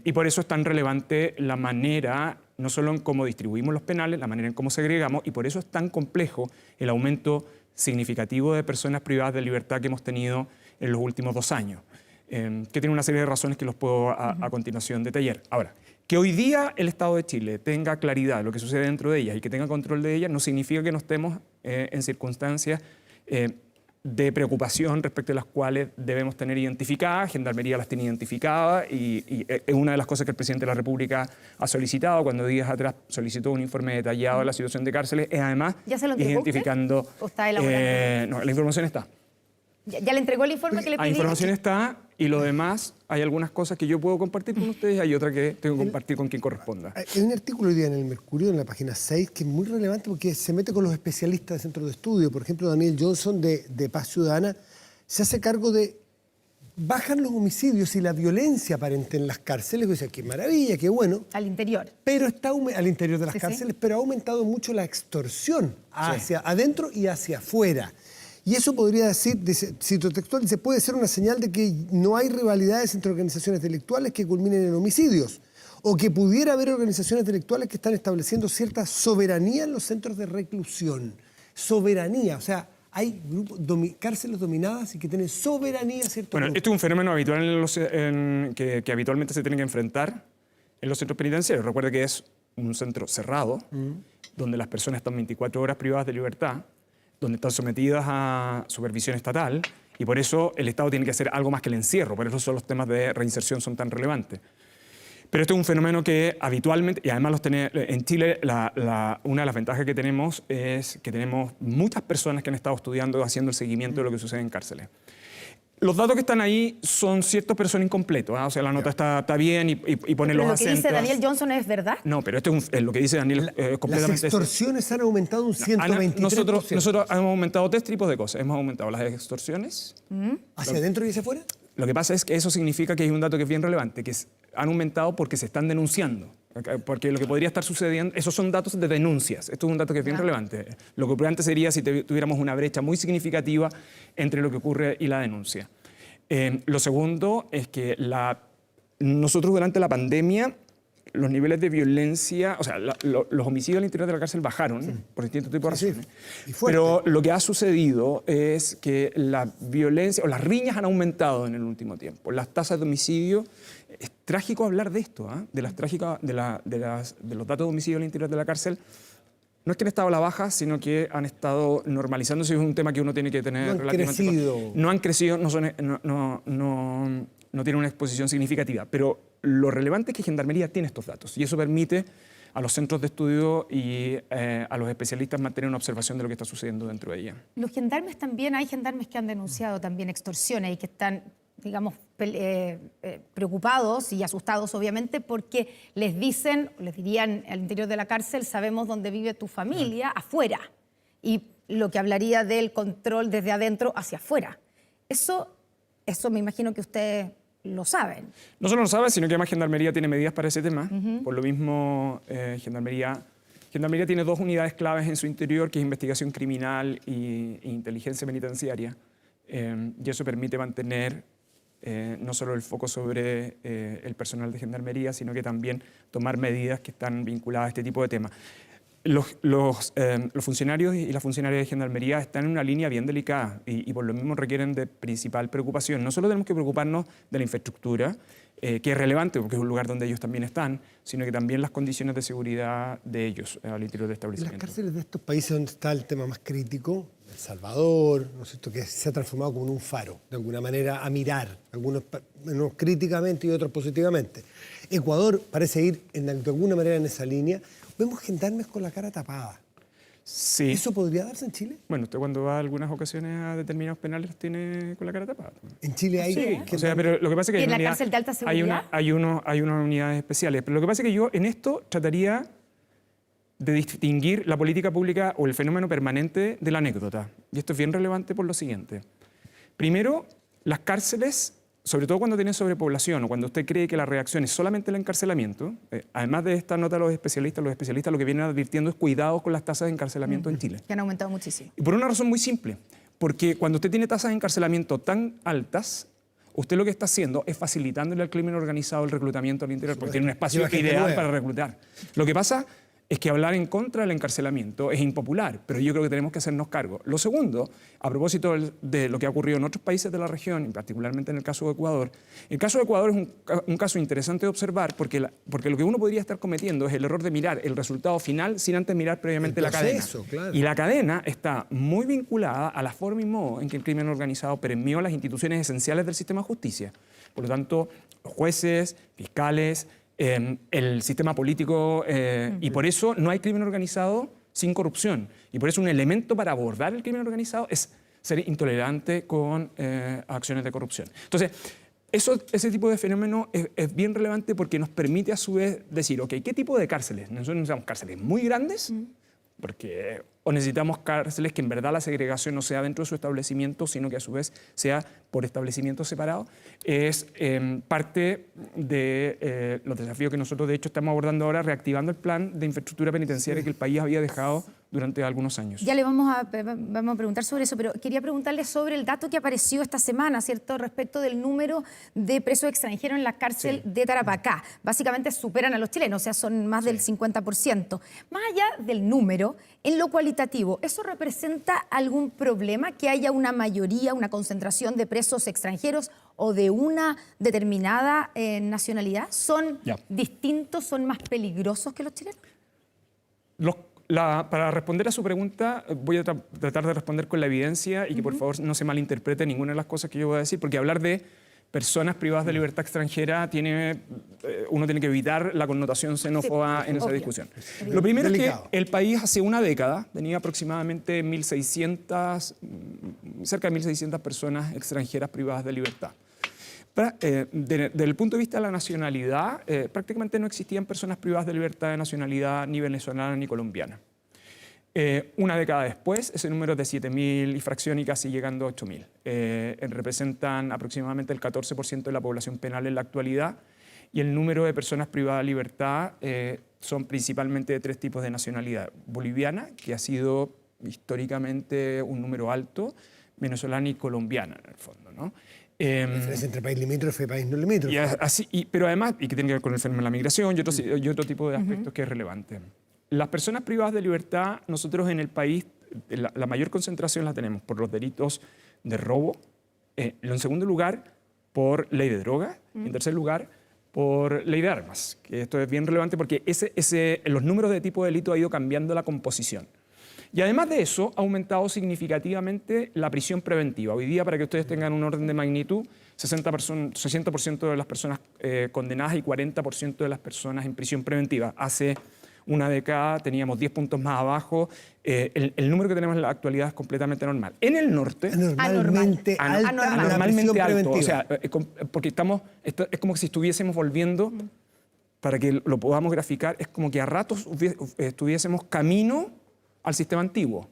Y por eso es tan relevante la manera, no solo en cómo distribuimos los penales, la manera en cómo segregamos, y por eso es tan complejo el aumento significativo de personas privadas de libertad que hemos tenido en los últimos 2 años, que tiene una serie de razones que los puedo a continuación detallar. Ahora, que hoy día el Estado de Chile tenga claridad de lo que sucede dentro de ellas y que tenga control de ellas no significa que no estemos en circunstancias de preocupación respecto a las cuales debemos tener identificadas. Gendarmería las tiene identificadas y es una de las cosas que el presidente de la República ha solicitado cuando días atrás solicitó un informe detallado de la situación de cárceles. Es además ¿Ya se lo entregó identificando... usted? ¿O está elaborando? No, la información está. ¿Ya le entregó el informe que le pedí? La información está y lo demás, hay algunas cosas que yo puedo compartir con ustedes y hay otras que tengo que compartir con quien corresponda. Hay un artículo hoy día en el Mercurio, en la página 6, que es muy relevante porque se mete con los especialistas de centros de estudio. Por ejemplo, Daniel Johnson de Paz Ciudadana se hace cargo de bajan los homicidios y la violencia aparente en las cárceles. O sea, qué maravilla, qué bueno. Al interior. Pero está al interior de las cárceles, pero ha aumentado mucho la extorsión hacia adentro y hacia afuera. Y eso podría decir, dice, cito textual, dice, puede ser una señal de que no hay rivalidades entre organizaciones delictuales que culminen en homicidios, o que pudiera haber organizaciones delictuales que están estableciendo cierta soberanía en los centros de reclusión. Soberanía, o sea, hay grupos, cárceles dominadas y que tienen soberanía, ¿cierto? Bueno, esto es un fenómeno habitual que habitualmente se tiene que enfrentar en los centros penitenciarios. Recuerde que es un centro cerrado, donde las personas están 24 horas privadas de libertad, donde están sometidas a supervisión estatal, y por eso el Estado tiene que hacer algo más que el encierro. Por eso son los temas de reinserción son tan relevantes. Pero esto es un fenómeno que habitualmente, y además en Chile, una de las ventajas que tenemos es que tenemos muchas personas que han estado estudiando, haciendo el seguimiento de lo que sucede en cárceles. Los datos que están ahí son ciertos, pero son incompletos. O sea, la nota está bien y pone los acentos. ¿Lo que dice Daniel Johnson es verdad? No, pero esto es lo que dice Daniel completamente. Las extorsiones han aumentado un 123%. Nosotros hemos aumentado 3 tipos de cosas. Hemos aumentado las extorsiones. ¿Hacia adentro y hacia afuera? Lo que pasa es que eso significa que hay un dato que es bien relevante, que han aumentado porque se están denunciando. Porque lo que podría estar sucediendo, esos son datos de denuncias. Esto es un dato que es bien relevante. Lo que prudente sería si tuviéramos una brecha muy significativa entre lo que ocurre y la denuncia. Lo segundo es que nosotros durante la pandemia, los niveles de violencia, o sea, los homicidios al interior de la cárcel bajaron por distintos tipos de razones. Pero lo que ha sucedido es que la violencia o las riñas han aumentado en el último tiempo. Las tasas de homicidio, es trágico hablar de esto, de los datos de homicidio al interior de la cárcel. No es que han estado a la baja, sino que han estado normalizándose. Es un tema que uno tiene que tener relativamente... No han crecido, no tienen una exposición significativa. Pero lo relevante es que Gendarmería tiene estos datos y eso permite a los centros de estudio y a los especialistas mantener una observación de lo que está sucediendo dentro de ella. Los gendarmes también, hay gendarmes que han denunciado también extorsiones y que están, digamos, preocupados y asustados, obviamente, porque les dirían al interior de la cárcel, sabemos dónde vive tu familia, afuera. Y lo que hablaría del control desde adentro hacia afuera. Eso me imagino que ustedes lo saben. No solo lo saben, sino que además Gendarmería tiene medidas para ese tema. Por lo mismo, Gendarmería tiene 2 unidades claves en su interior, que es investigación criminal e inteligencia penitenciaria. Y eso permite mantener no solo el foco sobre el personal de Gendarmería, sino que también tomar medidas que están vinculadas a este tipo de temas. Los funcionarios y las funcionarias de Gendarmería están en una línea bien delicada y por lo mismo requieren de principal preocupación. No solo tenemos que preocuparnos de la infraestructura, que es relevante porque es un lugar donde ellos también están, sino que también las condiciones de seguridad de ellos al interior del establecimiento. En las cárceles de estos países donde está el tema más crítico, El Salvador, ¿no es cierto?, que se ha transformado como en un faro, de alguna manera, a mirar, algunos críticamente y otros positivamente. Ecuador parece ir de alguna manera en esa línea. Vemos gendarmes con la cara tapada. Sí. ¿Eso podría darse en Chile? Bueno, usted cuando va a algunas ocasiones a determinados penales los tiene con la cara tapada. En Chile hay... Sí, o sea, pero lo que pasa es que... ¿Y en la cárcel de alta seguridad? Hay unas unidades especiales. Pero lo que pasa es que yo en esto trataría de distinguir la política pública o el fenómeno permanente de la anécdota. Y esto es bien relevante por lo siguiente. Primero, las cárceles, sobre todo cuando tienen sobrepoblación o cuando usted cree que la reacción es solamente el encarcelamiento, además de esta nota los especialistas lo que vienen advirtiendo es cuidado con las tasas de encarcelamiento en Chile. Que han aumentado muchísimo. Y por una razón muy simple, porque cuando usted tiene tasas de encarcelamiento tan altas, usted lo que está haciendo es facilitándole al crimen organizado el reclutamiento al interior, porque tiene un espacio ideal para reclutar. Lo que pasa es que hablar en contra del encarcelamiento es impopular, pero yo creo que tenemos que hacernos cargo. Lo segundo, a propósito de lo que ha ocurrido en otros países de la región, y particularmente en el caso de Ecuador, el caso de Ecuador es un caso interesante de observar porque lo que uno podría estar cometiendo es el error de mirar el resultado final sin antes mirar previamente la cadena. Claro. Y la cadena está muy vinculada a la forma y modo en que el crimen organizado permeó las instituciones esenciales del sistema de justicia. Por lo tanto, jueces, fiscales, el sistema político, y por eso no hay crimen organizado sin corrupción. Y por eso un elemento para abordar el crimen organizado es ser intolerante con acciones de corrupción. Entonces, ese tipo de fenómeno es bien relevante porque nos permite a su vez decir, ok, ¿qué tipo de cárceles? Nosotros necesitamos cárceles muy grandes, porque o necesitamos cárceles que en verdad la segregación no sea dentro de su establecimiento, sino que a su vez sea por establecimientos separados, es parte de los desafíos que nosotros de hecho estamos abordando ahora, reactivando el plan de infraestructura penitenciaria que el país había dejado durante algunos años. Ya le vamos a preguntar sobre eso, pero quería preguntarle sobre el dato que apareció esta semana, ¿cierto?, respecto del número de presos extranjeros en la cárcel de Tarapacá. Básicamente superan a los chilenos, o sea, son más del 50%. Más allá del número, en lo cualitativo, ¿eso representa algún problema que haya una mayoría, una concentración de presos extranjeros o de una determinada nacionalidad? ¿Son distintos, son más peligrosos que los chilenos? Para responder a su pregunta, voy a tratar de responder con la evidencia y que por favor no se malinterprete ninguna de las cosas que yo voy a decir, porque hablar de personas privadas de libertad extranjera uno tiene que evitar la connotación xenófoba en esa discusión. Lo primero es que el país hace una década tenía aproximadamente cerca de 1.600 personas extranjeras privadas de libertad. Desde el punto de vista de la nacionalidad, prácticamente no existían personas privadas de libertad de nacionalidad ni venezolana ni colombiana. Una década después, ese número es de 7.000 y fracción y casi llegando a 8.000. Representan aproximadamente el 14% de la población penal en la actualidad y el número de personas privadas de libertad son principalmente de 3 tipos de nacionalidad. Boliviana, que ha sido históricamente un número alto, venezolana y colombiana en el fondo, ¿no? La diferencia entre país limítrofe y país no limítrofe. Pero además, y que tiene que ver con el fenómeno de la migración y otro tipo de aspectos que es relevante. Las personas privadas de libertad, nosotros en el país, la mayor concentración la tenemos por los delitos de robo, en segundo lugar, por ley de drogas, y en tercer lugar, por ley de armas. Que esto es bien relevante porque los números de tipo de delito ha ido cambiando la composición. Y además de eso, ha aumentado significativamente la prisión preventiva. Hoy día, para que ustedes tengan un orden de magnitud, 60% de las personas condenadas y 40% de las personas en prisión preventiva. Hace una década teníamos 10 puntos más abajo. El número que tenemos en la actualidad es completamente normal. En el norte... Anormalmente alto. O sea, porque es como si estuviésemos volviendo, para que lo podamos graficar, es como que a ratos estuviésemos camino al sistema antiguo.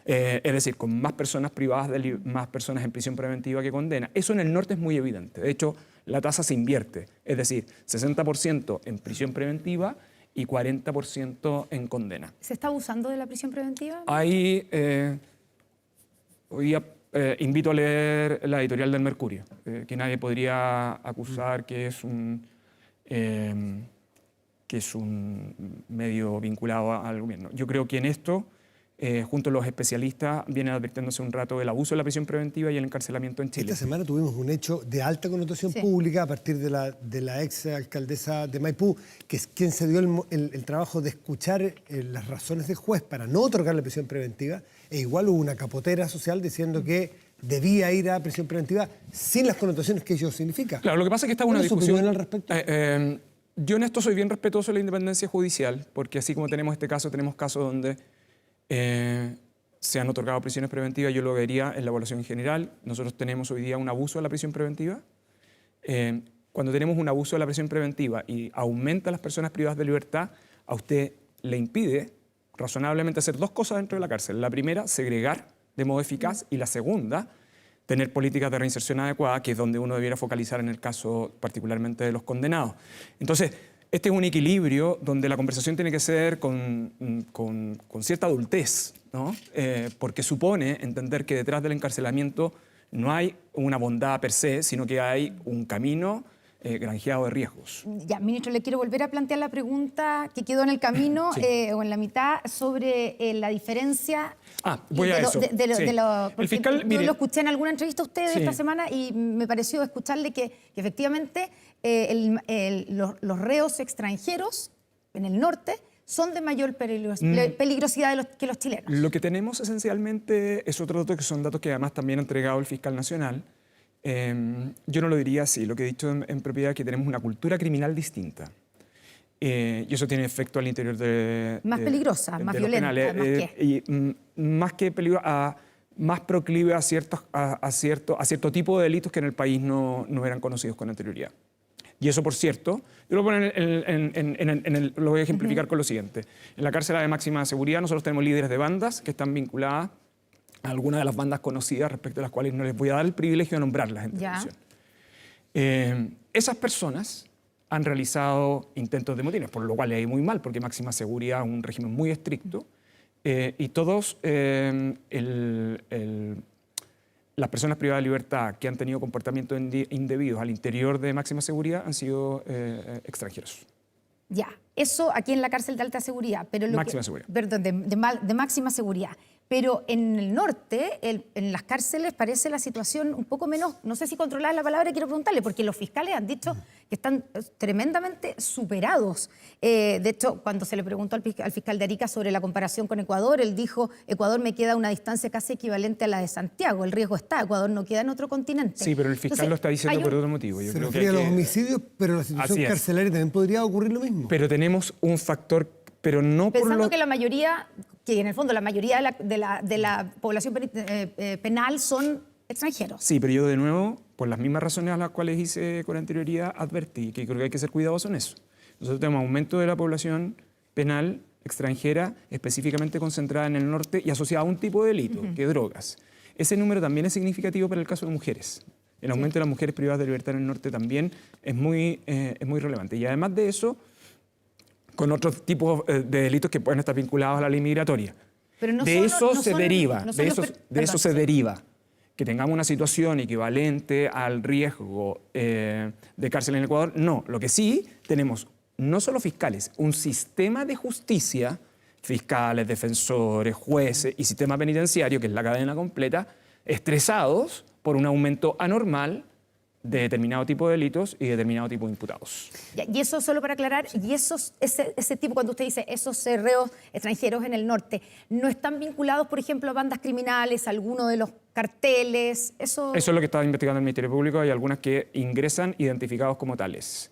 Es decir, con más personas privadas, más personas en prisión preventiva que condena. Eso en el norte es muy evidente. De hecho, la tasa se invierte. Es decir, 60% en prisión preventiva y 40% en condena. ¿Se está abusando de la prisión preventiva? Hoy día invito a leer la editorial del Mercurio, que nadie podría acusar que es un medio vinculado al gobierno. Yo creo que en esto, junto a los especialistas, vienen advirtiéndose un rato del abuso de la prisión preventiva y el encarcelamiento en Chile. Esta semana tuvimos un hecho de alta connotación pública a partir de la ex alcaldesa de Maipú, que es quien se dio el trabajo de escuchar las razones del juez para no otorgar la prisión preventiva, e igual hubo una capotera social diciendo que debía ir a prisión preventiva sin las connotaciones que ello significa. Claro, lo que pasa es que esta es una discusión... ¿Cuál es su opinión al respecto? Yo en esto soy bien respetuoso de la independencia judicial, porque así como tenemos este caso, tenemos casos donde se han otorgado prisiones preventivas. Yo lo vería en la evaluación en general. Nosotros tenemos hoy día un abuso de la prisión preventiva. Cuando tenemos un abuso de la prisión preventiva y aumenta las personas privadas de libertad, a usted le impide razonablemente hacer 2 cosas dentro de la cárcel. La primera, segregar de modo eficaz, y la segunda, tener políticas de reinserción adecuadas, que es donde uno debiera focalizar en el caso particularmente de los condenados. Entonces, este es un equilibrio donde la conversación tiene que ser con cierta adultez, ¿no? Porque supone entender que detrás del encarcelamiento no hay una bondad per se, sino que hay un camino granjeado de riesgos. Ya, ministro, le quiero volver a plantear la pregunta que quedó en el camino o en la mitad sobre la diferencia. Voy a eso. El fiscal, yo lo escuché en alguna entrevista a usted esta semana y me pareció escucharle que efectivamente los reos extranjeros en el norte son de mayor peligrosidad que los chilenos. Lo que tenemos esencialmente es otro dato, que son datos que además también ha entregado el fiscal nacional. Yo no lo diría así, lo que he dicho en propiedad, que tenemos una cultura criminal distinta. Y eso tiene efecto al interior de... Más peligrosa, más violenta, más que peligrosa, más proclive a cierto tipo de delitos que en el país no eran conocidos con anterioridad. Y eso, por cierto, yo lo, lo voy a ejemplificar con lo siguiente. En la cárcel de máxima seguridad nosotros tenemos líderes de bandas que están vinculadas a algunas de las bandas conocidas respecto a las cuales no les voy a dar el privilegio de nombrarlas en televisión. Esas personas han realizado intentos de motines, por lo cual le ha ido muy mal, porque máxima seguridad es un régimen muy estricto, y todos las personas privadas de libertad que han tenido comportamientos indebidos al interior de máxima seguridad han sido extranjeros. Ya, eso aquí en la cárcel de alta seguridad. Pero máxima seguridad. Perdón, de máxima seguridad. Pero en el norte, en las cárceles, parece la situación un poco menos, no sé si controlada es la palabra, quiero preguntarle, porque los fiscales han dicho que están tremendamente superados. De hecho, cuando se le preguntó al fiscal de Arica sobre la comparación con Ecuador, él dijo, Ecuador me queda a una distancia casi equivalente a la de Santiago, el riesgo está, Ecuador no queda en otro continente. Sí, pero el fiscal lo está diciendo por otro motivo. Se refiere a los homicidios, pero la situación carcelaria también podría ocurrir lo mismo. Pero tenemos un factor, pero no por pensando que la mayoría, que en el fondo la mayoría de la población penal son extranjeros. Sí, pero yo de nuevo, por las mismas razones a las cuales hice con anterioridad, advertí que creo que hay que ser cuidadosos en eso. Nosotros tenemos aumento de la población penal extranjera, específicamente concentrada en el norte y asociada a un tipo de delito, que es drogas. Ese número también es significativo para el caso de mujeres. El aumento de las mujeres privadas de libertad en el norte también es muy relevante. Y además de eso, con otros tipos de delitos que pueden estar vinculados a la ley migratoria. Pero no de solo, eso se deriva, de eso se deriva que tengamos una situación equivalente al riesgo de cárcel en Ecuador. No, lo que sí tenemos, no solo fiscales, un sistema de justicia, fiscales, defensores, jueces y sistema penitenciario, que es la cadena completa, estresados por un aumento anormal de determinado tipo de delitos y determinado tipo de imputados. Y eso, solo para aclarar, y ese tipo, cuando usted dice esos reos extranjeros en el norte, ¿no están vinculados, por ejemplo, a bandas criminales, a alguno de los carteles? Eso es lo que está investigando el Ministerio Público. Hay algunas que ingresan identificados como tales.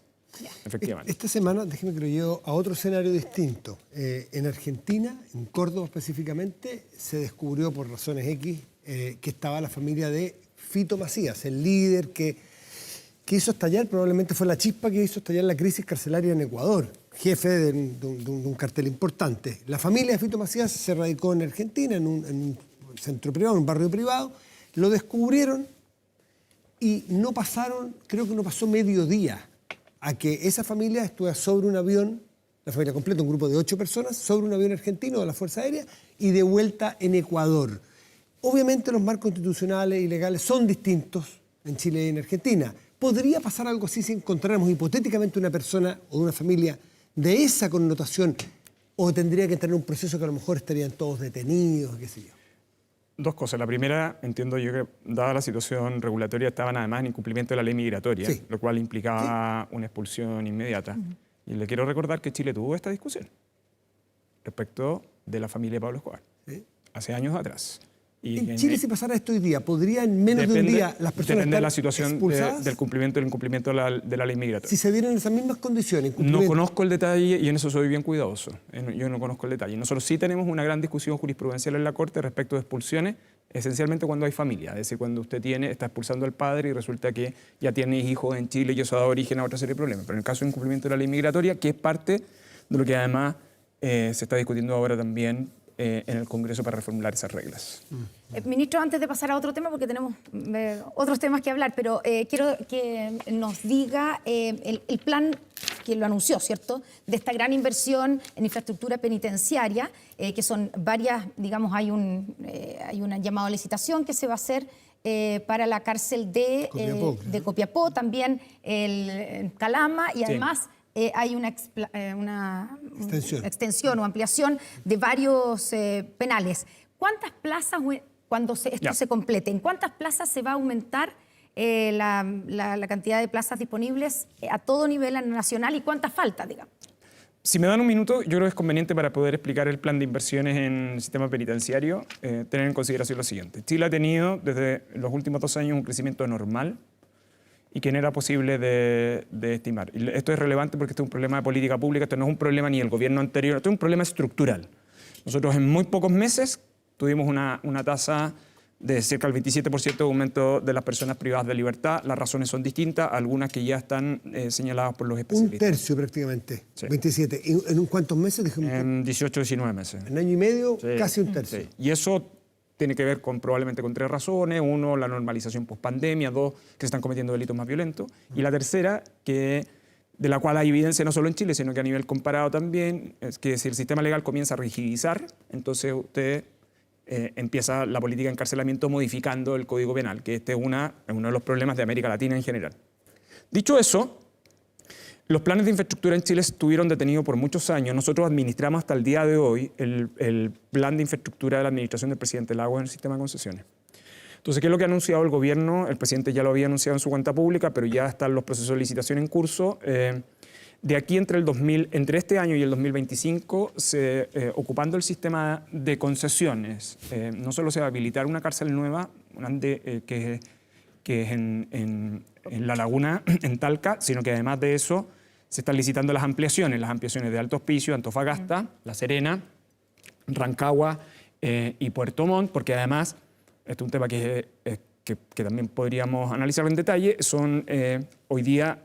Efectivamente. Esta semana, déjeme que lo llevo a otro escenario distinto. En Argentina, en Córdoba específicamente, se descubrió por razones X que estaba la familia de Fito Macías, el líder que hizo estallar, probablemente fue la chispa que hizo estallar la crisis carcelaria en Ecuador, jefe de un cartel importante. La familia de Fito Macías se radicó en Argentina, en un centro privado, en un barrio privado, lo descubrieron y no pasaron, creo que no pasó medio día, a que esa familia estuviera sobre un avión, la familia completa, un grupo de 8 personas, sobre un avión argentino de la Fuerza Aérea y de vuelta en Ecuador. Obviamente los marcos constitucionales y legales son distintos en Chile y en Argentina. ¿Podría pasar algo así si encontráramos hipotéticamente una persona o una familia de esa connotación? ¿O tendría que entrar en un proceso que a lo mejor estarían todos detenidos, qué sé yo? Dos cosas. La primera, entiendo yo que dada la situación regulatoria estaban además en incumplimiento de la ley migratoria, sí, lo cual implicaba una expulsión inmediata. Y le quiero recordar que Chile tuvo esta discusión respecto de la familia de Pablo Escobar, hace años atrás. Y en Chile, si pasara esto hoy día, ¿podría en menos de un día las personas depende de la estar situación expulsadas? del incumplimiento de la ley migratoria. Si se dieran esas mismas condiciones. No conozco el detalle y en eso soy bien cuidadoso. Yo no conozco el detalle. Nosotros sí tenemos una gran discusión jurisprudencial en la Corte respecto de expulsiones, esencialmente cuando hay familia. Es decir, cuando usted está expulsando al padre y resulta que ya tiene hijos en Chile y eso da origen a otra serie de problemas. Pero en el caso de incumplimiento de la ley migratoria, que es parte de lo que además se está discutiendo ahora también en el Congreso para reformular esas reglas. Ministro, antes de pasar a otro tema, porque tenemos otros temas que hablar, pero quiero que nos diga el plan que lo anunció, ¿cierto?, de esta gran inversión en infraestructura penitenciaria, que son varias, digamos, hay una llamada a licitación que se va a hacer para la cárcel de Copiapó, también en Calama, y además hay una extensión o ampliación de varios penales. ¿Cuántas plazas, cuando esto se complete, en cuántas plazas se va a aumentar la cantidad de plazas disponibles a todo nivel nacional y cuántas falta, digamos? Si me dan un minuto, yo creo que es conveniente para poder explicar el plan de inversiones en el sistema penitenciario, tener en consideración lo siguiente. Chile ha tenido desde los últimos 2 años un crecimiento normal y que no era posible de estimar. Y esto es relevante porque este es un problema de política pública, esto no es un problema ni del gobierno anterior, esto es un problema estructural. Nosotros en muy pocos meses tuvimos una tasa de cerca del 27% de aumento de las personas privadas de libertad. Las razones son distintas, algunas que ya están señaladas por los Un especialistas. tercio prácticamente, Sí. 27. ¿En cuántos meses? Dijimos, En 18, 19 meses. en año y medio, Sí. casi un tercio. Sí. Y eso tiene que ver probablemente con 3 razones. Uno, la normalización post-pandemia. 2, que se están cometiendo delitos más violentos. Y la tercera, de la cual hay evidencia no solo en Chile, sino que a nivel comparado también, es que si el sistema legal comienza a rigidizar, entonces usted empieza la política de encarcelamiento modificando el Código Penal, que este es uno de los problemas de América Latina en general. Dicho eso, los planes de infraestructura en Chile estuvieron detenidos por muchos años. Nosotros administramos hasta el día de hoy el plan de infraestructura de la administración del presidente Lagos en el sistema de concesiones. Entonces, ¿qué es lo que ha anunciado el gobierno? El presidente ya lo había anunciado en su cuenta pública, pero ya están los procesos de licitación en curso. De aquí entre este año y el 2025, ocupando el sistema de concesiones, no solo se va a habilitar una cárcel nueva, que es en La Laguna, en Talca, sino que además de eso se están licitando las ampliaciones de Alto Hospicio, Antofagasta, La Serena, Rancagua y Puerto Montt, porque además, este es un tema que también podríamos analizar en detalle, hoy día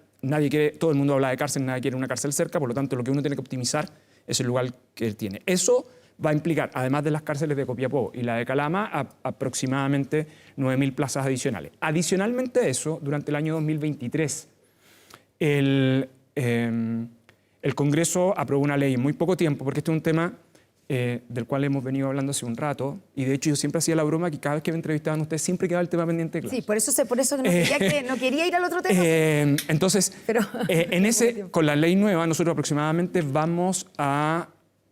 todo el mundo habla de cárcel, nadie quiere una cárcel cerca, por lo tanto lo que uno tiene que optimizar es el lugar que él tiene. Eso va a implicar, además de las cárceles de Copiapó y la de Calama, aproximadamente 9.000 plazas adicionales. Adicionalmente a eso, durante el año 2023, el Congreso aprobó una ley en muy poco tiempo, porque este es un tema del cual hemos venido hablando hace un rato, y de hecho yo siempre hacía la broma que cada vez que me entrevistaban ustedes siempre quedaba el tema pendiente de clase. Sí, por eso no quería ir al otro tema. Entonces, con la ley nueva, nosotros aproximadamente vamos a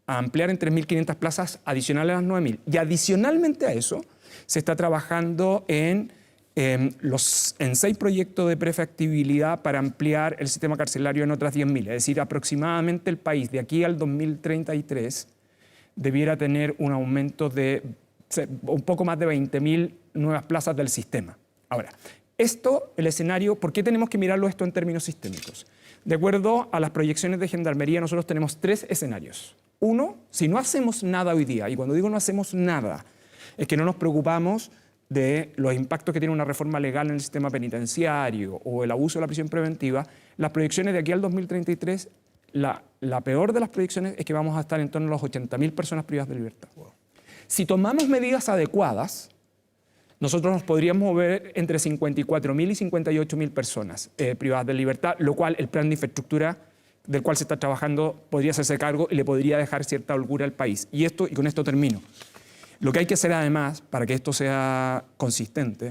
ampliar en 3.500 plazas adicionales a las 9.000. Y adicionalmente a eso, se está trabajando en 6 proyectos de prefactibilidad para ampliar el sistema carcelario en otras 10.000. Es decir, aproximadamente el país de aquí al 2033 debiera tener un aumento de un poco más de 20.000 nuevas plazas del sistema. Ahora, el escenario, ¿por qué tenemos que mirarlo esto en términos sistémicos? De acuerdo a las proyecciones de Gendarmería, nosotros tenemos 3 escenarios. Uno, si no hacemos nada hoy día, y cuando digo no hacemos nada, es que no nos preocupamos de los impactos que tiene una reforma legal en el sistema penitenciario o el abuso de la prisión preventiva, las proyecciones de aquí al 2033, la peor de las proyecciones es que vamos a estar en torno a las 80.000 personas privadas de libertad. Wow. Si tomamos medidas adecuadas, nosotros nos podríamos mover entre 54.000 y 58.000 personas privadas de libertad, lo cual el plan de infraestructura del cual se está trabajando podría hacerse cargo y le podría dejar cierta holgura al país. Y con esto termino. Lo que hay que hacer además, para que esto sea consistente,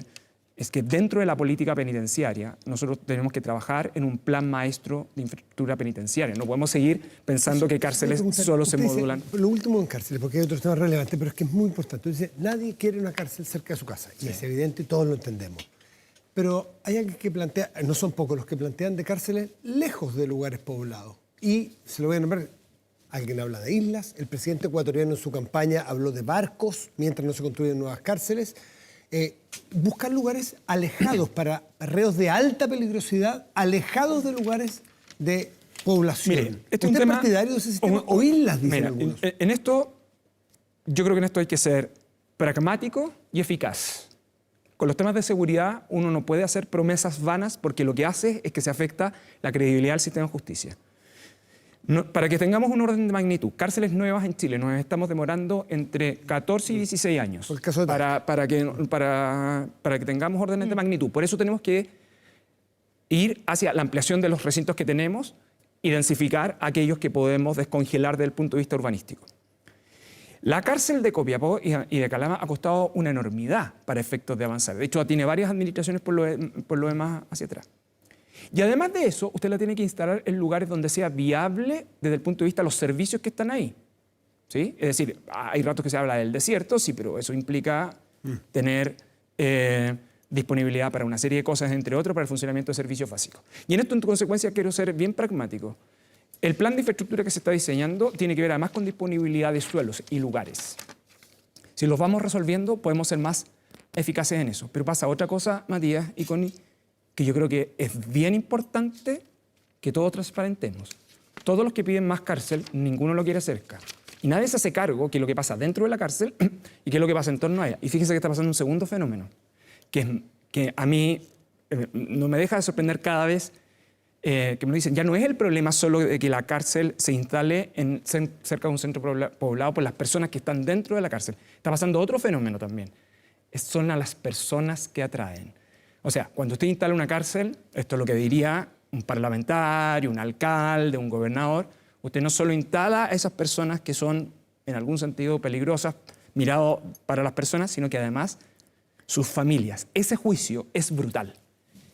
es que dentro de la política penitenciaria nosotros tenemos que trabajar en un plan maestro de infraestructura penitenciaria. No podemos seguir pensando que cárceles solo se modulan. Lo último en cárceles, porque hay otros temas relevantes, pero es que es muy importante. Dice, nadie quiere una cárcel cerca de su casa, y es evidente y todos lo entendemos. Pero hay alguien que plantea, no son pocos los que plantean de cárceles lejos de lugares poblados. Y se lo voy a nombrar, alguien habla de islas, el presidente ecuatoriano en su campaña habló de barcos mientras no se construyen nuevas cárceles. Buscar lugares alejados para reos de alta peligrosidad, alejados de lugares de población. Mire, ¿Usted es partidario de ese sistema o islas, dicen algunos? Yo creo que en esto hay que ser pragmático y eficaz. Con los temas de seguridad uno no puede hacer promesas vanas porque lo que hace es que se afecta la credibilidad del sistema de justicia. Para que tengamos un orden de magnitud, cárceles nuevas en Chile nos estamos demorando entre 14 y 16 años para que tengamos órdenes de magnitud. Por eso tenemos que ir hacia la ampliación de los recintos que tenemos y densificar aquellos que podemos descongelar desde el punto de vista urbanístico. La cárcel de Copiapó y de Calama ha costado una enormidad para efectos de avanzar. De hecho, tiene varias administraciones por lo demás hacia atrás. Y además de eso, usted la tiene que instalar en lugares donde sea viable desde el punto de vista de los servicios que están ahí. ¿Sí? Es decir, hay ratos que se habla del desierto, sí, pero eso implica tener disponibilidad para una serie de cosas, entre otros, para el funcionamiento de servicios básicos. Y en esto, en consecuencia, quiero ser bien pragmático. El plan de infraestructura que se está diseñando tiene que ver además con disponibilidad de suelos y lugares. Si los vamos resolviendo, podemos ser más eficaces en eso. Pero pasa otra cosa, Matías y Connie, que yo creo que es bien importante que todos transparentemos. Todos los que piden más cárcel, ninguno lo quiere cerca. Y nadie se hace cargo qué es lo que pasa dentro de la cárcel y qué es lo que pasa en torno a ella. Y fíjese que está pasando un segundo fenómeno, que a mí no me deja de sorprender cada vez que me lo dicen. Ya no es el problema solo de que la cárcel se instale cerca de un centro poblado por las personas que están dentro de la cárcel. Está pasando otro fenómeno también. Son a las personas que atraen. O sea, cuando usted instala una cárcel, esto es lo que diría un parlamentario, un alcalde, un gobernador, usted no solo instala a esas personas que son en algún sentido peligrosas, mirado para las personas, sino que además sus familias. Ese juicio es brutal.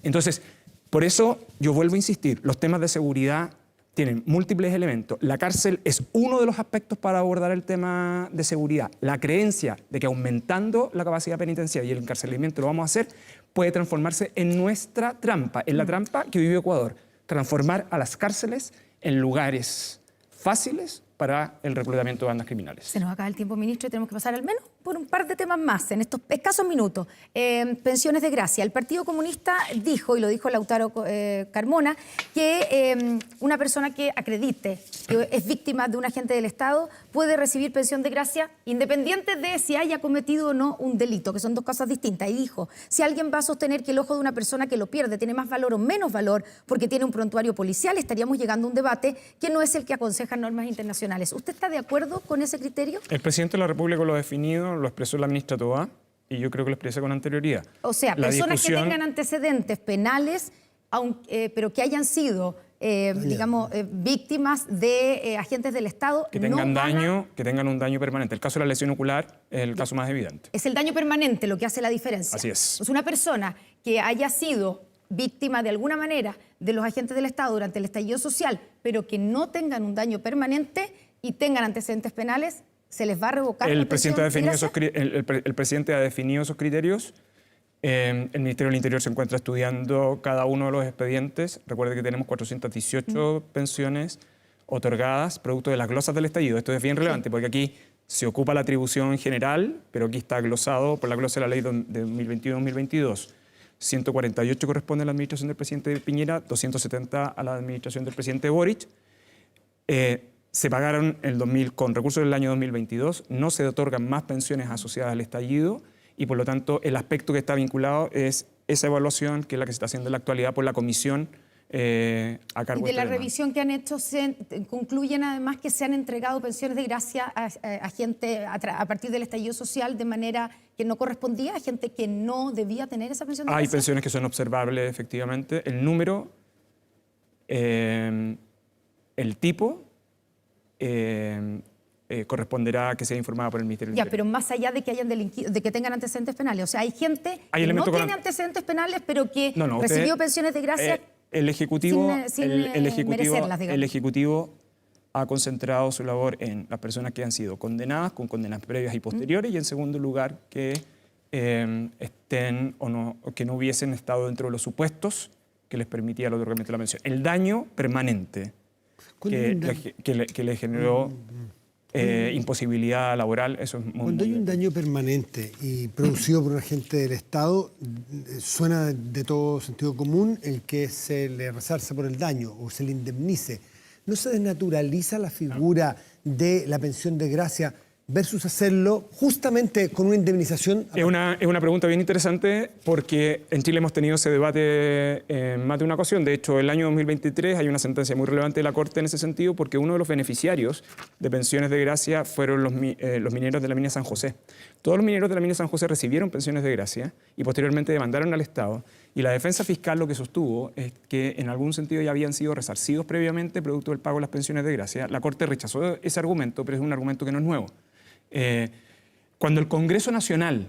Entonces, por eso yo vuelvo a insistir, los temas de seguridad tienen múltiples elementos. La cárcel es uno de los aspectos para abordar el tema de seguridad. La creencia de que aumentando la capacidad penitenciaria y el encarcelamiento lo vamos a hacer puede transformarse en nuestra trampa, en la trampa que vive Ecuador. Transformar a las cárceles en lugares fáciles para el reclutamiento de bandas criminales. Se nos acaba el tiempo, ministro, y tenemos que pasar al menos por un par de temas más en estos escasos minutos. Pensiones de gracia. El Partido Comunista dijo, y lo dijo Lautaro Carmona, que una persona que acredite que es víctima de un agente del Estado puede recibir pensión de gracia independiente de si haya cometido o no un delito, que son dos cosas distintas. Y dijo, si alguien va a sostener que el ojo de una persona que lo pierde tiene más valor o menos valor porque tiene un prontuario policial, estaríamos llegando a un debate que no es el que aconsejan normas internacionales. ¿Usted está de acuerdo con ese criterio? El presidente de la República lo ha definido, lo expresó la ministra Tobá, y yo creo que lo expresa con anterioridad. O sea, personas que tengan antecedentes penales, pero que hayan sido, víctimas de agentes del Estado. Que tengan que tengan un daño permanente. El caso de la lesión ocular es el caso más evidente. Es el daño permanente lo que hace la diferencia. Así es. Pues una persona que haya sido víctima de alguna manera de los agentes del Estado durante el estallido social, pero que no tengan un daño permanente y tengan antecedentes penales, ¿se les va a revocar? El presidente ha definido esos criterios. El Ministerio del Interior se encuentra estudiando cada uno de los expedientes. Recuerde que tenemos 418 pensiones otorgadas producto de las glosas del estallido. Esto es bien relevante porque aquí se ocupa la atribución general, pero aquí está glosado por la glosa de la ley de 2021-2022. 148 corresponde a la administración del presidente Piñera, 270 a la administración del presidente Boric. Se pagaron con recursos del año 2022, no se otorgan más pensiones asociadas al estallido y por lo tanto el aspecto que está vinculado es esa evaluación que es la que se está haciendo en la actualidad por la comisión a cargo de la revisión que han hecho, concluyen además que se han entregado pensiones de gracia a gente a partir del estallido social de manera que no correspondía, a gente que no debía tener esa pensión de gracia. Hay pensiones que son observables, efectivamente. El número, el tipo, corresponderá a que sea informada por el Ministerio del Interior. Pero más allá de que hayan delinquido, de que tengan antecedentes penales, o sea, hay gente que no tiene antecedentes penales, pero que recibió pensiones de gracia. El Ejecutivo merecerlas, digamos. El Ejecutivo ha concentrado su labor en las personas que han sido condenadas con condenas previas y posteriores y en segundo lugar que estén o que no hubiesen estado dentro de los supuestos que les permitía el otorgamiento de la pensión. El daño permanente que le generó imposibilidad laboral, eso es muy... Cuando hay un daño permanente y producido por un agente del Estado, suena de todo sentido común el que se le resarza por el daño o se le indemnice. ¿No se desnaturaliza la figura de la pensión de gracia versus hacerlo justamente con una indemnización? Es una pregunta bien interesante porque en Chile hemos tenido ese debate en más de una ocasión. De hecho, el año 2023 hay una sentencia muy relevante de la Corte en ese sentido porque uno de los beneficiarios de pensiones de gracia fueron los mineros de la mina San José. Todos los mineros de la mina San José recibieron pensiones de gracia y posteriormente demandaron al Estado. Y la defensa fiscal lo que sostuvo es que en algún sentido ya habían sido resarcidos previamente producto del pago de las pensiones de gracia. La Corte rechazó ese argumento, pero es un argumento que no es nuevo. Cuando el Congreso Nacional,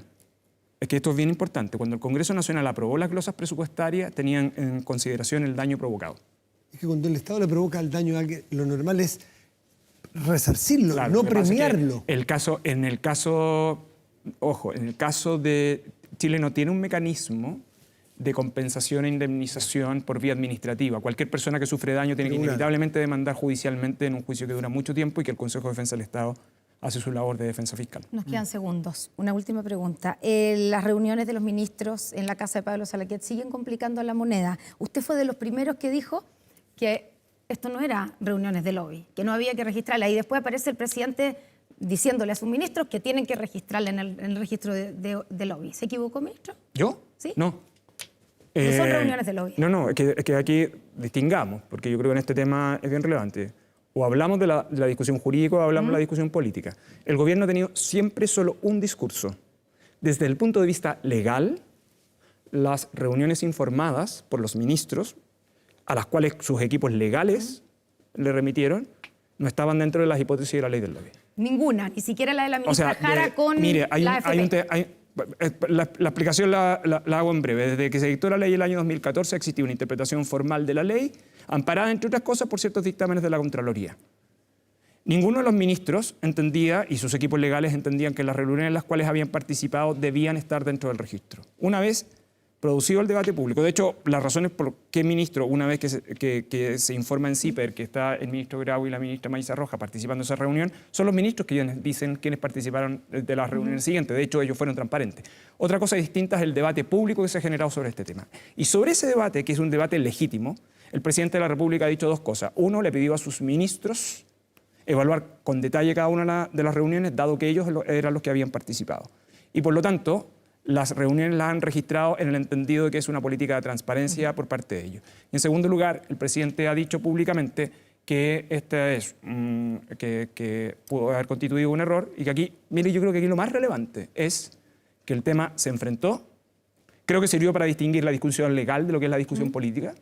es que esto es bien importante, cuando el Congreso Nacional aprobó las glosas presupuestarias, tenían en consideración el daño provocado. Es que cuando el Estado le provoca el daño a alguien, lo normal es resarcirlo, claro, no premiarlo. En el caso de Chile no tiene un mecanismo de compensación e indemnización por vía administrativa. Cualquier persona que sufre daño tiene que inevitablemente demandar judicialmente en un juicio que dura mucho tiempo y que el Consejo de Defensa del Estado hace su labor de defensa fiscal. Nos quedan segundos. Una última pregunta. Las reuniones de los ministros en la casa de Pablo Salaquet siguen complicando la moneda. Usted fue de los primeros que dijo que esto no era reuniones de lobby, que no había que registrarla. Y después aparece el presidente diciéndole a sus ministros que tienen que registrarla en el registro de lobby. ¿Se equivocó, ministro? ¿Yo? Sí. No. No son reuniones de lobby. No, es que aquí distingamos, porque yo creo que en este tema es bien relevante. O hablamos de la discusión jurídica o hablamos de la discusión política. El gobierno ha tenido siempre solo un discurso. Desde el punto de vista legal, las reuniones informadas por los ministros, a las cuales sus equipos legales le remitieron, no estaban dentro de las hipótesis de la ley del lobby. Ninguna, ni siquiera la de la ministra Jara con mire, la AFP. La explicación la hago en breve. Desde que se dictó la ley el año 2014 ha existido una interpretación formal de la ley, amparada, entre otras cosas, por ciertos dictámenes de la Contraloría. Ninguno de los ministros entendía, y sus equipos legales entendían, que las reuniones en las cuales habían participado debían estar dentro del registro. Una vez producido el debate público, de hecho, las razones por qué ministro, una vez que se informa en CIPER que está el ministro Grau y la ministra Maysa Roja participando en esa reunión, son los ministros quienes dicen quiénes participaron de las reuniones siguientes. De hecho, ellos fueron transparentes. Otra cosa distinta es el debate público que se ha generado sobre este tema. Y sobre ese debate, que es un debate legítimo, el presidente de la República ha dicho dos cosas. Uno, le pidió a sus ministros evaluar con detalle cada una de las reuniones, dado que ellos eran los que habían participado. Y por lo tanto, las reuniones las han registrado en el entendido de que es una política de transparencia por parte de ellos. Y en segundo lugar, el presidente ha dicho públicamente que que pudo haber constituido un error y que aquí, mire, yo creo que aquí lo más relevante es que el tema se enfrentó, creo que sirvió para distinguir la discusión legal de lo que es la discusión política,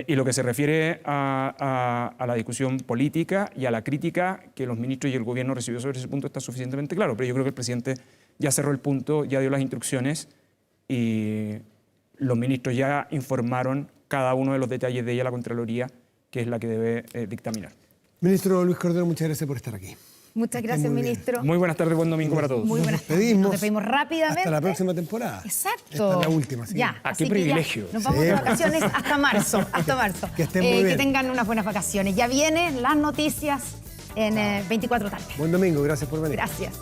y lo que se refiere a la discusión política y a la crítica que los ministros y el gobierno recibió sobre ese punto está suficientemente claro, pero yo creo que el presidente ya cerró el punto, ya dio las instrucciones y los ministros ya informaron cada uno de los detalles de ella a la Contraloría, que es la que debe dictaminar. Ministro Luis Cordero, muchas gracias por estar aquí. Muchas gracias, ministro. Muy buenas tardes, buen domingo para todos. Muy buenas tardes. Nos despedimos rápidamente. Hasta la próxima temporada. Exacto. Esta es la última. Sí. Ya. Ah, así qué que privilegio. Nos vamos de vacaciones hasta marzo. Que estén muy bien. Que tengan unas buenas vacaciones. Ya vienen las noticias en 24 tardes. Buen domingo, gracias por venir. Gracias.